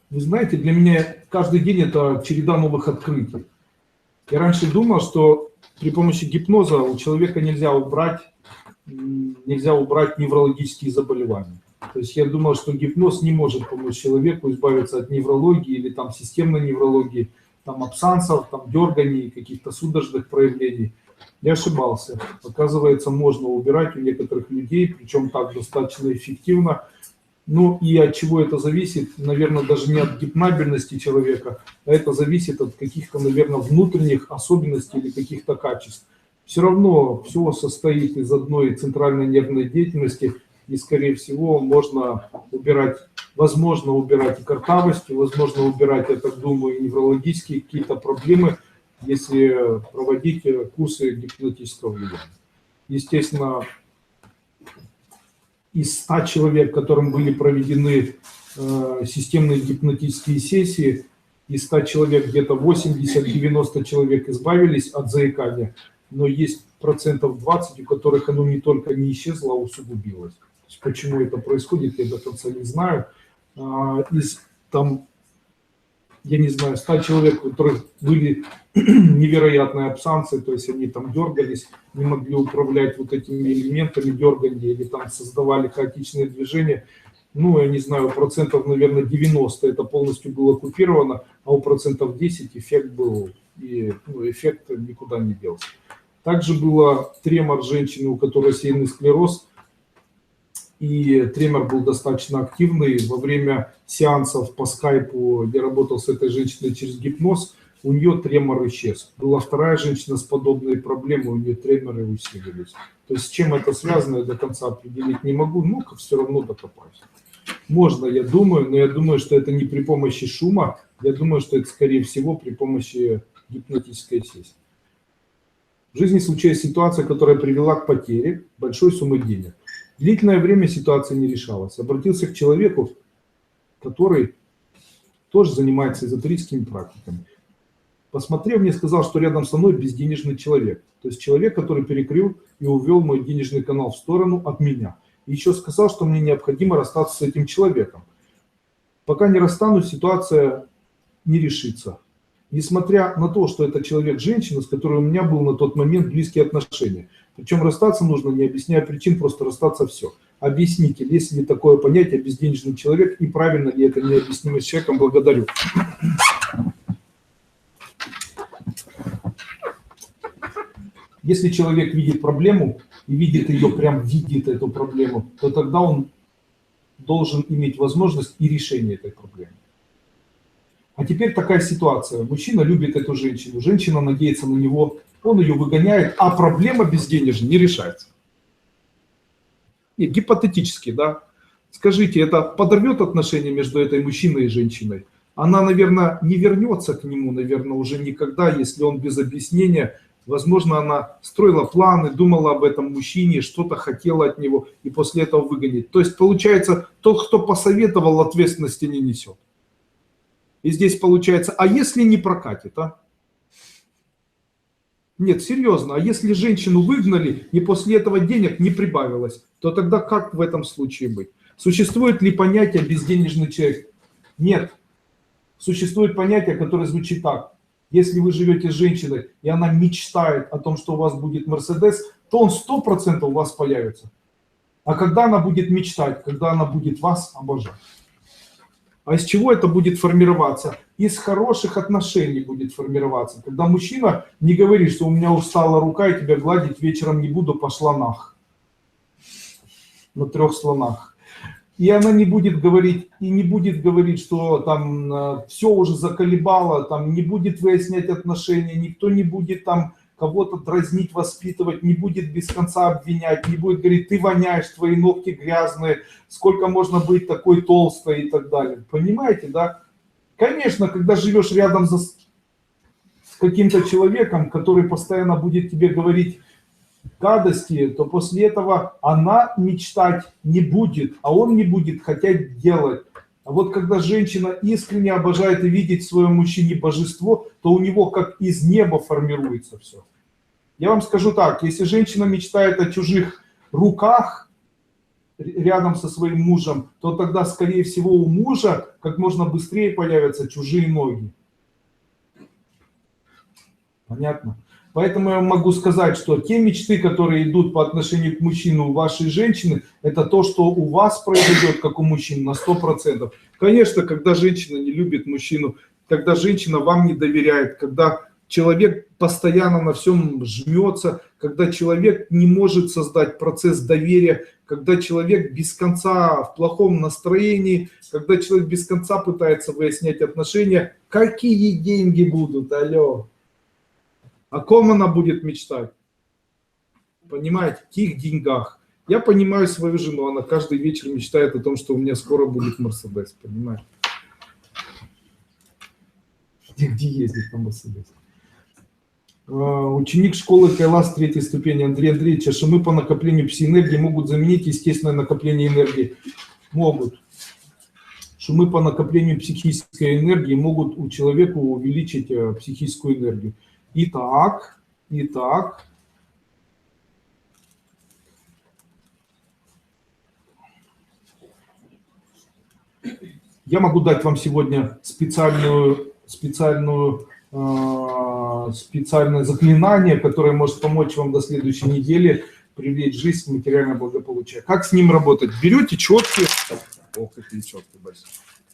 Вы знаете, для меня каждый день это череда новых открытий. Я раньше думал, что при помощи гипноза у человека нельзя убрать неврологические заболевания. То есть я думал, что гипноз не может помочь человеку избавиться от неврологии или там системной неврологии, там абсансов, там дерганий, каких-то судорожных проявлений. Я ошибался. Оказывается, можно убирать у некоторых людей, причем так достаточно эффективно. Ну и от чего это зависит? Наверное, даже не от гипнабельности человека, а это зависит от каких-то, наверное, внутренних особенностей или каких-то качеств. Все равно все состоит из одной центральной нервной деятельности, и, скорее всего, можно убирать, возможно убирать и картавость, и возможно убирать, я так думаю, неврологические какие-то проблемы, если проводить курсы гипнотического влияния. Естественно, из 100 человек, которым были проведены системные гипнотические сессии, из 100 человек где-то 80-90 человек избавились от заикания, но есть 20%, у которых оно не только не исчезло, а усугубилось. То есть почему это происходит, я до конца не знаю. Из там, я не знаю, 100 человек, у которых были невероятные абсансы, то есть они там дергались, не могли управлять вот этими элементами дергания или там создавали хаотичные движения. Ну, я не знаю, процентов, наверное, 90 это полностью было оккупировано, а у процентов 10 эффект был, и эффект никуда не делся. Также было тремор женщины, у которой рассеянный склероз, и тремор был достаточно активный. Во время сеансов по скайпу я работал с этой женщиной через гипноз, у нее тремор исчез. Была вторая женщина с подобной проблемой, у нее треморы усилились. То есть с чем это связано, я до конца определить не могу, но все равно докопаюсь. Можно, я думаю, но я думаю, что это не при помощи шума, я думаю, что это, скорее всего, при помощи гипнотической сессии. В жизни случилась ситуация, которая привела к потере большой суммы денег. Длительное время ситуация не решалась. Обратился к человеку, который тоже занимается эзотерическими практиками. Посмотрев, мне сказал, что рядом со мной безденежный человек. То есть человек, который перекрыл и увел мой денежный канал в сторону от меня. И еще сказал, что мне необходимо расстаться с этим человеком. Пока не расстанусь, ситуация не решится. Несмотря на то, что это человек-женщина, с которой у меня был на тот момент близкие отношения. Причем расстаться нужно, не объясняя причин, просто расстаться все. Объясните, есть ли такое понятие безденежный человек и правильно ли это необъяснимо с человеком. Благодарю. Если человек видит проблему и видит ее, прям видит эту проблему, то тогда он должен иметь возможность и решение этой проблемы. А теперь такая ситуация. Мужчина любит эту женщину, женщина надеется на него, он ее выгоняет, а проблема безденежья не решается. Нет, гипотетически, да. Скажите, это подорвет отношения между этой мужчиной и женщиной? Она, наверное, не вернется к нему, наверное, уже никогда, если он без объяснения. Возможно, она строила планы, думала об этом мужчине, что-то хотела от него и после этого выгонит. То есть, получается, тот, кто посоветовал, ответственности не несет. И здесь получается, а если не прокатит, а? Нет, серьезно, а если женщину выгнали и после этого денег не прибавилось, то тогда как в этом случае быть? Существует ли понятие безденежный человек? Нет. Существует понятие, которое звучит так. Если вы живете с женщиной, и она мечтает о том, что у вас будет Мерседес, то он 100% у вас появится. А когда она будет мечтать? Когда она будет вас обожать. А из чего это будет формироваться? Из хороших отношений будет формироваться. Когда мужчина не говорит, что у меня устала рука, и тебя гладить вечером не буду, пошла нах. На 3 слонах. И она не будет говорить, что там все уже заколебало, там не будет выяснять отношения, никто не будет там кого-то дразнить, воспитывать, не будет без конца обвинять, не будет говорить, ты воняешь, твои ногти грязные, сколько можно быть такой толстой и так далее. Понимаете, да? Конечно, когда живешь рядом с каким-то человеком, который постоянно будет тебе говорить гадости, то после этого она мечтать не будет, а он не будет хотеть делать. А вот когда женщина искренне обожает и видит в своем мужчине божество, то у него как из неба формируется все. Я вам скажу так, если женщина мечтает о чужих руках рядом со своим мужем, то тогда, скорее всего, у мужа как можно быстрее появятся чужие ноги. Понятно? Поэтому я могу сказать, что те мечты, которые идут по отношению к мужчине у вашей женщины, это то, что у вас произойдет, как у мужчин, на 100%. Конечно, когда женщина не любит мужчину, когда женщина вам не доверяет, когда человек постоянно на всем жмется, когда человек не может создать процесс доверия, когда человек без конца в плохом настроении, когда человек без конца пытается выяснять отношения, какие деньги будут, алло? О ком она будет мечтать? Понимаете, в каких деньгах? Я понимаю свою жену, она каждый вечер мечтает о том, что у меня скоро будет Мерседес, понимаете? Где ездить на Мерседес? Ученик школы Кайлас 3 ступени Андрей Андреевич, шумы по накоплению пси-энергии могут заменить естественное накопление энергии? Могут. Шумы по накоплению психической энергии могут у человека увеличить психическую энергию. Итак, я могу дать вам сегодня специальное заклинание, которое может помочь вам до следующей недели привлечь жизнь в материальное благополучие. Как с ним работать? Берете четки, ох, какие четки большие.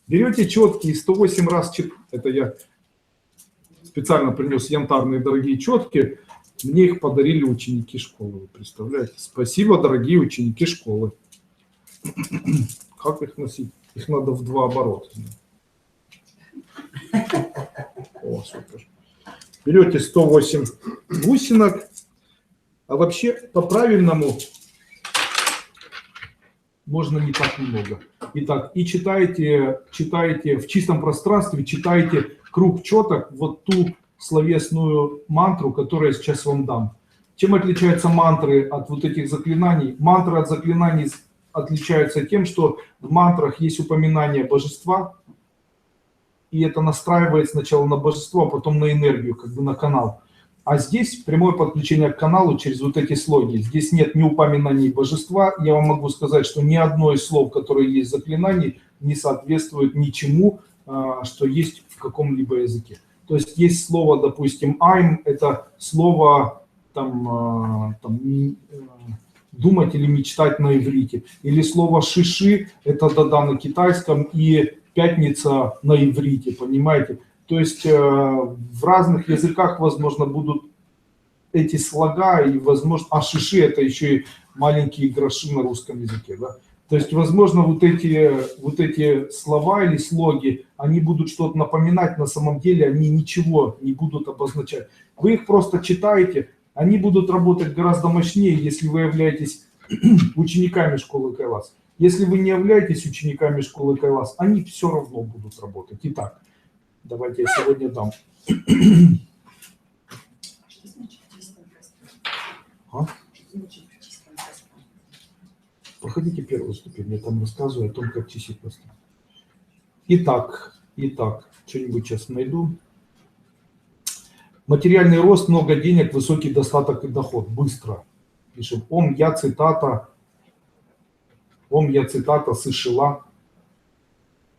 Берете четки и 108 раз, это я специально принес янтарные дорогие четки, мне их подарили ученики школы, вы представляете? Спасибо, дорогие ученики школы. Как их носить? Их надо в 2 оборота. О, супер. Берете 108 бусинок, а вообще по-правильному можно не так много. Итак, и читайте в чистом пространстве, читайте круг четок, вот ту словесную мантру, которую я сейчас вам дам. Чем отличаются мантры от вот этих заклинаний? Мантры от заклинаний отличаются тем, что в мантрах есть упоминание божества, и это настраивает сначала на божество, а потом на энергию, как бы на канал. А здесь прямое подключение к каналу через вот эти слоги. Здесь нет ни упоминаний божества. Я вам могу сказать, что ни одно из слов, которые есть в заклинании, не соответствует ничему, что есть в каком-либо языке. То есть есть слово, допустим, «I'm» – это слово думать или мечтать на иврите. Или слово «шиши» – это «да-да» на китайском и «пятница» на иврите, понимаете? То есть в разных языках, возможно, будут эти слога, и, возможно, а шиши – это еще и маленькие гроши на русском языке, да? То есть, возможно, вот эти слова или слоги, они будут что-то напоминать, на самом деле они ничего не будут обозначать. Вы их просто читаете, они будут работать гораздо мощнее, если вы являетесь учениками школы Кайлас. Если вы не являетесь учениками школы Кайлас, они все равно будут работать. Итак, давайте я сегодня дам. Что значит чистое пространство? А? Что значит чистое пространство? Проходите первую ступень, я там рассказываю о том, как чистить пространство. Итак, что-нибудь сейчас найду. Материальный рост, много денег, высокий достаток и доход. Быстро. Пишем. Ом я цитата сышила.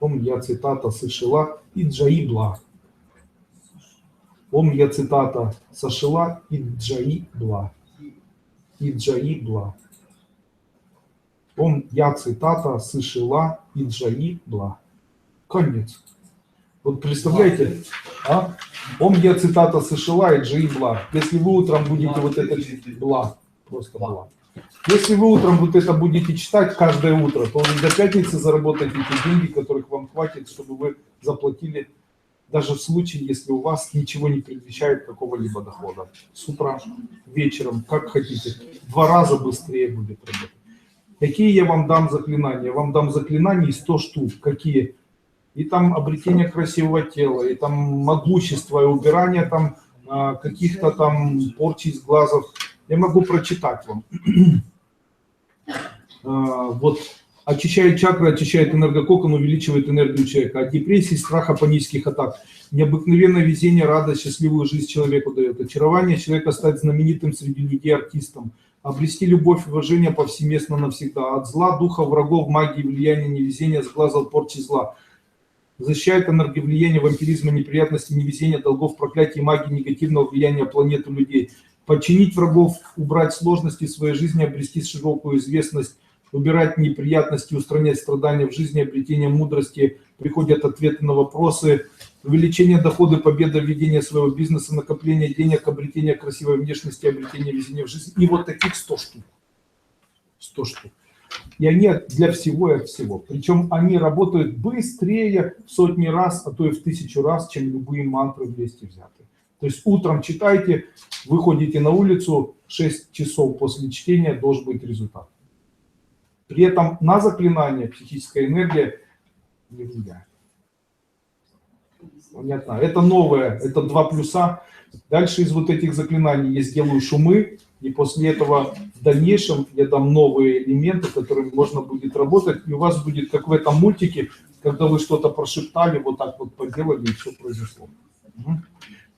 Ом я цитата сышила и джаибла. Ом я цитата сошила и джаибла. И джаибла. Ом я цитата сышила и джаибла. Конец. Вот представляете, а? Ом я цитата сышила и джаибла. Если вы утром будете вот это бла, просто бла. Если вы утром вот это будете читать каждое утро, то вы до пятницы заработаете те деньги, которых вам хватит, чтобы вы заплатили, даже в случае, если у вас ничего не предвещает какого-либо дохода. С утра, вечером, как хотите, 2 раза быстрее будет работать. Какие я вам дам заклинания? Я вам дам заклинаний 100 штук. Какие? И там обретение красивого тела, и там могущество, и убирание там каких-то там порчи из глазов. Я могу прочитать вам. Вот очищает чакры, очищает энергококон, увеличивает энергию человека. От депрессии, страха, панических атак. Необыкновенное везение, радость, счастливую жизнь человеку дает. Очарование человека стать знаменитым среди людей, артистом. Обрести любовь и уважение повсеместно навсегда. От зла, духа, врагов, магии, влияния, невезения, сглаза, порчи зла. Защищает энерговлияние, вампиризма, неприятности, невезения, долгов, проклятий, магии, негативного влияния планету людей. Подчинить врагов, убрать сложности в своей жизни, обрести широкую известность, убирать неприятности, устранять страдания в жизни, обретение мудрости, приходят ответы на вопросы, увеличение дохода, победа, ведение своего бизнеса, накопление денег, обретение красивой внешности, обретение везения в жизнь. И вот таких 100 штук. 100 штук. И они для всего и от всего. Причем они работают быстрее в сотни раз, а то и в 1000 раз, чем любые мантры вместе взятые. То есть утром читайте, выходите на улицу, 6 часов после чтения должен быть результат. При этом на заклинание психическая энергия не влияет. Понятно. Это новое, это 2 плюса. Дальше из вот этих заклинаний я сделаю шумы, и после этого в дальнейшем я дам новые элементы, которыми можно будет работать. И у вас будет, как в этом мультике, когда вы что-то прошептали, вот так вот поделали, и все произошло.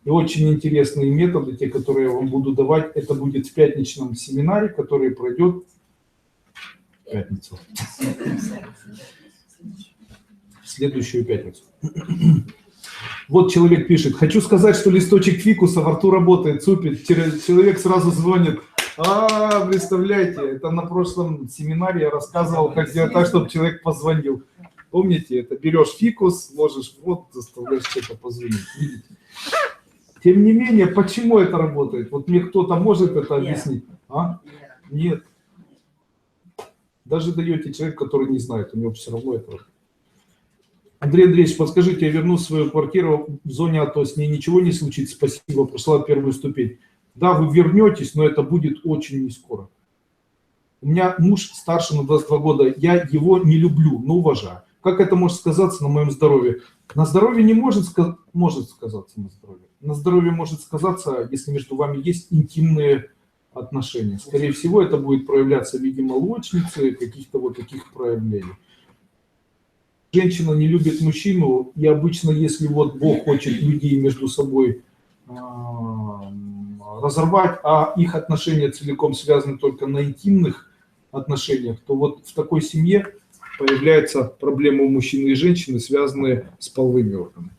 И очень интересные методы, те, которые я вам буду давать, это будет в пятничном семинаре, который пройдет в пятницу. В следующую пятницу. Вот человек пишет: хочу сказать, что листочек фикуса во рту работает, супер. Человек сразу звонит. Представляете, это на прошлом семинаре я рассказывал, как сделать так, чтобы человек позвонил. Помните, это берешь фикус, можешь вот заставляешь человека позвонить. Видите? Тем не менее, почему это работает? Вот мне кто-то может это объяснить? Нет. Даже даете человеку, который не знает, у него все равно это работает. Андрей Андреевич, подскажите, я верну свою квартиру в зоне АТО, с ней ничего не случится? Спасибо, прошла первую ступень. Да, вы вернетесь, но это будет очень не скоро. У меня муж старше на 22 года, я его не люблю, но уважаю. Как это может сказаться на моем здоровье? На здоровье не может сказаться на здоровье. На здоровье может сказаться, если между вами есть интимные отношения. Скорее всего, это будет проявляться в виде молочницы, каких-то вот таких проявлений. Женщина не любит мужчину, и обычно, если вот Бог хочет людей между собой разорвать, а их отношения целиком связаны только на интимных отношениях, то вот в такой семье появляются проблемы у мужчины и женщины, связанные с половыми органами.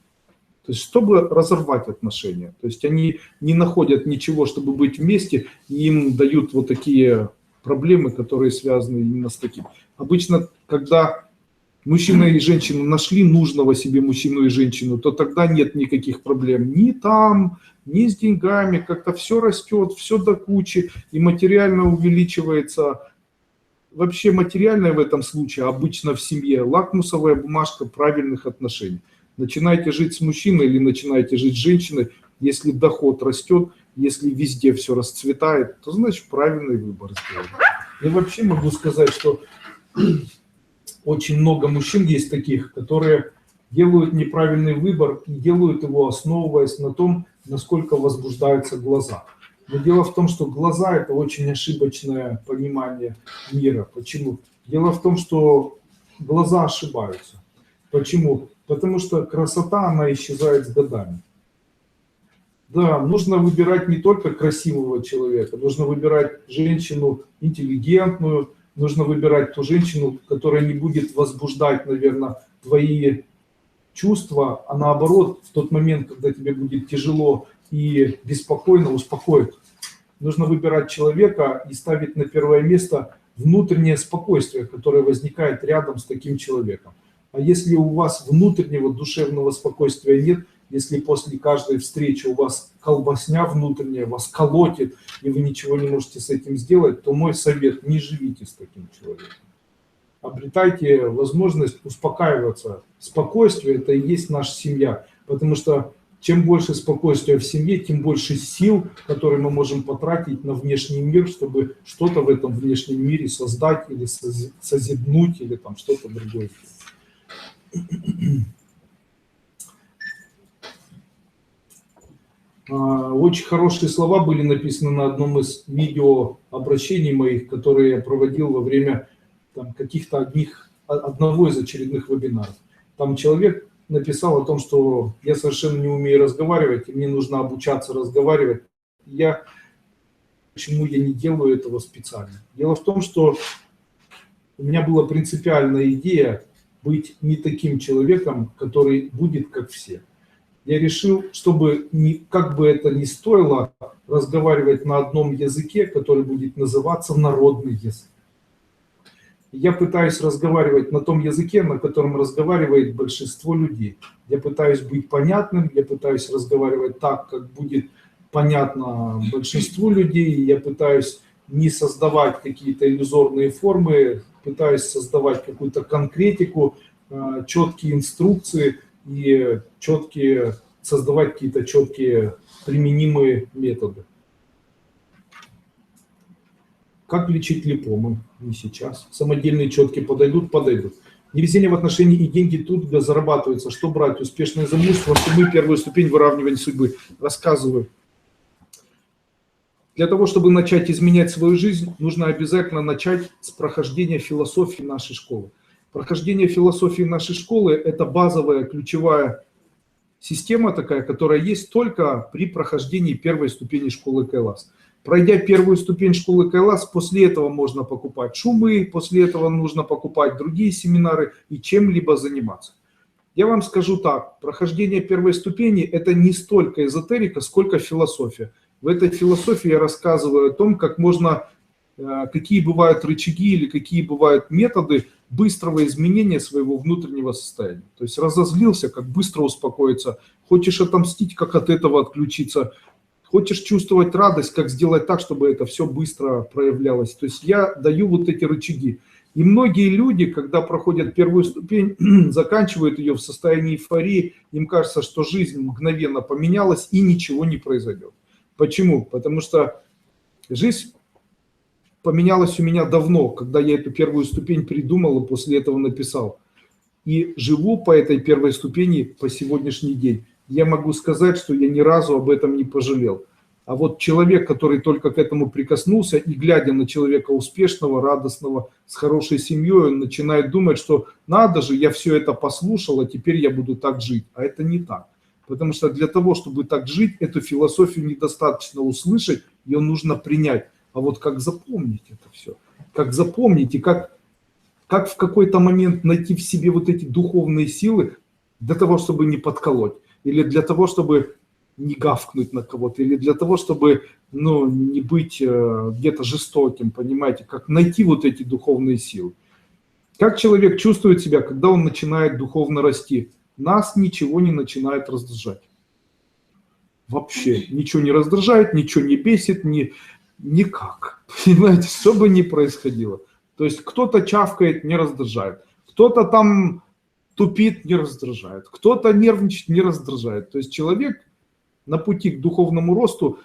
То есть, чтобы разорвать отношения. То есть, они не находят ничего, чтобы быть вместе, и им дают вот такие проблемы, которые связаны именно с таким. Обычно, когда мужчина и женщина нашли нужного себе мужчину и женщину, то тогда нет никаких проблем ни там, ни с деньгами, как-то все растет, все до кучи, и материально увеличивается. Вообще материальное в этом случае обычно в семье лакмусовая бумажка правильных отношений. Начинаете жить с мужчиной или начинаете жить с женщиной, если доход растет, если везде все расцветает, то значит правильный выбор сделали. Я вообще могу сказать, что очень много мужчин есть таких, которые делают неправильный выбор и делают его, основываясь на том, насколько возбуждаются глаза. Но дело в том, что глаза – это очень ошибочное понимание мира. Почему? Дело в том, что глаза ошибаются. Почему? Потому что красота, она исчезает с годами. Да, нужно выбирать не только красивого человека, нужно выбирать женщину интеллигентную, нужно выбирать ту женщину, которая не будет возбуждать, наверное, твои чувства, а наоборот, в тот момент, когда тебе будет тяжело и беспокойно, успокоит. Нужно выбирать человека и ставить на первое место внутреннее спокойствие, которое возникает рядом с таким человеком. А если у вас внутреннего душевного спокойствия нет, если после каждой встречи у вас колбасня внутренняя, вас колотит, и вы ничего не можете с этим сделать, то мой совет – не живите с таким человеком. Обретайте возможность успокаиваться. Спокойствие – это и есть наша семья, потому что чем больше спокойствия в семье, тем больше сил, которые мы можем потратить на внешний мир, чтобы что-то в этом внешнем мире создать или созиднуть, или там что-то другое. Очень хорошие слова были написаны на одном из видеообращений моих, которые я проводил во время каких-то одного из очередных вебинаров. Там человек написал о том, что я совершенно не умею разговаривать, и мне нужно обучаться разговаривать. Почему я не делаю этого специально? Дело в том, что у меня была принципиальная идея быть не таким человеком, который будет как все. Я решил, чтобы, как бы это ни стоило, разговаривать на одном языке, который будет называться народный язык. Я пытаюсь разговаривать на том языке, на котором разговаривает большинство людей. Я пытаюсь быть понятным, я пытаюсь разговаривать так, как будет понятно большинству людей. Я пытаюсь не создавать какие-то иллюзорные формы, пытаюсь создавать какую-то конкретику, четкие инструкции и создавать какие-то четкие применимые методы. Как лечить липомы? Не сейчас. Самодельные четкие подойдут? Подойдут. Невезение в отношении и деньги тут зарабатываются. Что брать? Успешное замужество, суммы, первую ступень выравнивания судьбы. Рассказываю. Для того, чтобы начать изменять свою жизнь, нужно обязательно начать с прохождения философии нашей школы. Прохождение философии нашей школы – это базовая, ключевая система такая, которая есть только при прохождении первой ступени школы Кайлас. Пройдя первую ступень школы Кайлас, после этого можно покупать шумы, после этого нужно покупать другие семинары и чем-либо заниматься. Я вам скажу так, прохождение первой ступени – это не столько эзотерика, сколько философия. В этой философии я рассказываю о том, как можно, какие бывают рычаги или какие бывают методы быстрого изменения своего внутреннего состояния. То есть разозлился, как быстро успокоиться, хочешь отомстить, как от этого отключиться, хочешь чувствовать радость, как сделать так, чтобы это все быстро проявлялось. То есть я даю вот эти рычаги. И многие люди, когда проходят первую ступень, заканчивают ее в состоянии эйфории, им кажется, что жизнь мгновенно поменялась и ничего не произойдет. Почему? Потому что жизнь поменялась у меня давно, когда я эту первую ступень придумал и после этого написал. И живу по этой первой ступени по сегодняшний день. Я могу сказать, что я ни разу об этом не пожалел. А вот человек, который только к этому прикоснулся, и глядя на человека успешного, радостного, с хорошей семьей, он начинает думать, что надо же, я все это послушал, а теперь я буду так жить. А это не так. Потому что для того, чтобы так жить, эту философию недостаточно услышать, ее нужно принять. А вот как запомнить это все? Как запомнить и как в какой-то момент найти в себе вот эти духовные силы для того, чтобы не подколоть, или для того, чтобы не гавкнуть на кого-то, или для того, чтобы не быть где-то жестоким, понимаете, как найти вот эти духовные силы. Как человек чувствует себя, когда он начинает духовно расти? Нас ничего не начинает раздражать. Вообще ничего не раздражает, ничего не бесит, никак. Понимаете, что бы ни происходило. То есть кто-то чавкает, не раздражает. Кто-то там тупит, не раздражает. Кто-то нервничает, не раздражает. То есть человек на пути к духовному росту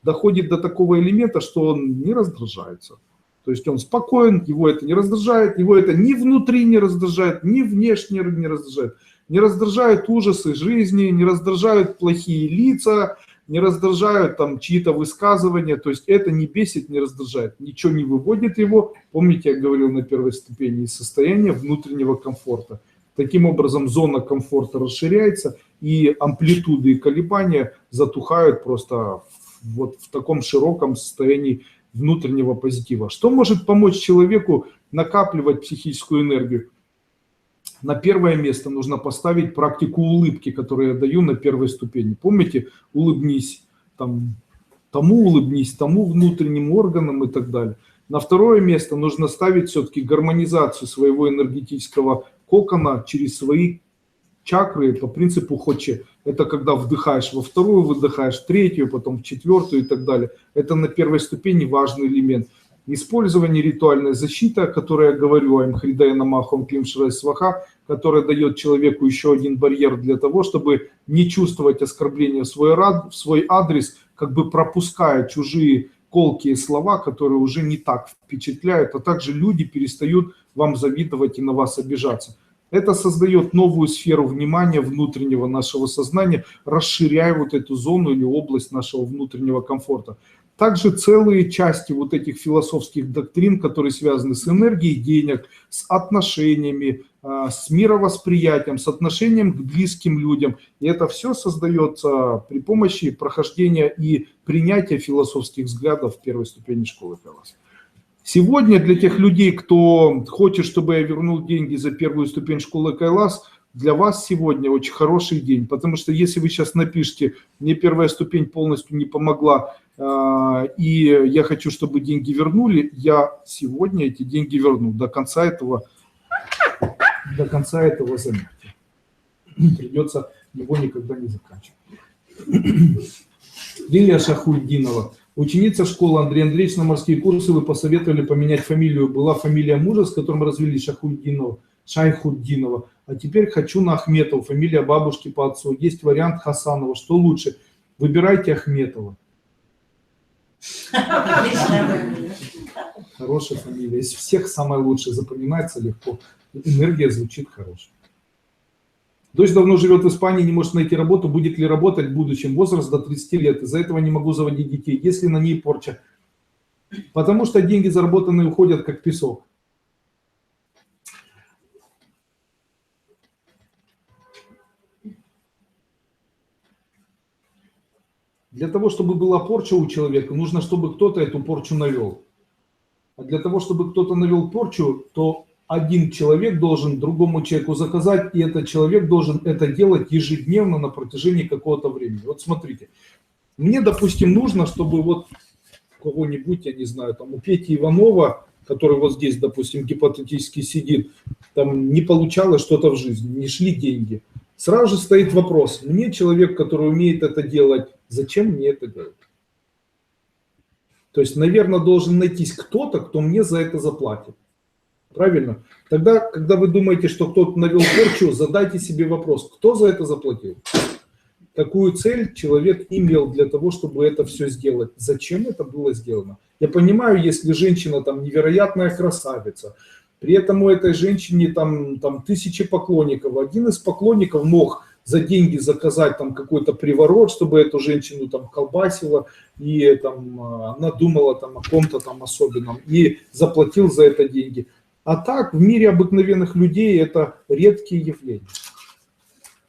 доходит до такого элемента, что он не раздражается. То есть он спокоен, его это не раздражает, его это ни внутри не раздражает, ни внешне не раздражает. Не раздражают ужасы жизни, не раздражают плохие лица, не раздражают там чьи-то высказывания. То есть это не бесит, не раздражает, ничего не выводит его. Помните, я говорил на первой ступени, из состояния внутреннего комфорта. Таким образом, зона комфорта расширяется, и амплитуды и колебания затухают просто вот в таком широком состоянии внутреннего позитива. Что может помочь человеку накапливать психическую энергию? На первое место нужно поставить практику улыбки, которую я даю на первой ступени. Помните, улыбнись тому внутренним органам и так далее. На второе место нужно ставить все-таки гармонизацию своего энергетического кокона через свои чакры по принципу Хоче. Это когда вдыхаешь во вторую, выдыхаешь в третью, потом в четвертую и так далее. Это на первой ступени важный элемент. Использование ритуальной защиты, о которой я говорю, Айм Хридая Намах Ом Клим Шрай Сваха, которая дает человеку еще один барьер для того, чтобы не чувствовать оскорбления в свой адрес, как бы пропуская чужие колкие слова, которые уже не так впечатляют, а также люди перестают вам завидовать и на вас обижаться. Это создает новую сферу внимания внутреннего нашего сознания, расширяя вот эту зону или область нашего внутреннего комфорта. Также целые части вот этих философских доктрин, которые связаны с энергией денег, с отношениями, с мировосприятием, с отношением к близким людям. И это все создается при помощи прохождения и принятия философских взглядов первой ступени школы Кайлас. Сегодня для тех людей, кто хочет, чтобы я вернул деньги за первую ступень школы Кайлас, для вас сегодня очень хороший день, потому что если вы сейчас напишите, мне первая ступень полностью не помогла, и я хочу, чтобы деньги вернули, я сегодня эти деньги верну до конца этого занятия. Придется его никогда не заканчивать. Лилия Шахульдинова. Ученица школы Андрей Андреевич, на морские курсы вы посоветовали поменять фамилию. Была фамилия мужа, с которым развелись, Шайхуддинова. А теперь хочу на Ахметова, фамилия бабушки по отцу. Есть вариант Хасанова. Что лучше? Выбирайте Ахметова. Хорошая фамилия. Из всех самая лучшая, запоминается легко. Энергия звучит хорошая. Дочь давно живет в Испании, не может найти работу. Будет ли работать в будущем? Возраст до 30 лет. Из-за этого не могу заводить детей. Есть ли на ней порча? Потому что деньги заработанные уходят как песок. Для того, чтобы была порча у человека, нужно, чтобы кто-то эту порчу навел. А для того, чтобы кто-то навел порчу, то один человек должен другому человеку заказать, и этот человек должен это делать ежедневно на протяжении какого-то времени. Вот смотрите, мне, допустим, нужно, чтобы вот кого-нибудь, я не знаю, там у Пети Иванова, который вот здесь, допустим, гипотетически сидит, там не получалось что-то в жизни, не шли деньги. Сразу же стоит вопрос, мне человек, который умеет это делать, зачем мне это делать? То есть, наверное, должен найтись кто-то, кто мне за это заплатит. Правильно? Тогда, когда вы думаете, что кто-то навел порчу, задайте себе вопрос, кто за это заплатил? Какую цель человек имел для того, чтобы это все сделать? Зачем это было сделано? Я понимаю, если женщина там невероятная красавица, при этом у этой женщине там тысячи поклонников. Один из поклонников мог за деньги заказать там какой-то приворот, чтобы эту женщину там колбасило, и там она думала там о ком-то там особенном, и заплатил за это деньги. А так в мире обыкновенных людей это редкие явления.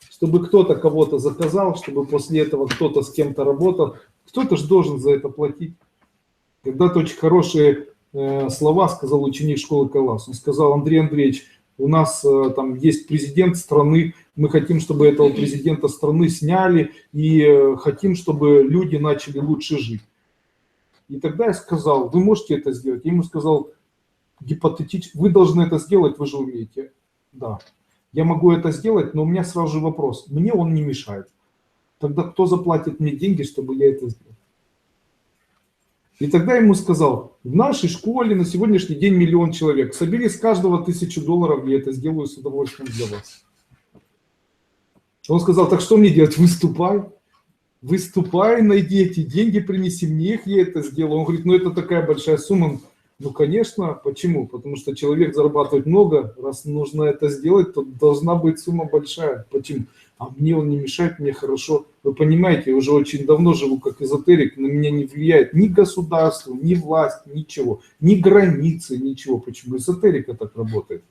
Чтобы кто-то кого-то заказал, чтобы после этого кто-то с кем-то работал, кто-то же должен за это платить. Когда-то очень хорошие слова сказал ученик школы Кайлас. Он сказал: Андрей Андреевич, у нас там есть президент страны, мы хотим, чтобы этого президента страны сняли, и хотим, чтобы люди начали лучше жить. И тогда я сказал: вы можете это сделать? Я ему сказал: гипотетически, вы должны это сделать, вы же умеете. Да, я могу это сделать, но у меня сразу же вопрос, мне он не мешает. Тогда кто заплатит мне деньги, чтобы я это сделал? И тогда я ему сказал: в нашей школе на сегодняшний день 1 000 000 человек, собери с каждого $1000, я это сделаю с удовольствием для вас. Он сказал: так что мне делать? Выступай, найди эти деньги, принеси мне их, я это сделаю. Он говорит: ну это такая большая сумма. Ну, конечно, почему? Потому что человек зарабатывает много, раз нужно это сделать, то должна быть сумма большая. Почему? А мне он не мешает, мне хорошо. Вы понимаете, я уже очень давно живу как эзотерик, на меня не влияет ни государство, ни власть, ничего, ни границы, ничего. Почему? Эзотерика так работает.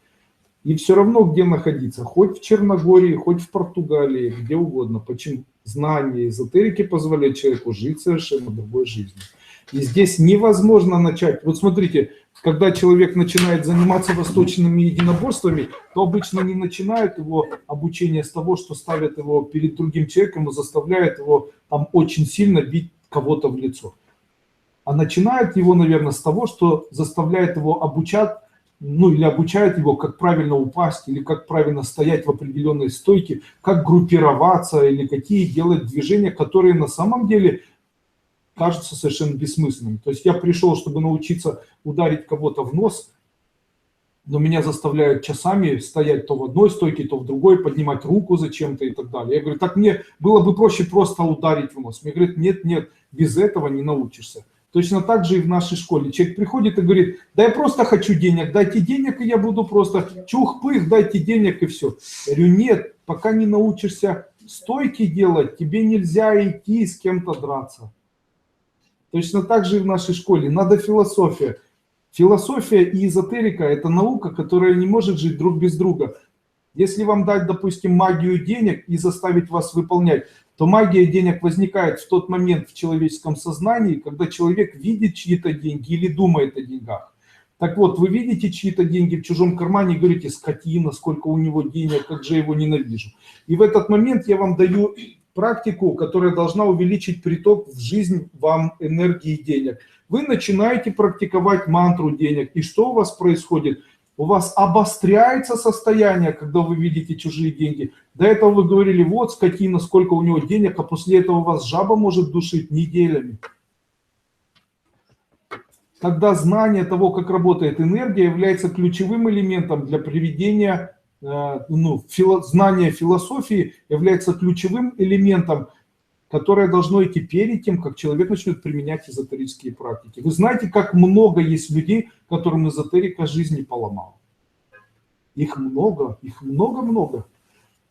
И все равно где находиться, хоть в Черногории, хоть в Португалии, где угодно. Почему? Знания эзотерики позволяют человеку жить совершенно другой жизнью. И здесь невозможно начать. Вот смотрите, когда человек начинает заниматься восточными единоборствами, то обычно не начинают его обучение с того, что ставят его перед другим человеком и заставляют его там очень сильно бить кого-то в лицо. А начинают его, наверное, с того, что заставляет его обучать, ну или обучают его, как правильно упасть, или как правильно стоять в определенной стойке, как группироваться, или какие делать движения, которые на самом деле кажется совершенно бессмысленным. То есть я пришел, чтобы научиться ударить кого-то в нос, но меня заставляют часами стоять то в одной стойке, то в другой, поднимать руку зачем-то и так далее. Я говорю: так мне было бы проще просто ударить в нос. Мне говорят: нет, без этого не научишься. Точно так же и в нашей школе. Человек приходит и говорит, да я просто хочу денег, дайте денег, и я буду просто чух-пых, дайте денег, и все. Я говорю, нет, пока не научишься стойки делать, тебе нельзя идти с кем-то драться. Точно так же и в нашей школе. Надо философия. Философия и эзотерика – это наука, которая не может жить друг без друга. Если вам дать, допустим, магию денег и заставить вас выполнять, то магия денег возникает в тот момент в человеческом сознании, когда человек видит чьи-то деньги или думает о деньгах. Так вот, вы видите чьи-то деньги в чужом кармане и говорите, скотина, сколько у него денег, как же я его ненавижу. И в этот момент я вам даю практику, которая должна увеличить приток в жизнь вам энергии денег. Вы начинаете практиковать мантру денег. И что у вас происходит? У вас обостряется состояние, когда вы видите чужие деньги. До этого вы говорили, вот скотина, сколько у него денег, а после этого вас жаба может душить неделями. Тогда знание того, как работает энергия, является ключевым элементом для приведения, знание философии является ключевым элементом, которое должно идти перед тем, как человек начнет применять эзотерические практики. Вы знаете, как много есть людей, которым эзотерика жизни поломала. Их много.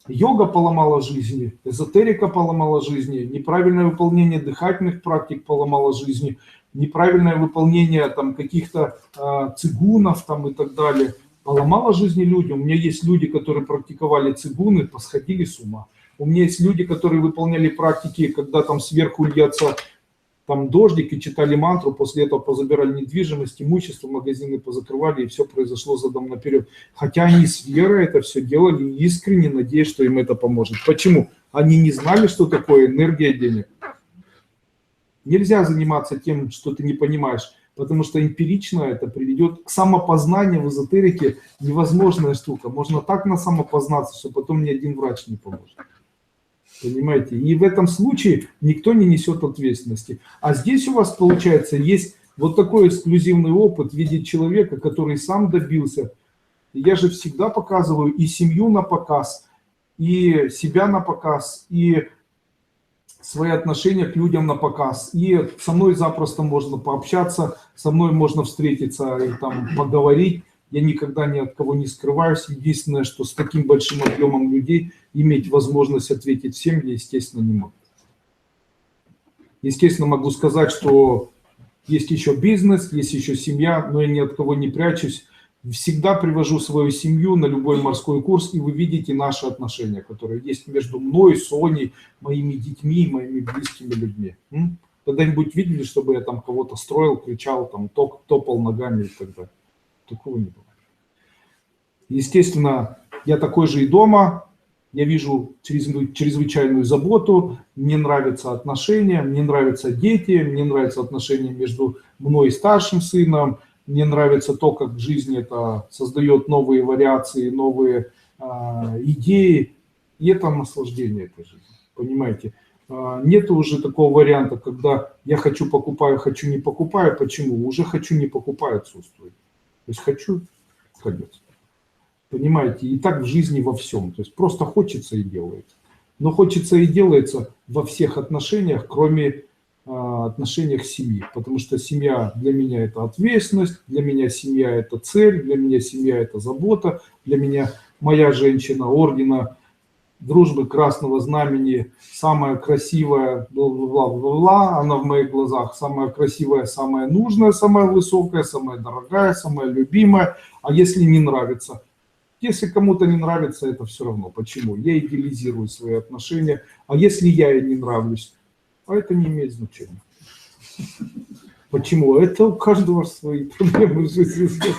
Йога поломала жизни, эзотерика поломала жизни, неправильное выполнение дыхательных практик поломало жизни, неправильное выполнение там каких-то цигунов там и так далее. Поломало жизни людям. У меня есть люди, которые практиковали цигуны, посходили с ума. У меня есть люди, которые выполняли практики, когда там сверху льется там дождик и читали мантру, после этого позабирали недвижимость, имущество, магазины позакрывали, и все произошло задом наперед. Хотя они с верой это все делали, искренне надеясь, что им это поможет. Почему? Они не знали, что такое энергия денег. Нельзя заниматься тем, что ты не понимаешь, потому что эмпирично это приведет к самопознанию в эзотерике. Невозможная штука. Можно так на самопознаться, что потом ни один врач не поможет. Понимаете? И в этом случае никто не несет ответственности. А здесь у вас, получается, есть вот такой эксклюзивный опыт в виде человека, который сам добился. Я же всегда показываю и семью на показ, и себя на показ, и свои отношения к людям на показ. И со мной запросто можно пообщаться, со мной можно встретиться и там поговорить. Я никогда ни от кого не скрываюсь. Единственное, что с таким большим объемом людей иметь возможность ответить всем, я, естественно, не могу. Естественно, могу сказать, что есть еще бизнес, есть еще семья, но я ни от кого не прячусь. Всегда привожу свою семью на любой морской курс, и вы видите наши отношения, которые есть между мной, Соней, моими детьми, моими близкими людьми. Когда-нибудь видели, чтобы я там кого-то строил, кричал, там, топал ногами и так далее? Такого не было. Естественно, я такой же и дома. Я вижу чрезвычайную заботу. Мне нравятся отношения, мне нравятся дети, мне нравятся отношения между мной и старшим сыном. Мне нравится то, как жизнь это создает новые вариации, новые идеи. И это наслаждение этой жизни. Понимаете? Нет уже такого варианта, когда я хочу покупаю, хочу не покупаю. Почему? Уже хочу не покупаю отсутствует. То есть хочу, конец. Понимаете? И так в жизни во всем. То есть просто хочется и делается. Но хочется и делается во всех отношениях, кроме отношениях семьи. Потому что семья для меня это ответственность, для меня семья это цель, для меня семья это забота, для меня моя женщина ордена Дружбы Красного Знамени, самая красивая, бла-бла-бла-бла, она в моих глазах самая красивая, самая нужная, самая высокая, самая дорогая, самая любимая. А если не нравится? Если кому-то не нравится, это все равно. Почему? Я идеализирую свои отношения. А если я ей не нравлюсь? А это не имеет значения. Почему? Это у каждого свои проблемы в жизни.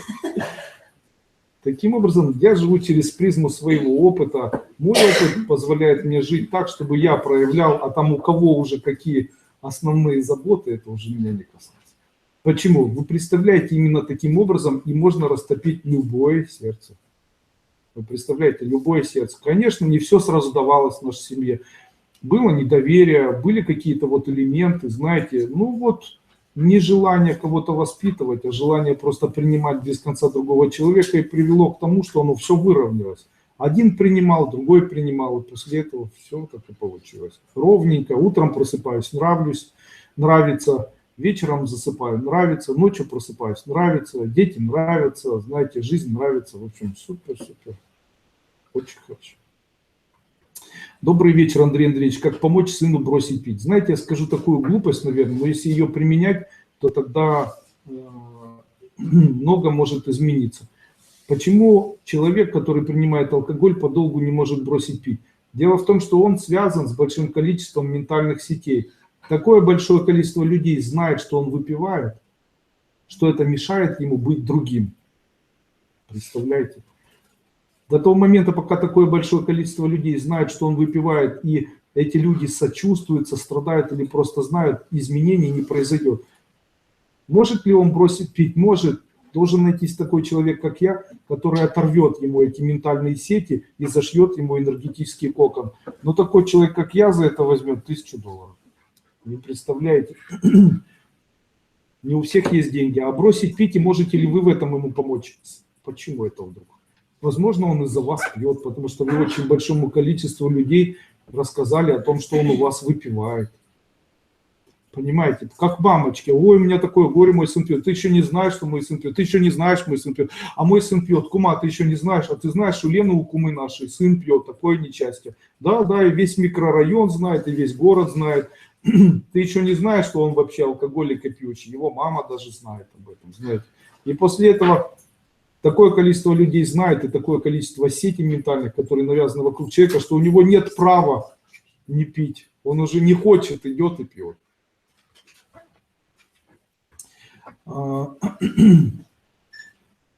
Таким образом, я живу через призму своего опыта. Мой опыт позволяет мне жить так, чтобы я проявлял, а там у кого уже какие основные заботы, это уже меня не касается. Почему? Вы представляете, именно таким образом и можно растопить любое сердце. Вы представляете, любое сердце. Конечно, не все сразу давалось в нашей семье. Было недоверие, были какие-то вот элементы, знаете, ну вот нежелание кого-то воспитывать, а желание просто принимать без конца другого человека и привело к тому, что оно все выровнялось. Один принимал, другой принимал, и после этого все так и получилось. Ровненько, утром просыпаюсь, нравится, вечером засыпаю, нравится, ночью просыпаюсь, нравится, дети нравятся, знаете, жизнь нравится. В общем, супер, очень хорошо. Добрый вечер, Андрей Андреевич. Как помочь сыну бросить пить? Знаете, я скажу такую глупость, наверное, но если ее применять, то тогда много может измениться. Почему человек, который принимает алкоголь, подолгу не может бросить пить? Дело в том, что он связан с большим количеством ментальных сетей. Такое большое количество людей знает, что он выпивает, что это мешает ему быть другим. Представляете? До того момента, пока такое большое количество людей знает, что он выпивает, и эти люди сочувствуют, сострадают или просто знают, изменений не произойдет. Может ли он бросить пить? Может. Должен найтись такой человек, как я, который оторвет ему эти ментальные сети и зашьет ему энергетический кокон. Но такой человек, как я, за это возьмет $1000. Не представляете? Не у всех есть деньги. А бросить пить, и можете ли вы в этом ему помочь? Почему это вдруг? Возможно, он из-за вас пьет, потому что вы очень большому количеству людей рассказали о том, что он у вас выпивает. Понимаете, как мамочки, ой, у меня такое горе, мой сын пьет. Ты еще не знаешь, что мой сын пьет. Ты еще не знаешь, мой сын пьет. А мой сын пьет. Кума, ты еще не знаешь. А ты знаешь, у Лены, у кумы нашей сын пьет. Такое несчастье. Да, и весь микрорайон знает, и весь город знает. Ты еще не знаешь, что он вообще алкоголик и пьющий. Его мама даже знает об этом. Знаете. И после этого такое количество людей знает, и такое количество сетей ментальных, которые навязаны вокруг человека, что у него нет права не пить. Он уже не хочет, идет и пьет.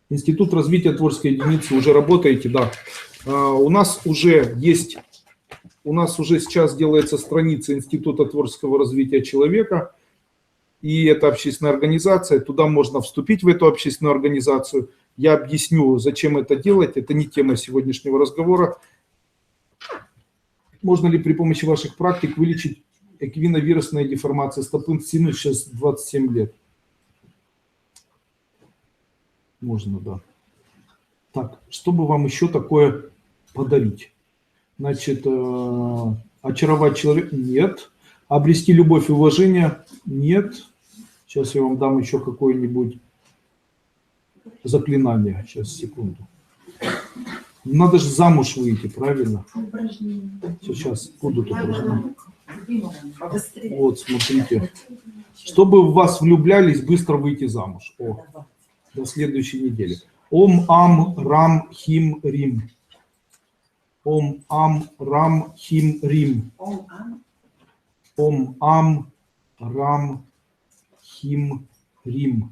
Институт развития творческой единицы, уже работаете, да. У нас уже сейчас делается страница Института творческого развития человека, и это общественная организация, туда можно вступить в эту общественную организацию. Я объясню, зачем это делать, это не тема сегодняшнего разговора. Можно ли при помощи ваших практик вылечить эквиновирусные деформации стопы? Сыну сейчас 27 лет. Можно, да. Так, чтобы вам еще такое подарить? Значит, очаровать человека? Нет. Обрести любовь и уважение? Нет. Сейчас я вам дам еще какое-нибудь заклинание. Сейчас, секунду. Надо же замуж выйти, правильно? Сейчас будут упражнения. Вот, смотрите. Чтобы в вас влюблялись, быстро выйти замуж. О. До следующей недели. Ом ам рам хим рим. Ом ам рам хим рим. Ом ам рам хим рим.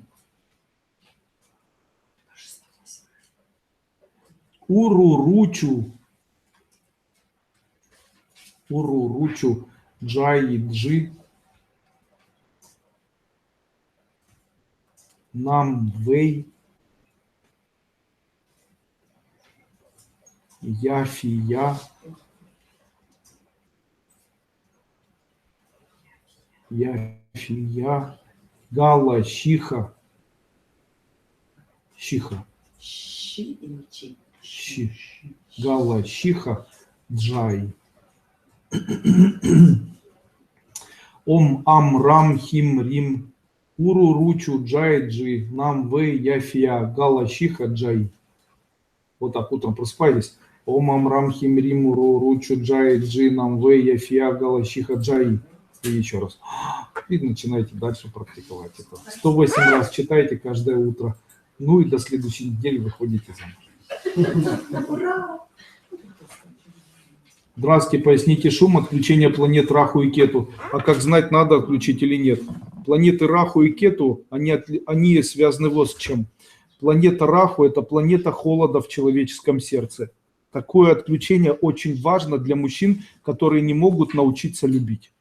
Уруручу джай джи. Нам вей, яфия, гала, щиха, гала, щиха, джай. Ом ам рам хим рим. Уруручу джайджи, нам вей, яфия, гала, щиха, джай. Вот так утром просыпайтесь. Ом ам рам хим рим, уруручу джайджи, нам вей, яфия, гала, щиха, джай. И еще раз. И начинаете дальше практиковать это. 108 раз читайте каждое утро. Ну и до следующей недели выходите замуж. Здравствуйте, поясните шум отключения планет Раху и Кету. А как знать, надо отключить или нет? Планеты Раху и Кету, они связаны вот с чем. Планета Раху – это планета холода в человеческом сердце. Такое отключение очень важно для мужчин, которые не могут научиться любить.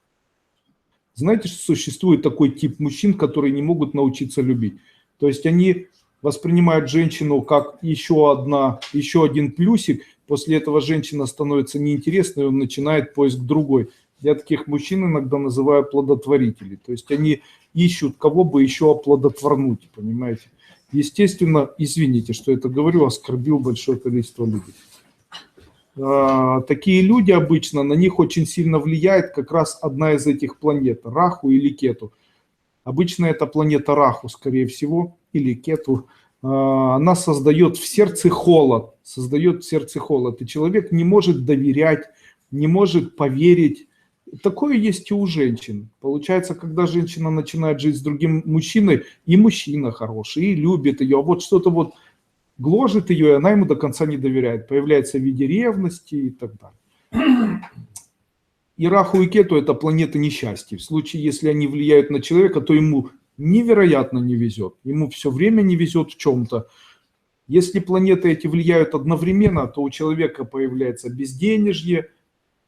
Знаете, что существует такой тип мужчин, которые не могут научиться любить? То есть они воспринимают женщину как еще один плюсик, после этого женщина становится неинтересной, и он начинает поиск другой. Я таких мужчин иногда называю плодотворители. То есть они ищут, кого бы еще оплодотворнуть, понимаете? Естественно, извините, что это говорю, оскорбил большое количество людей. Такие люди обычно, на них очень сильно влияет как раз одна из этих планет, Раху или Кету. обычно это планета Раху, скорее всего, или Кету, она создает в сердце холод, и человек не может доверять, не может поверить. Такое есть и у женщин. Получается, когда женщина начинает жить с другим мужчиной, и мужчина хороший, и любит ее, а вот что-то вот гложет ее, и она ему до конца не доверяет. Появляется в виде ревности и так далее. И Раху и Кету – это планеты несчастья. В случае, если они влияют на человека, то ему невероятно не везет. Ему все время не везет в чем-то. Если планеты эти влияют одновременно, то у человека появляется безденежье,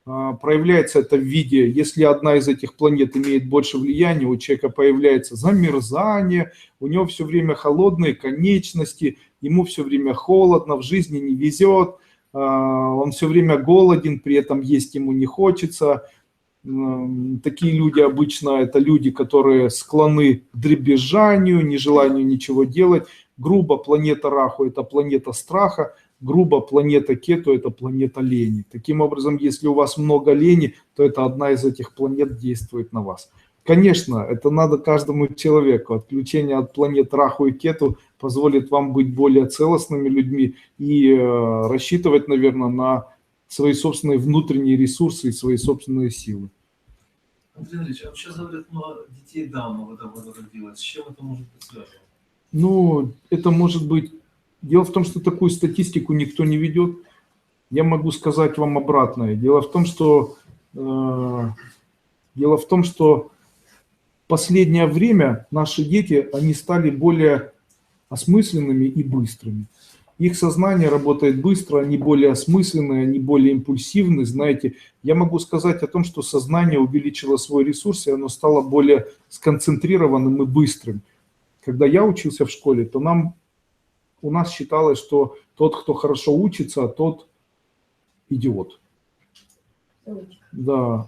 проявляется это в виде, если одна из этих планет имеет больше влияния, у человека появляется замерзание, у него все время холодные конечности, ему все время холодно, в жизни не везет, он все время голоден, при этом есть ему не хочется. Такие люди обычно это люди, которые склонны к дребезжанию, нежеланию ничего делать. Грубо планета Раху – это планета страха, грубо планета Кету – это планета лени. Таким образом, если у вас много лени, то это одна из этих планет действует на вас. Конечно, это надо каждому человеку. Отключение от планет Раху и Кету позволит вам быть более целостными людьми и рассчитывать, наверное, на свои собственные внутренние ресурсы и свои собственные силы. Андрей Андреевич, а сейчас говорят, детей Дауна в этом году родилось. С чем это может быть связано? Ну, это может быть... Дело в том, что такую статистику никто не ведет. Я могу сказать вам обратное. Дело в том, что в последнее время наши дети, они стали более осмысленными и быстрыми. Их сознание работает быстро, они более осмысленные, они более импульсивны. Знаете, я могу сказать о том, что сознание увеличило свой ресурс, и оно стало более сконцентрированным и быстрым. Когда я учился в школе, то у нас считалось, что тот, кто хорошо учится, тот идиот. Да,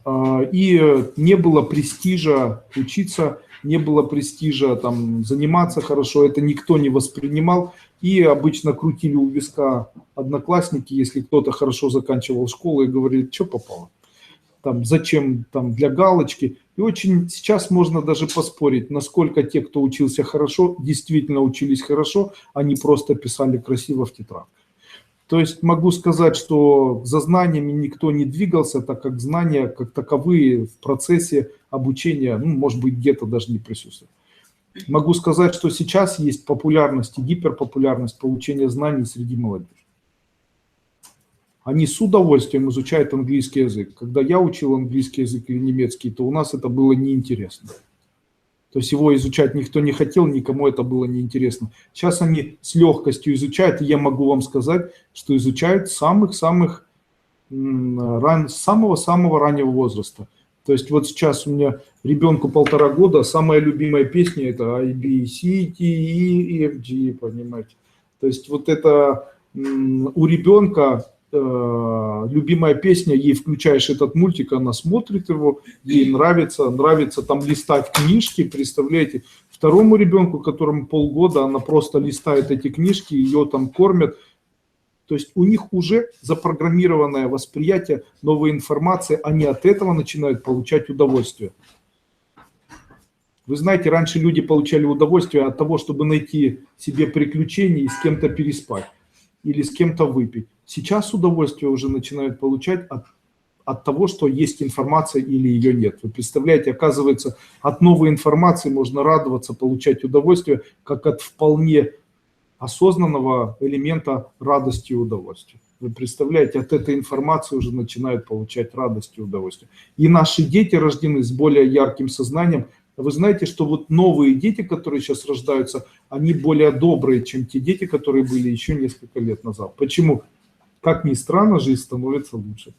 и не было престижа учиться, не было престижа там заниматься хорошо, это никто не воспринимал. И обычно крутили у виска одноклассники, если кто-то хорошо заканчивал школу и говорит, что попало, там, зачем, там, для галочки. И очень сейчас можно даже поспорить, насколько те, кто учился хорошо, действительно учились хорошо, а не просто писали красиво в тетрадь. То есть могу сказать, что за знаниями никто не двигался, так как знания как таковые в процессе обучения, может быть, где-то даже не присутствуют. Могу сказать, что сейчас есть популярность и гиперпопулярность получения знаний среди молодежи. Они с удовольствием изучают английский язык. Когда я учил английский язык или немецкий, то у нас это было неинтересно. То есть его изучать никто не хотел, никому это было неинтересно. Сейчас они с легкостью изучают, и я могу вам сказать, что изучают с самого-самого раннего возраста. То есть вот сейчас у меня ребенку 1,5 года, самая любимая песня это A, B, C, D, E, F, G, понимаете. То есть вот это у ребенка любимая песня, ей включаешь этот мультик, она смотрит его, ей нравится там листать книжки, представляете. Второму ребенку, которому полгода, она просто листает эти книжки, ее там кормят. То есть у них уже запрограммированное восприятие новой информации, они от этого начинают получать удовольствие. Вы знаете, раньше люди получали удовольствие от того, чтобы найти себе приключения и с кем-то переспать или с кем-то выпить. Сейчас удовольствие уже начинают получать от того, что есть информация или ее нет. Вы представляете, оказывается, от новой информации можно радоваться, получать удовольствие, как от вполне осознанного элемента радости и удовольствия. Вы представляете, от этой информации уже начинают получать радость и удовольствие. И наши дети рождены с более ярким сознанием. Вы знаете, что вот новые дети, которые сейчас рождаются, они более добрые, чем те дети, которые были еще несколько лет назад. Почему? Как ни странно, жизнь становится лучше.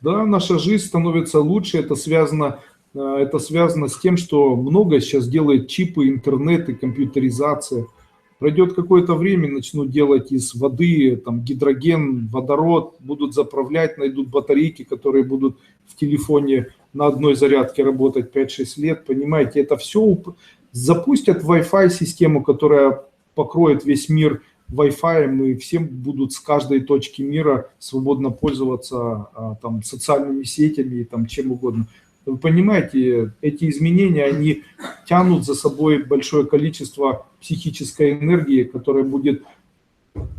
Да, наша жизнь становится лучше, это связано с тем, что многое сейчас делает чипы, интернет и компьютеризация. Пройдет какое-то время, начнут делать из воды там, гидроген, водород, будут заправлять, найдут батарейки, которые будут в телефоне на одной зарядке работать 5-6 лет. Понимаете, это все запустят Wi-Fi систему, которая покроет весь мир Wi-Fi, и всем будут с каждой точки мира свободно пользоваться там, социальными сетями и там, чем угодно. Вы понимаете, эти изменения, они тянут за собой большое количество психической энергии, которая будет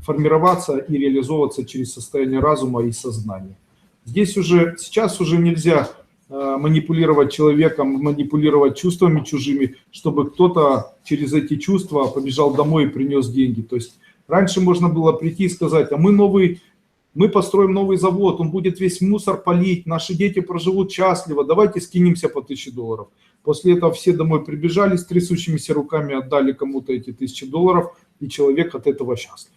формироваться и реализовываться через состояние разума и сознания. Сейчас уже нельзя манипулировать человеком, манипулировать чувствами чужими, чтобы кто-то через эти чувства побежал домой и принес деньги. То есть раньше можно было прийти и сказать, а мы построим новый завод, он будет весь мусор полить, наши дети проживут счастливо, давайте скинемся по $1000. После этого все домой прибежали с трясущимися руками, отдали кому-то эти $1000, и человек от этого счастлив.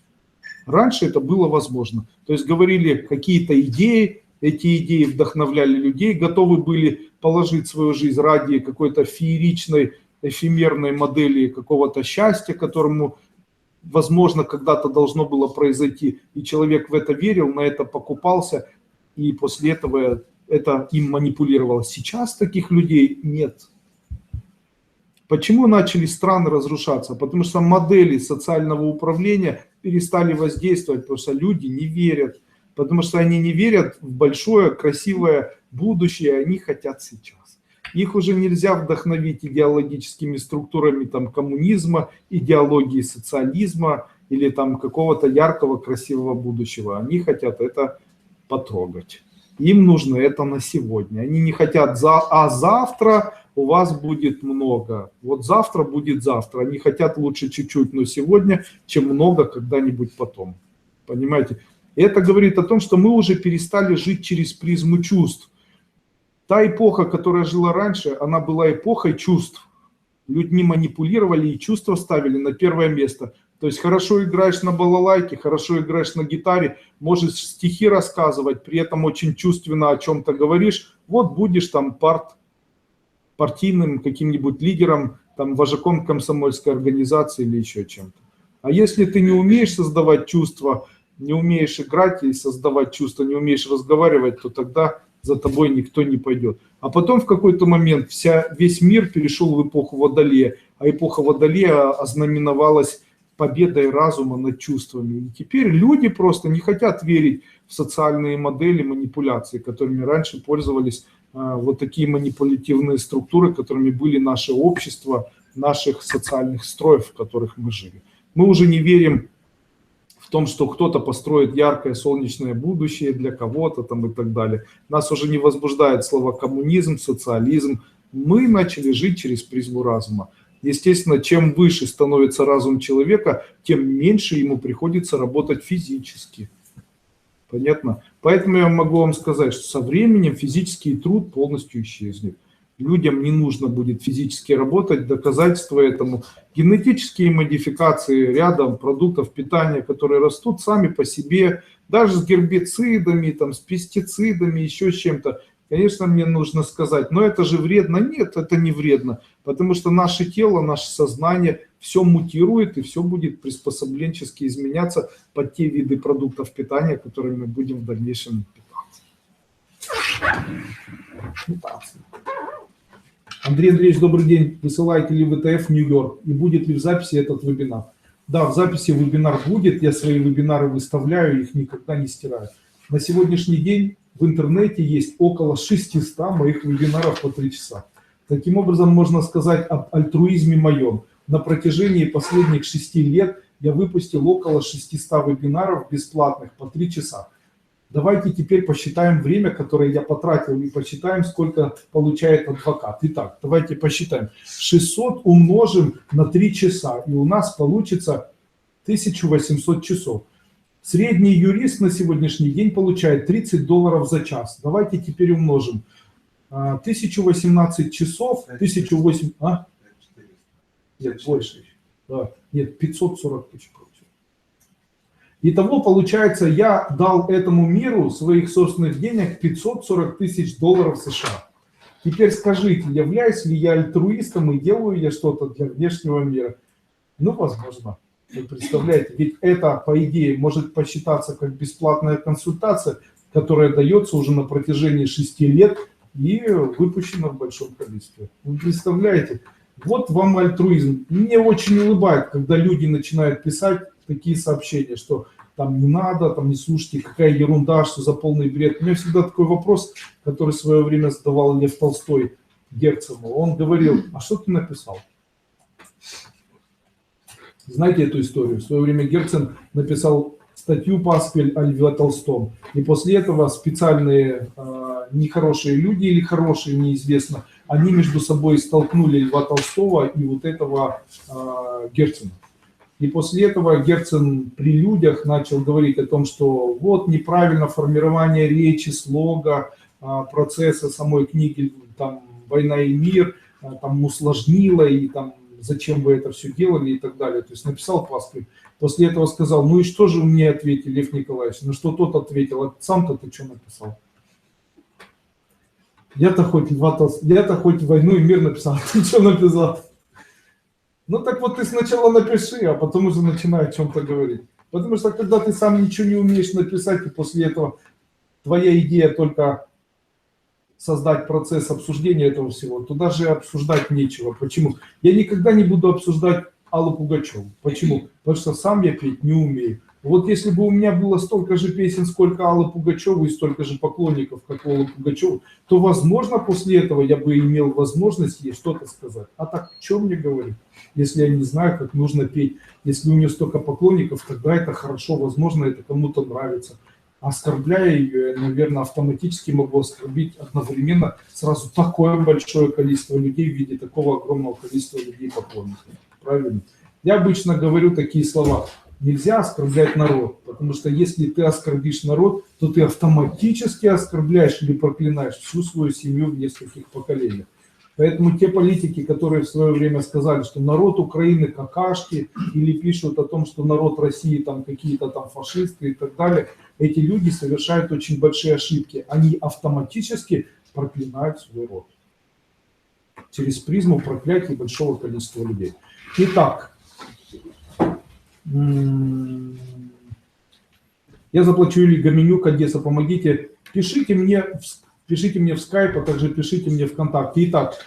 Раньше это было возможно. То есть говорили какие-то идеи, эти идеи вдохновляли людей, готовы были положить свою жизнь ради какой-то фееричной, эфемерной модели какого-то счастья, которому, возможно, когда-то должно было произойти. И человек в это верил, на это покупался, и после этого это им манипулировало. Сейчас таких людей нет. Почему начали страны разрушаться? Потому что модели социального управления перестали воздействовать, потому что люди не верят. Потому что они не верят в большое, красивое будущее, они хотят сейчас. Их уже нельзя вдохновить идеологическими структурами там, коммунизма, идеологии социализма или там какого-то яркого, красивого будущего. Они хотят это потрогать. Им нужно это на сегодня. Они не хотят, а завтра у вас будет много. Вот завтра будет завтра. Они хотят лучше чуть-чуть, но сегодня, чем много когда-нибудь потом. Понимаете? Это говорит о том, что мы уже перестали жить через призму чувств. Та эпоха, которая жила раньше, она была эпохой чувств. Людьми манипулировали и чувства ставили на первое место. То есть хорошо играешь на балалайке, хорошо играешь на гитаре, можешь стихи рассказывать, при этом очень чувственно о чем-то говоришь. Вот будешь там партийным каким-нибудь лидером, там, вожаком комсомольской организации или еще чем-то. А если ты не умеешь создавать чувства, не умеешь играть и создавать чувства, не умеешь разговаривать, то тогда за тобой никто не пойдет. А потом в какой-то момент весь мир перешел в эпоху Водолея, а эпоха Водолея ознаменовалась победой разума над чувствами. И теперь люди просто не хотят верить в социальные модели манипуляции, которыми раньше пользовались вот такие манипулятивные структуры, которыми были наше общество, наших социальных строев, в которых мы жили. Мы уже не верим в том, что кто-то построит яркое солнечное будущее для кого-то там и так далее. Нас уже не возбуждает слово коммунизм, социализм. Мы начали жить через призму разума. Естественно, чем выше становится разум человека, тем меньше ему приходится работать физически. Понятно? Поэтому я могу вам сказать, что со временем физический труд полностью исчезнет. Людям не нужно будет физически работать, доказательство этому. Генетические модификации рядом продуктов питания, которые растут сами по себе, даже с гербицидами, там, с пестицидами, еще с чем-то. Конечно, мне нужно сказать, но это же вредно. Нет, это не вредно, потому что наше тело, наше сознание все мутирует и все будет приспособленчески изменяться под те виды продуктов питания, которыми мы будем в дальнейшем питаться. Андрей Андреевич, добрый день. Высылаете ли ВТФ в Нью-Йорк? И будет ли в записи этот вебинар? Да, в записи вебинар будет. Я свои вебинары выставляю, их никогда не стираю. На сегодняшний день в интернете есть около 600 моих вебинаров по 3 часа. Таким образом, можно сказать об альтруизме моем. На протяжении последних 6 лет я выпустил около 600 вебинаров бесплатных по 3 часа. Давайте теперь посчитаем время, которое я потратил, и посчитаем, сколько получает адвокат. Итак, давайте посчитаем. 600 умножим на 3 часа, и у нас получится 1800 часов. Средний юрист на сегодняшний день получает $30 за час. Давайте теперь умножим. 1018 часов, 1008... А? Нет, больше. Да. Нет, 540 тысяч. Итого, получается, я дал этому миру своих собственных денег $540 тысяч США. Теперь скажите, являюсь ли я альтруистом и делаю я что-то для внешнего мира? Ну, возможно. Вы представляете, ведь это, по идее, может посчитаться как бесплатная консультация, которая дается уже на протяжении 6 лет и выпущена в большом количестве. Вы представляете? Вот вам альтруизм. Мне очень улыбает, когда люди начинают писать такие сообщения, что там не надо, там не слушайте, какая ерунда, что за полный бред. У меня всегда такой вопрос, который в свое время задавал Лев Толстой Герцену. Он говорил, а что ты написал? Знаете эту историю? В свое время Герцен написал статью «Пасквиль» о Льве Толстом. И после этого специальные нехорошие люди или хорошие, неизвестно, они между собой столкнули Льва Толстого и вот этого Герцена. И после этого Герцен при людях начал говорить о том, что вот неправильно формирование речи, слога, процесса самой книги, там, «Война и мир», там, усложнило, и там, зачем вы это все делали и так далее. То есть написал Пасквиль. После этого сказал, ну и что же мне ответил Лев Николаевич? Ну что тот ответил, а сам-то ты что написал? Я-то хоть «Войну и мир» написал, ты что написал? Ну так вот ты сначала напиши, а потом уже начинай о чем-то говорить. Потому что когда ты сам ничего не умеешь написать, и после этого твоя идея только создать процесс обсуждения этого всего, то даже обсуждать нечего. Почему? Я никогда не буду обсуждать Аллу Пугачеву. Почему? Потому что сам я петь не умею. Вот если бы у меня было столько же песен, сколько Аллы Пугачевой, и столько же поклонников, как Аллы Пугачевой, то, возможно, после этого я бы имел возможность ей что-то сказать. А так, что мне говорить, если я не знаю, как нужно петь? Если у нее столько поклонников, тогда это хорошо, возможно, это кому-то нравится. Оскорбляя ее, я, наверное, автоматически могу оскорбить одновременно сразу такое большое количество людей в виде такого огромного количества людей-поклонников. Правильно? Я обычно говорю такие слова. Нельзя оскорблять народ, потому что если ты оскорбишь народ, то ты автоматически оскорбляешь или проклинаешь всю свою семью в нескольких поколениях. Поэтому те политики, которые в свое время сказали, что народ Украины какашки, или пишут о том, что народ России там какие-то там фашисты и так далее, эти люди совершают очень большие ошибки. Они автоматически проклинают свой род через призму проклятия большого количества людей. Итак, я заплачу Юлии Гоменюк, Одесса, помогите. Пишите мне в Skype, а также пишите мне ВКонтакте. Итак,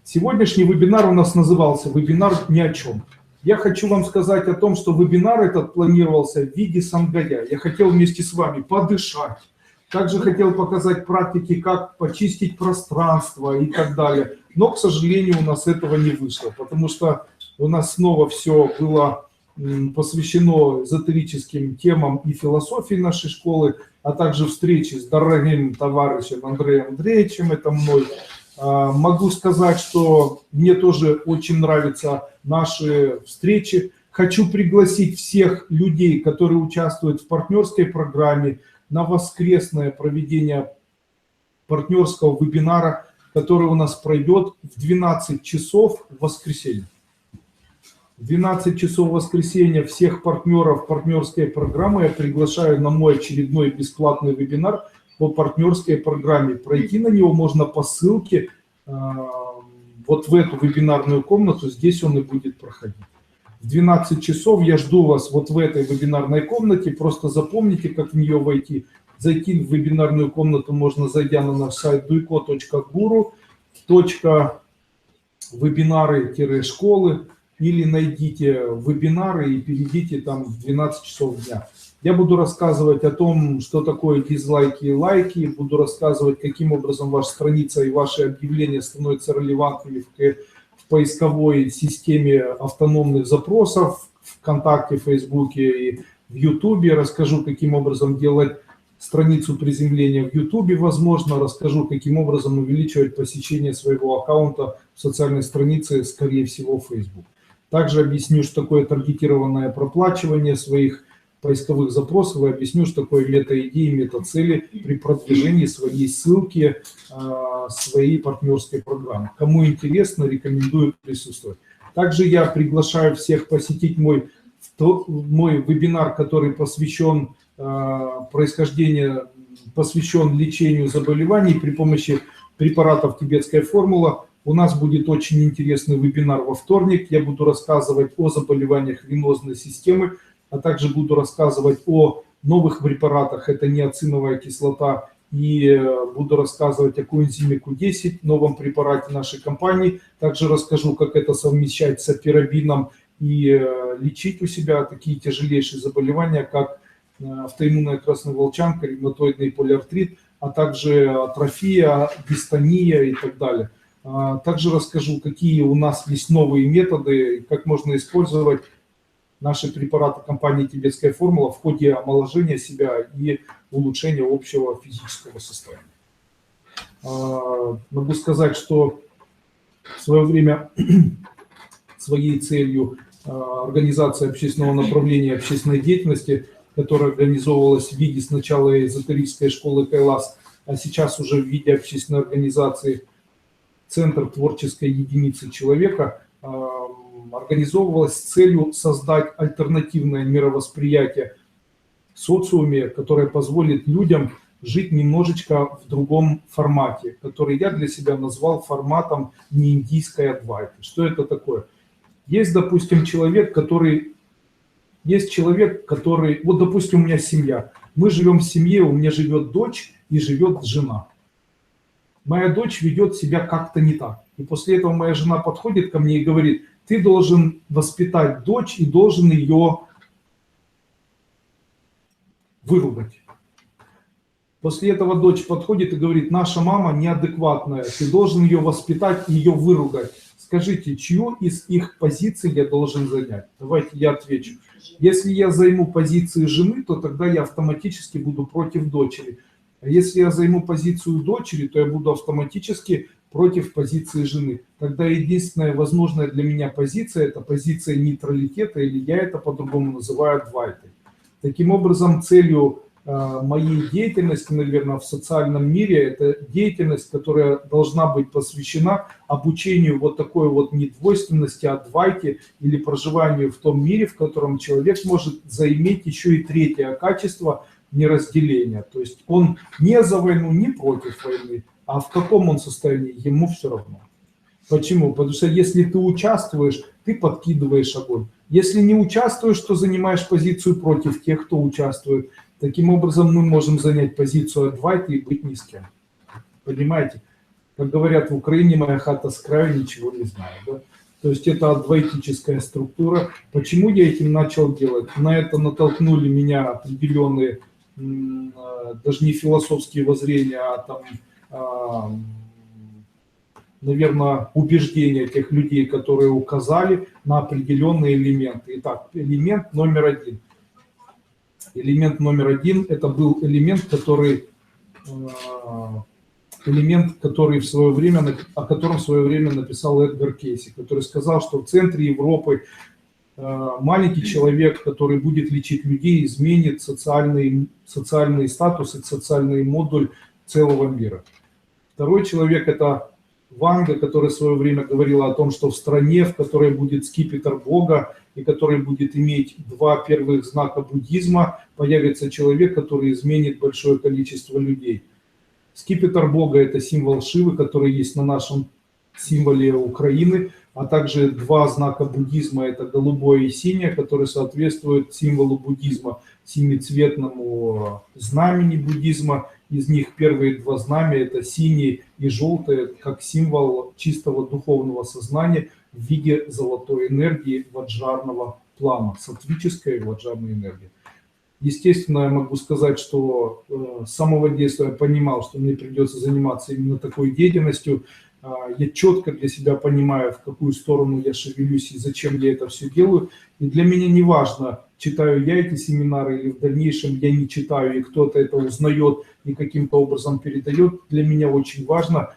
сегодняшний вебинар у нас назывался «Вебинар ни о чем». Я хочу вам сказать о том, что вебинар этот планировался в виде сангая. Я хотел вместе с вами подышать. Также хотел показать практики, как почистить пространство и так далее. Но, к сожалению, у нас этого не вышло, потому что у нас снова все было посвящено эзотерическим темам и философии нашей школы, а также встречи с дорогим товарищем Андреем Андреевичем, это мной. Могу сказать, что мне тоже очень нравятся наши встречи. Хочу пригласить всех людей, которые участвуют в партнерской программе, на воскресное проведение партнерского вебинара, который у нас пройдет в 12 часов в воскресенье. В 12 часов в воскресенье всех партнеров партнерской программы я приглашаю на мой очередной бесплатный вебинар по партнерской программе. Пройти на него можно по ссылке вот в эту вебинарную комнату, здесь он и будет проходить. В 12 часов я жду вас вот в этой вебинарной комнате, просто запомните, как в нее войти. Зайти в вебинарную комнату можно, зайдя на наш сайт duiko.guru.webinары-школы, или найдите вебинары и перейдите там в 12 часов дня. Я буду рассказывать о том, что такое дизлайки и лайки, буду рассказывать, каким образом ваша страница и ваши объявления становятся релевантными в поисковой системе автономных запросов, ВКонтакте, Фейсбуке и в Ютубе. Расскажу, каким образом делать страницу приземления в Ютубе, возможно, расскажу, каким образом увеличивать посещение своего аккаунта в социальной странице, скорее всего, Facebook. Также объясню, что такое таргетированное проплачивание своих поисковых запросов, и объясню, что такое мета-идеи, мета-цели при продвижении своей ссылки, своей партнерской программы. Кому интересно, рекомендую присутствовать. Также я приглашаю всех посетить мой вебинар, который посвящен посвящен лечению заболеваний при помощи препаратов «Тибетская формула». У нас будет очень интересный вебинар во вторник. Я буду рассказывать о заболеваниях венозной системы, а также буду рассказывать о новых препаратах. Это ниациновая кислота. И буду рассказывать о коэнзиме Q10, новом препарате нашей компании. Также расскажу, как это совмещать с апирабином и лечить у себя такие тяжелейшие заболевания, как автоиммунная красноволчанка, ревматоидный полиартрит, а также атрофия, дистония и так далее. Также расскажу, какие у нас есть новые методы, как можно использовать наши препараты компании «Тибетская формула» в ходе омоложения себя и улучшения общего физического состояния. Могу сказать, что в свое время своей целью организация общественного направления общественной деятельности, которая организовывалась в виде сначала эзотерической школы Кайлас, а сейчас уже в виде общественной организации Центр творческой единицы человека, организовывалась с целью создать альтернативное мировосприятие в социуме, которое позволит людям жить немножечко в другом формате, который я для себя назвал форматом неиндийской адвайты. Что это такое? Есть, допустим, человек, который... Вот, допустим, у меня семья. Мы живем в семье, у меня живет дочь и живет жена. Моя дочь ведет себя как-то не так. И после этого моя жена подходит ко мне и говорит: ты должен воспитать дочь и должен ее выругать. После этого дочь подходит и говорит: наша мама неадекватная, ты должен ее воспитать и ее выругать. Скажите, чью из их позиций я должен занять? Давайте я отвечу. Если я займу позиции жены, то тогда я автоматически буду против дочери. А если я займу позицию дочери, то я буду автоматически против позиции жены. Тогда единственная возможная для меня позиция – это позиция нейтралитета, или я это по-другому называю адвайтой. Таким образом, целью моей деятельности, наверное, в социальном мире, это деятельность, которая должна быть посвящена обучению вот такой вот недвойственности, адвайте или проживанию в том мире, в котором человек может заиметь еще и третье качество неразделения. То есть он не за войну, не против войны, а в каком он состоянии, ему все равно. Почему? Потому что если ты участвуешь, ты подкидываешь огонь. Если не участвуешь, то занимаешь позицию против тех, кто участвует. Таким образом, мы можем занять позицию адвайта и быть ни с кем. Понимаете? Как говорят в Украине, моя хата с краю, ничего не знаю. Да? То есть это адвайтическая структура. Почему я этим начал делать? На это натолкнули меня определенные, даже не философские воззрения, а там, наверное, убеждения тех людей, которые указали на определенные элементы. Итак, элемент номер один. Элемент номер один – это был элемент, который в свое время, о котором в свое время написал Эдгар Кейси, который сказал, что в центре Европы маленький человек, который будет лечить людей, изменит социальный статус и социальный модуль целого мира. Второй человек – это Ванга, которая в свое время говорила о том, что в стране, в которой будет скипетр Бога и который будет иметь два первых знака буддизма, появится человек, который изменит большое количество людей. Скипетр Бога – это символ Шивы, который есть на нашем символе Украины, а также два знака буддизма – это голубое и синее, которые соответствуют символу буддизма, семицветному знамени буддизма. Из них первые два знамя – это синий и желтый, как символ чистого духовного сознания в виде золотой энергии ваджарного плана, саттвической ваджарной энергии. Естественно, я могу сказать, что с самого детства я понимал, что мне придется заниматься именно такой деятельностью. Я четко для себя понимаю, в какую сторону я шевелюсь и зачем я это все делаю. И для меня не важно, читаю я эти семинары или в дальнейшем я не читаю, и кто-то это узнает и каким-то образом передает. Для меня очень важно,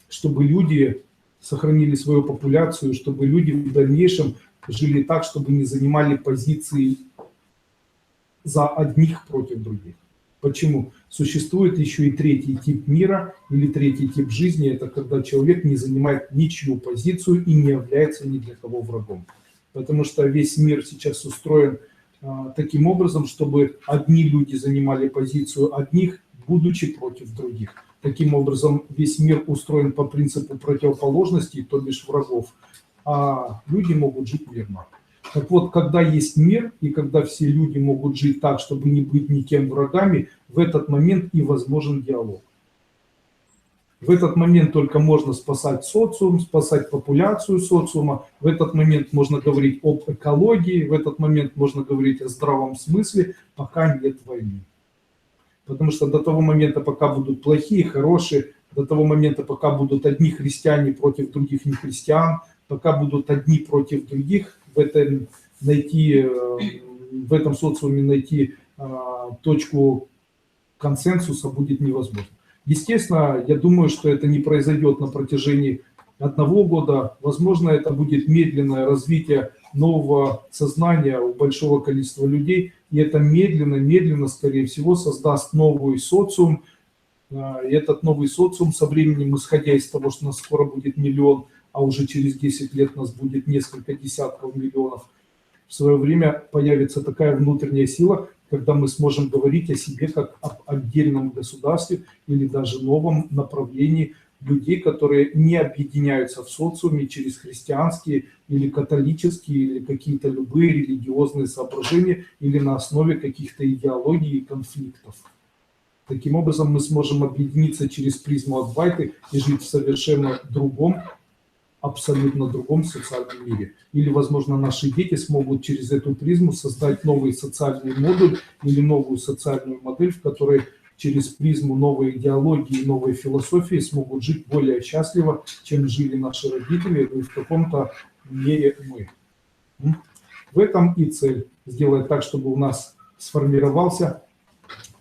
чтобы люди сохранили свою популяцию, чтобы люди в дальнейшем жили так, чтобы не занимали позиции за одних против других. Почему? Существует еще и третий тип мира или третий тип жизни. Это когда человек не занимает ничью позицию и не является ни для кого врагом. Потому что весь мир сейчас устроен таким образом, чтобы одни люди занимали позицию одних, будучи против других. Таким образом, весь мир устроен по принципу противоположностей, то бишь врагов, а люди могут жить мирно. Так вот, когда есть мир, и когда все люди могут жить так, чтобы не быть никем врагами, в этот момент и возможен диалог. В этот момент только можно спасать социум, спасать популяцию социума. В этот момент можно говорить об экологии, в этот момент можно говорить о здравом смысле, пока нет войны. Потому что до того момента, пока будут плохие, хорошие, до того момента, пока будут одни христиане против других нехристиан, пока будут одни против других, в этом социуме найти точку консенсуса будет невозможно. Естественно, я думаю, что это не произойдет на протяжении 1 года. Возможно, это будет медленное развитие нового сознания у большого количества людей. И это медленно, скорее всего, создаст новый социум. И этот новый социум со временем, исходя из того, что нас скоро будет 1 миллион, а уже через 10 лет нас будет несколько десятков миллионов, в свое время появится такая внутренняя сила, когда мы сможем говорить о себе как об отдельном государстве или даже новом направлении людей, которые не объединяются в социуме через христианские или католические или какие-то любые религиозные соображения или на основе каких-то идеологий и конфликтов. Таким образом мы сможем объединиться через призму Адвайты и жить в совершенно другом, абсолютно другом социальном мире. Или, возможно, наши дети смогут через эту призму создать новый социальный модуль или новую социальную модель, в которой через призму новой идеологии и новой философии смогут жить более счастливо, чем жили наши родители, и в каком-то мере мы. В этом и цель. Сделать так, чтобы у нас сформировался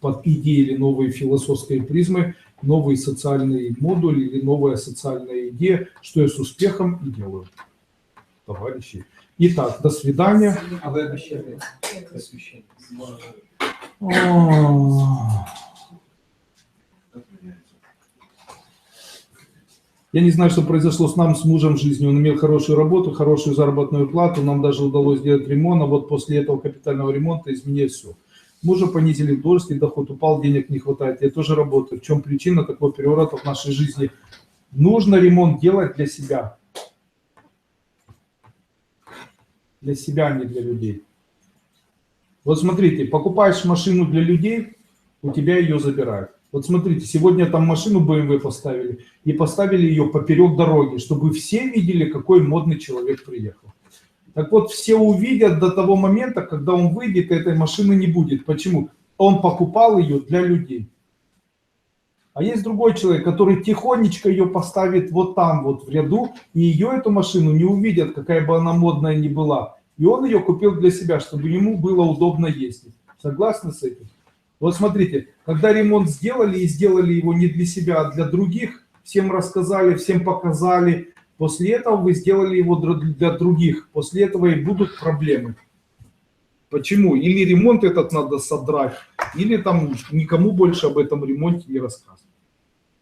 под идеей или новой философской призмой новый социальный модуль или новая социальная идея, что я с успехом и делаю, товарищи. Итак, до свидания. А вы обещали освещение? Я не знаю, что произошло с нами, с мужем в жизни. Он имел хорошую работу, хорошую заработную плату, нам даже удалось сделать ремонт, а вот после этого капитального ремонта изменилось все. Мужа понизили в должности, доход упал, денег не хватает. Я тоже работаю. В чем причина такого переворота в нашей жизни? Нужно ремонт делать для себя. Для себя, а не для людей. Вот смотрите, покупаешь машину для людей, у тебя ее забирают. Вот смотрите, сегодня там машину BMW поставили, и поставили ее поперек дороги, чтобы все видели, какой модный человек приехал. Так вот, все увидят до того момента, когда он выйдет, и этой машины не будет. Почему? Он покупал ее для людей. А есть другой человек, который тихонечко ее поставит вот там, вот в ряду, и ее, эту машину, не увидят, какая бы она модная ни была. И он ее купил для себя, чтобы ему было удобно ездить. Согласны с этим? Вот смотрите, когда ремонт сделали, и сделали его не для себя, а для других, всем рассказали, всем показали, после этого вы сделали его для других. После этого и будут проблемы. Почему? Или ремонт этот надо содрать, или там никому больше об этом ремонте не рассказывать.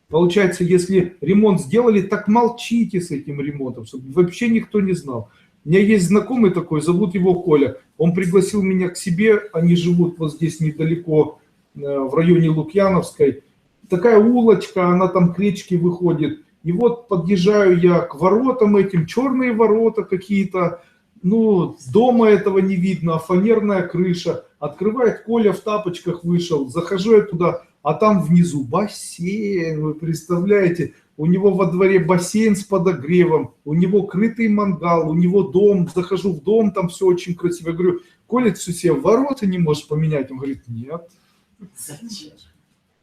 Получается, если ремонт сделали, так молчите с этим ремонтом, чтобы вообще никто не знал. У меня есть знакомый такой, зовут его Коля. Он пригласил меня к себе, они живут вот здесь недалеко, в районе Лукьяновской. Такая улочка, она там к речке выходит. И вот подъезжаю я к воротам этим, черные ворота какие-то, ну, дома этого не видно, а фанерная крыша. Открывает Коля, в тапочках вышел, захожу я туда, а там внизу бассейн, вы представляете? У него во дворе бассейн с подогревом, у него крытый мангал, у него дом. Захожу в дом, там все очень красиво. Я говорю, Коля, ты себе ворота не можешь поменять? Он говорит, нет. Зачем?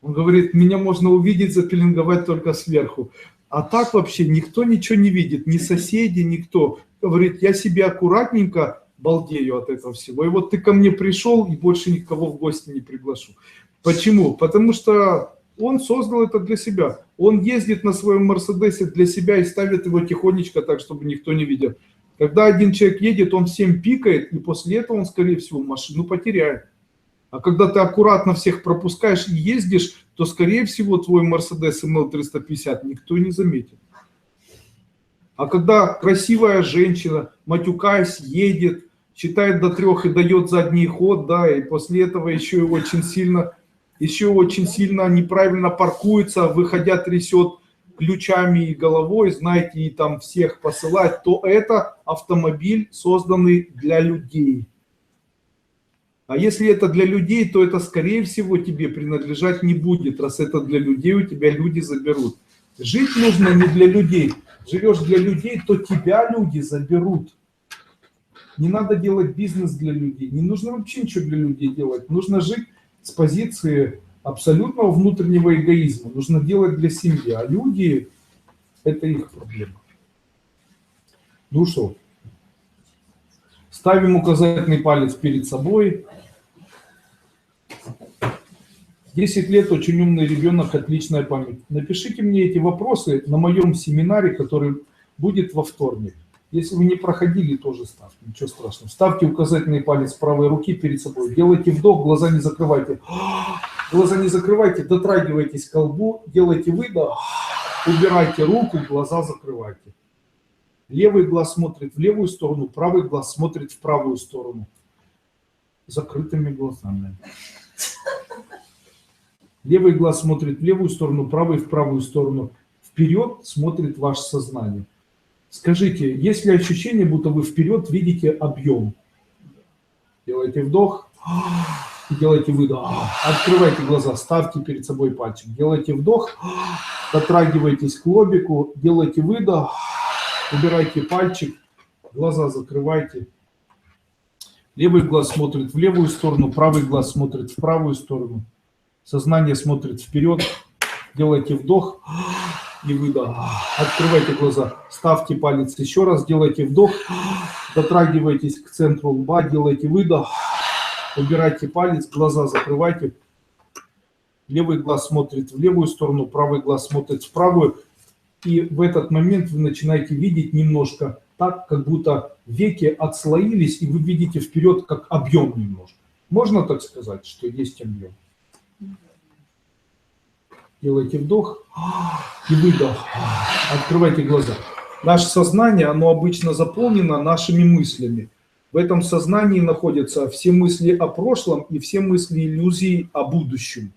Он говорит, меня можно увидеть, запеленговать только сверху. А так вообще никто ничего не видит, ни соседи, никто. Говорит, я себе аккуратненько балдею от этого всего. И вот ты ко мне пришел, и больше никого в гости не приглашу. Почему? Потому что он создал это для себя. Он ездит на своем Мерседесе для себя и ставит его тихонечко так, чтобы никто не видел. Когда один человек едет, он всем пикает, и после этого он, скорее всего, машину потеряет. А когда ты аккуратно всех пропускаешь и ездишь, то, скорее всего, твой Mercedes ML350 никто не заметит. А когда красивая женщина, матюкаясь, едет, считает до 3 и дает задний ход, да, и после этого еще очень сильно неправильно паркуется, выходя трясет ключами и головой, знаете, и там всех посылать, то это автомобиль, созданный для людей. А если это для людей, то это, скорее всего, тебе принадлежать не будет. Раз это для людей, у тебя люди заберут. Жить нужно не для людей. Живешь для людей, то тебя люди заберут. Не надо делать бизнес для людей. Не нужно вообще ничего для людей делать. Нужно жить с позиции абсолютного внутреннего эгоизма. Нужно делать для семьи. А люди – это их проблема. Ну что? Ставим указательный палец перед собой. 10 лет, очень умный ребенок, отличная память. Напишите мне эти вопросы на моем семинаре, который будет во вторник. Если вы не проходили, тоже ставьте, ничего страшного. Ставьте указательный палец правой руки перед собой. Делайте вдох, глаза не закрывайте. Глаза не закрывайте, дотрагивайтесь к колбу, делайте выдох, убирайте руку, глаза закрывайте. Левый глаз смотрит в левую сторону, правый глаз смотрит в правую сторону. Закрытыми глазами. Левый глаз смотрит в левую сторону, правый в правую сторону. Вперед смотрит ваше сознание. Скажите, есть ли ощущение, будто вы вперед видите объем? Делайте вдох и делайте выдох. Открывайте глаза, ставьте перед собой пальчик. Делайте вдох, дотрагивайтесь к лобику, делайте выдох, убирайте пальчик, глаза закрывайте. Левый глаз смотрит в левую сторону, правый глаз смотрит в правую сторону. Сознание смотрит вперед. Делайте вдох и выдох. Открывайте глаза. Ставьте палец еще раз. Делайте вдох. Дотрагивайтесь к центру лба. Делайте выдох. Убирайте палец. Глаза закрывайте. Левый глаз смотрит в левую сторону. Правый глаз смотрит в правую. И в этот момент вы начинаете видеть немножко так, как будто веки отслоились. И вы видите вперед как объем немножко. Можно так сказать, что есть объем? Делайте вдох и выдох. Открывайте глаза. Наше сознание, оно обычно заполнено нашими мыслями. В этом сознании находятся все мысли о прошлом и все мысли иллюзии о будущем.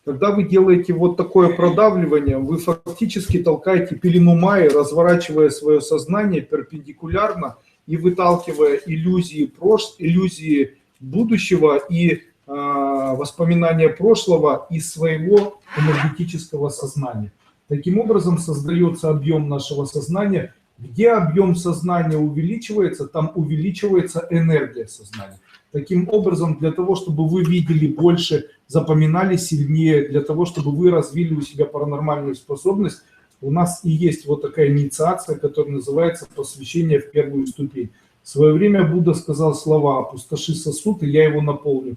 Когда вы делаете вот такое продавливание, вы фактически толкаете пелену Майи, разворачивая свое сознание перпендикулярно и выталкивая иллюзии иллюзии будущего и воспоминания прошлого из своего энергетического сознания. Таким образом создается объем нашего сознания. Где объем сознания увеличивается, там увеличивается энергия сознания. Таким образом, для того, чтобы вы видели больше, запоминали сильнее, для того, чтобы вы развили у себя паранормальную способность, у нас и есть вот такая инициация, которая называется посвящение в первую ступень. В свое время Будда сказал слова «опустоши сосуд, и я его наполню».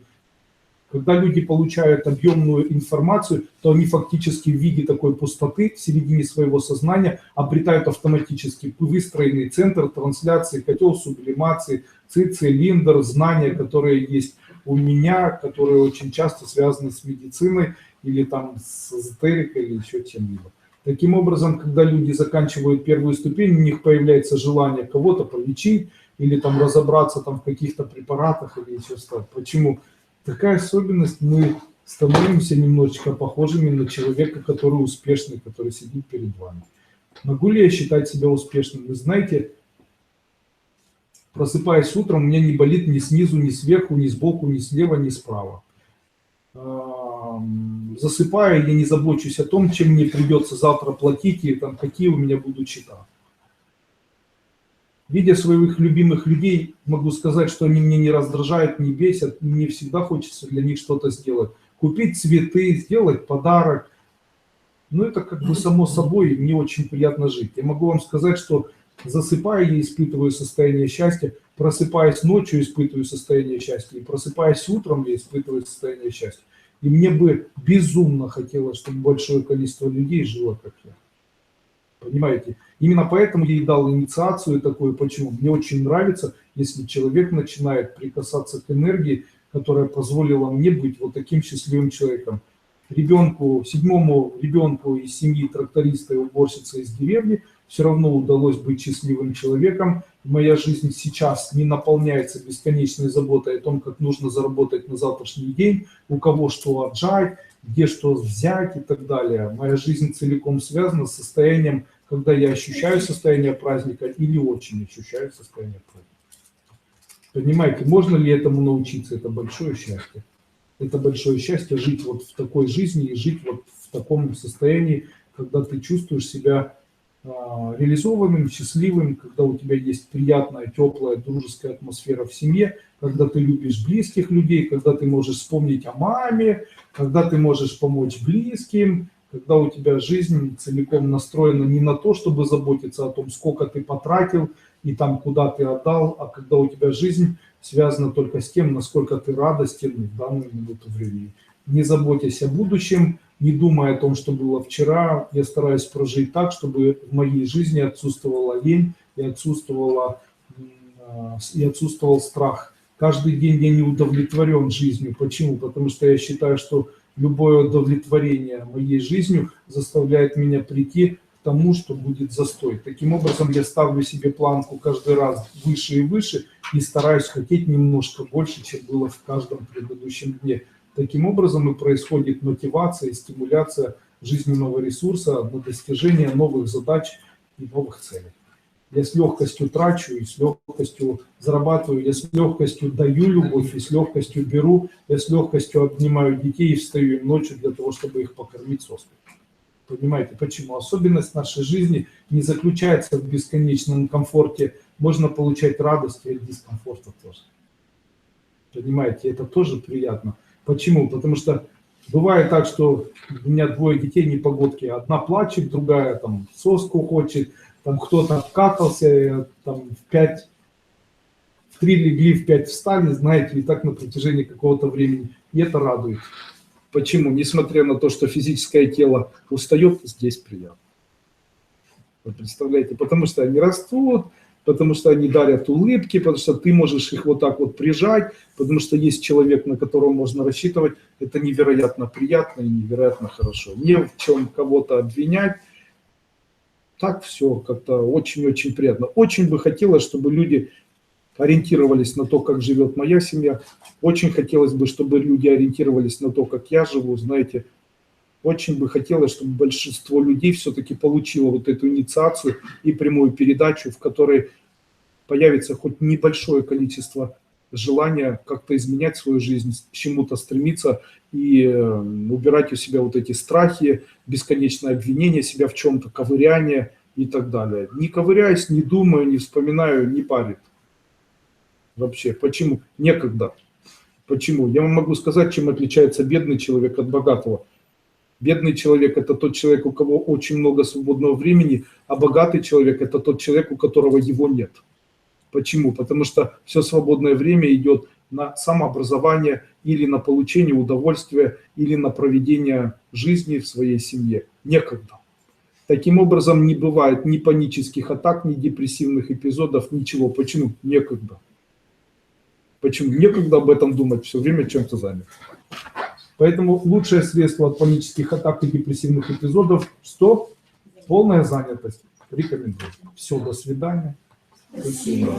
Когда люди получают объемную информацию, то они фактически в виде такой пустоты в середине своего сознания обретают автоматически выстроенный центр трансляции, котел сублимации, цилиндр, знания, которые есть у меня, которые очень часто связаны с медициной или там с эзотерикой или еще чем-либо. Таким образом, когда люди заканчивают первую ступень, у них появляется желание кого-то полечить или там разобраться там в каких-то препаратах или еще что-то. Почему? Такая особенность, мы становимся немножечко похожими на человека, который успешный, который сидит перед вами. Могу ли я считать себя успешным? Вы знаете, просыпаясь утром, у меня не болит ни снизу, ни сверху, ни сбоку, ни слева, ни справа. Засыпая, я не забочусь о том, чем мне придется завтра платить и там, какие у меня будут счета. Видя своих любимых людей, могу сказать, что они мне не раздражают, не бесят, мне всегда хочется для них что-то сделать. Купить цветы, сделать подарок. Ну, это как бы само собой, мне очень приятно жить. Я могу вам сказать, что засыпая, я испытываю состояние счастья, просыпаясь ночью, испытываю состояние счастья, и просыпаясь утром, я испытываю состояние счастья. И мне бы безумно хотелось, чтобы большое количество людей жило, как я. Понимаете? Именно поэтому я и дал инициацию такую. Почему? Мне очень нравится, если человек начинает прикасаться к энергии, которая позволила мне быть вот таким счастливым человеком. Седьмому ребенку из семьи тракториста и уборщицы из деревни все равно удалось быть счастливым человеком. Моя жизнь сейчас не наполняется бесконечной заботой о том, как нужно заработать на завтрашний день, у кого что отжать, где что взять и так далее. Моя жизнь целиком связана с состоянием, когда я ощущаю состояние праздника или очень ощущаю состояние праздника. Понимаете, можно ли этому научиться? Это большое счастье. Это большое счастье жить вот в такой жизни и жить вот в таком состоянии, когда ты чувствуешь себя реализованным, счастливым, когда у тебя есть приятная, теплая, дружеская атмосфера в семье, когда ты любишь близких людей, когда ты можешь вспомнить о маме, когда ты можешь помочь близким, когда у тебя жизнь целиком настроена не на то, чтобы заботиться о том, сколько ты потратил и там куда ты отдал, а когда у тебя жизнь связана только с тем, насколько ты радостен в данную минуту времени. Не заботясь о будущем, не думая о том, что было вчера, я стараюсь прожить так, чтобы в моей жизни отсутствовала лень и отсутствовал страх. Каждый день я не удовлетворен жизнью. Почему? Потому что я считаю, что любое удовлетворение моей жизнью заставляет меня прийти к тому, что будет застой. Таким образом, я ставлю себе планку каждый раз выше и выше и стараюсь хотеть немножко больше, чем было в каждом предыдущем дне. Таким образом и происходит мотивация и стимуляция жизненного ресурса на достижение новых задач и новых целей. Я с легкостью трачу, и с легкостью зарабатываю, я с легкостью даю любовь, и с легкостью беру, я с легкостью обнимаю детей и встаю им ночью для того, чтобы их покормить соской. Понимаете, почему? Особенность нашей жизни не заключается в бесконечном комфорте. Можно получать радость и от дискомфорта тоже. Понимаете, это тоже приятно. Почему? Потому что бывает так, что у меня двое детей непогодки. Одна плачет, другая там соску хочет, там кто-то обкакался, там в 3 легли, в 5 встали, знаете, и так на протяжении какого-то времени. И это радует. Почему? Несмотря на то, что физическое тело устает, здесь приятно. Вы представляете? Потому что они растут, потому что они дарят улыбки, потому что ты можешь их вот так вот прижать, потому что есть человек, на которого можно рассчитывать. Это невероятно приятно и невероятно хорошо. Не в чем кого-то обвинять. Так все как-то очень-очень приятно. Очень бы хотелось, чтобы люди ориентировались на то, как живет моя семья. Очень хотелось бы, чтобы люди ориентировались на то, как я живу, знаете. Очень бы хотелось, чтобы большинство людей все-таки получило вот эту инициацию и прямую передачу, в которой появится хоть небольшое количество желания как-то изменять свою жизнь, к чему-то стремиться и убирать у себя вот эти страхи, бесконечное обвинение себя в чем-то, ковыряние и так далее. Не ковыряюсь, не думаю, не вспоминаю, не парит. Вообще. Почему? Некогда. Почему? Я вам могу сказать, чем отличается бедный человек от богатого. Бедный человек – это тот человек, у кого очень много свободного времени, а богатый человек – это тот человек, у которого его нет. Почему? Потому что все свободное время идет на самообразование или на получение удовольствия, или на проведение жизни в своей семье. Некогда. Таким образом, не бывает ни панических атак, ни депрессивных эпизодов, ничего. Почему? Некогда. Почему? Некогда об этом думать, все время чем-то занят. Поэтому лучшее средство от панических атак и депрессивных эпизодов – что? Полная занятость. Рекомендую. Все, до свидания. Спасибо.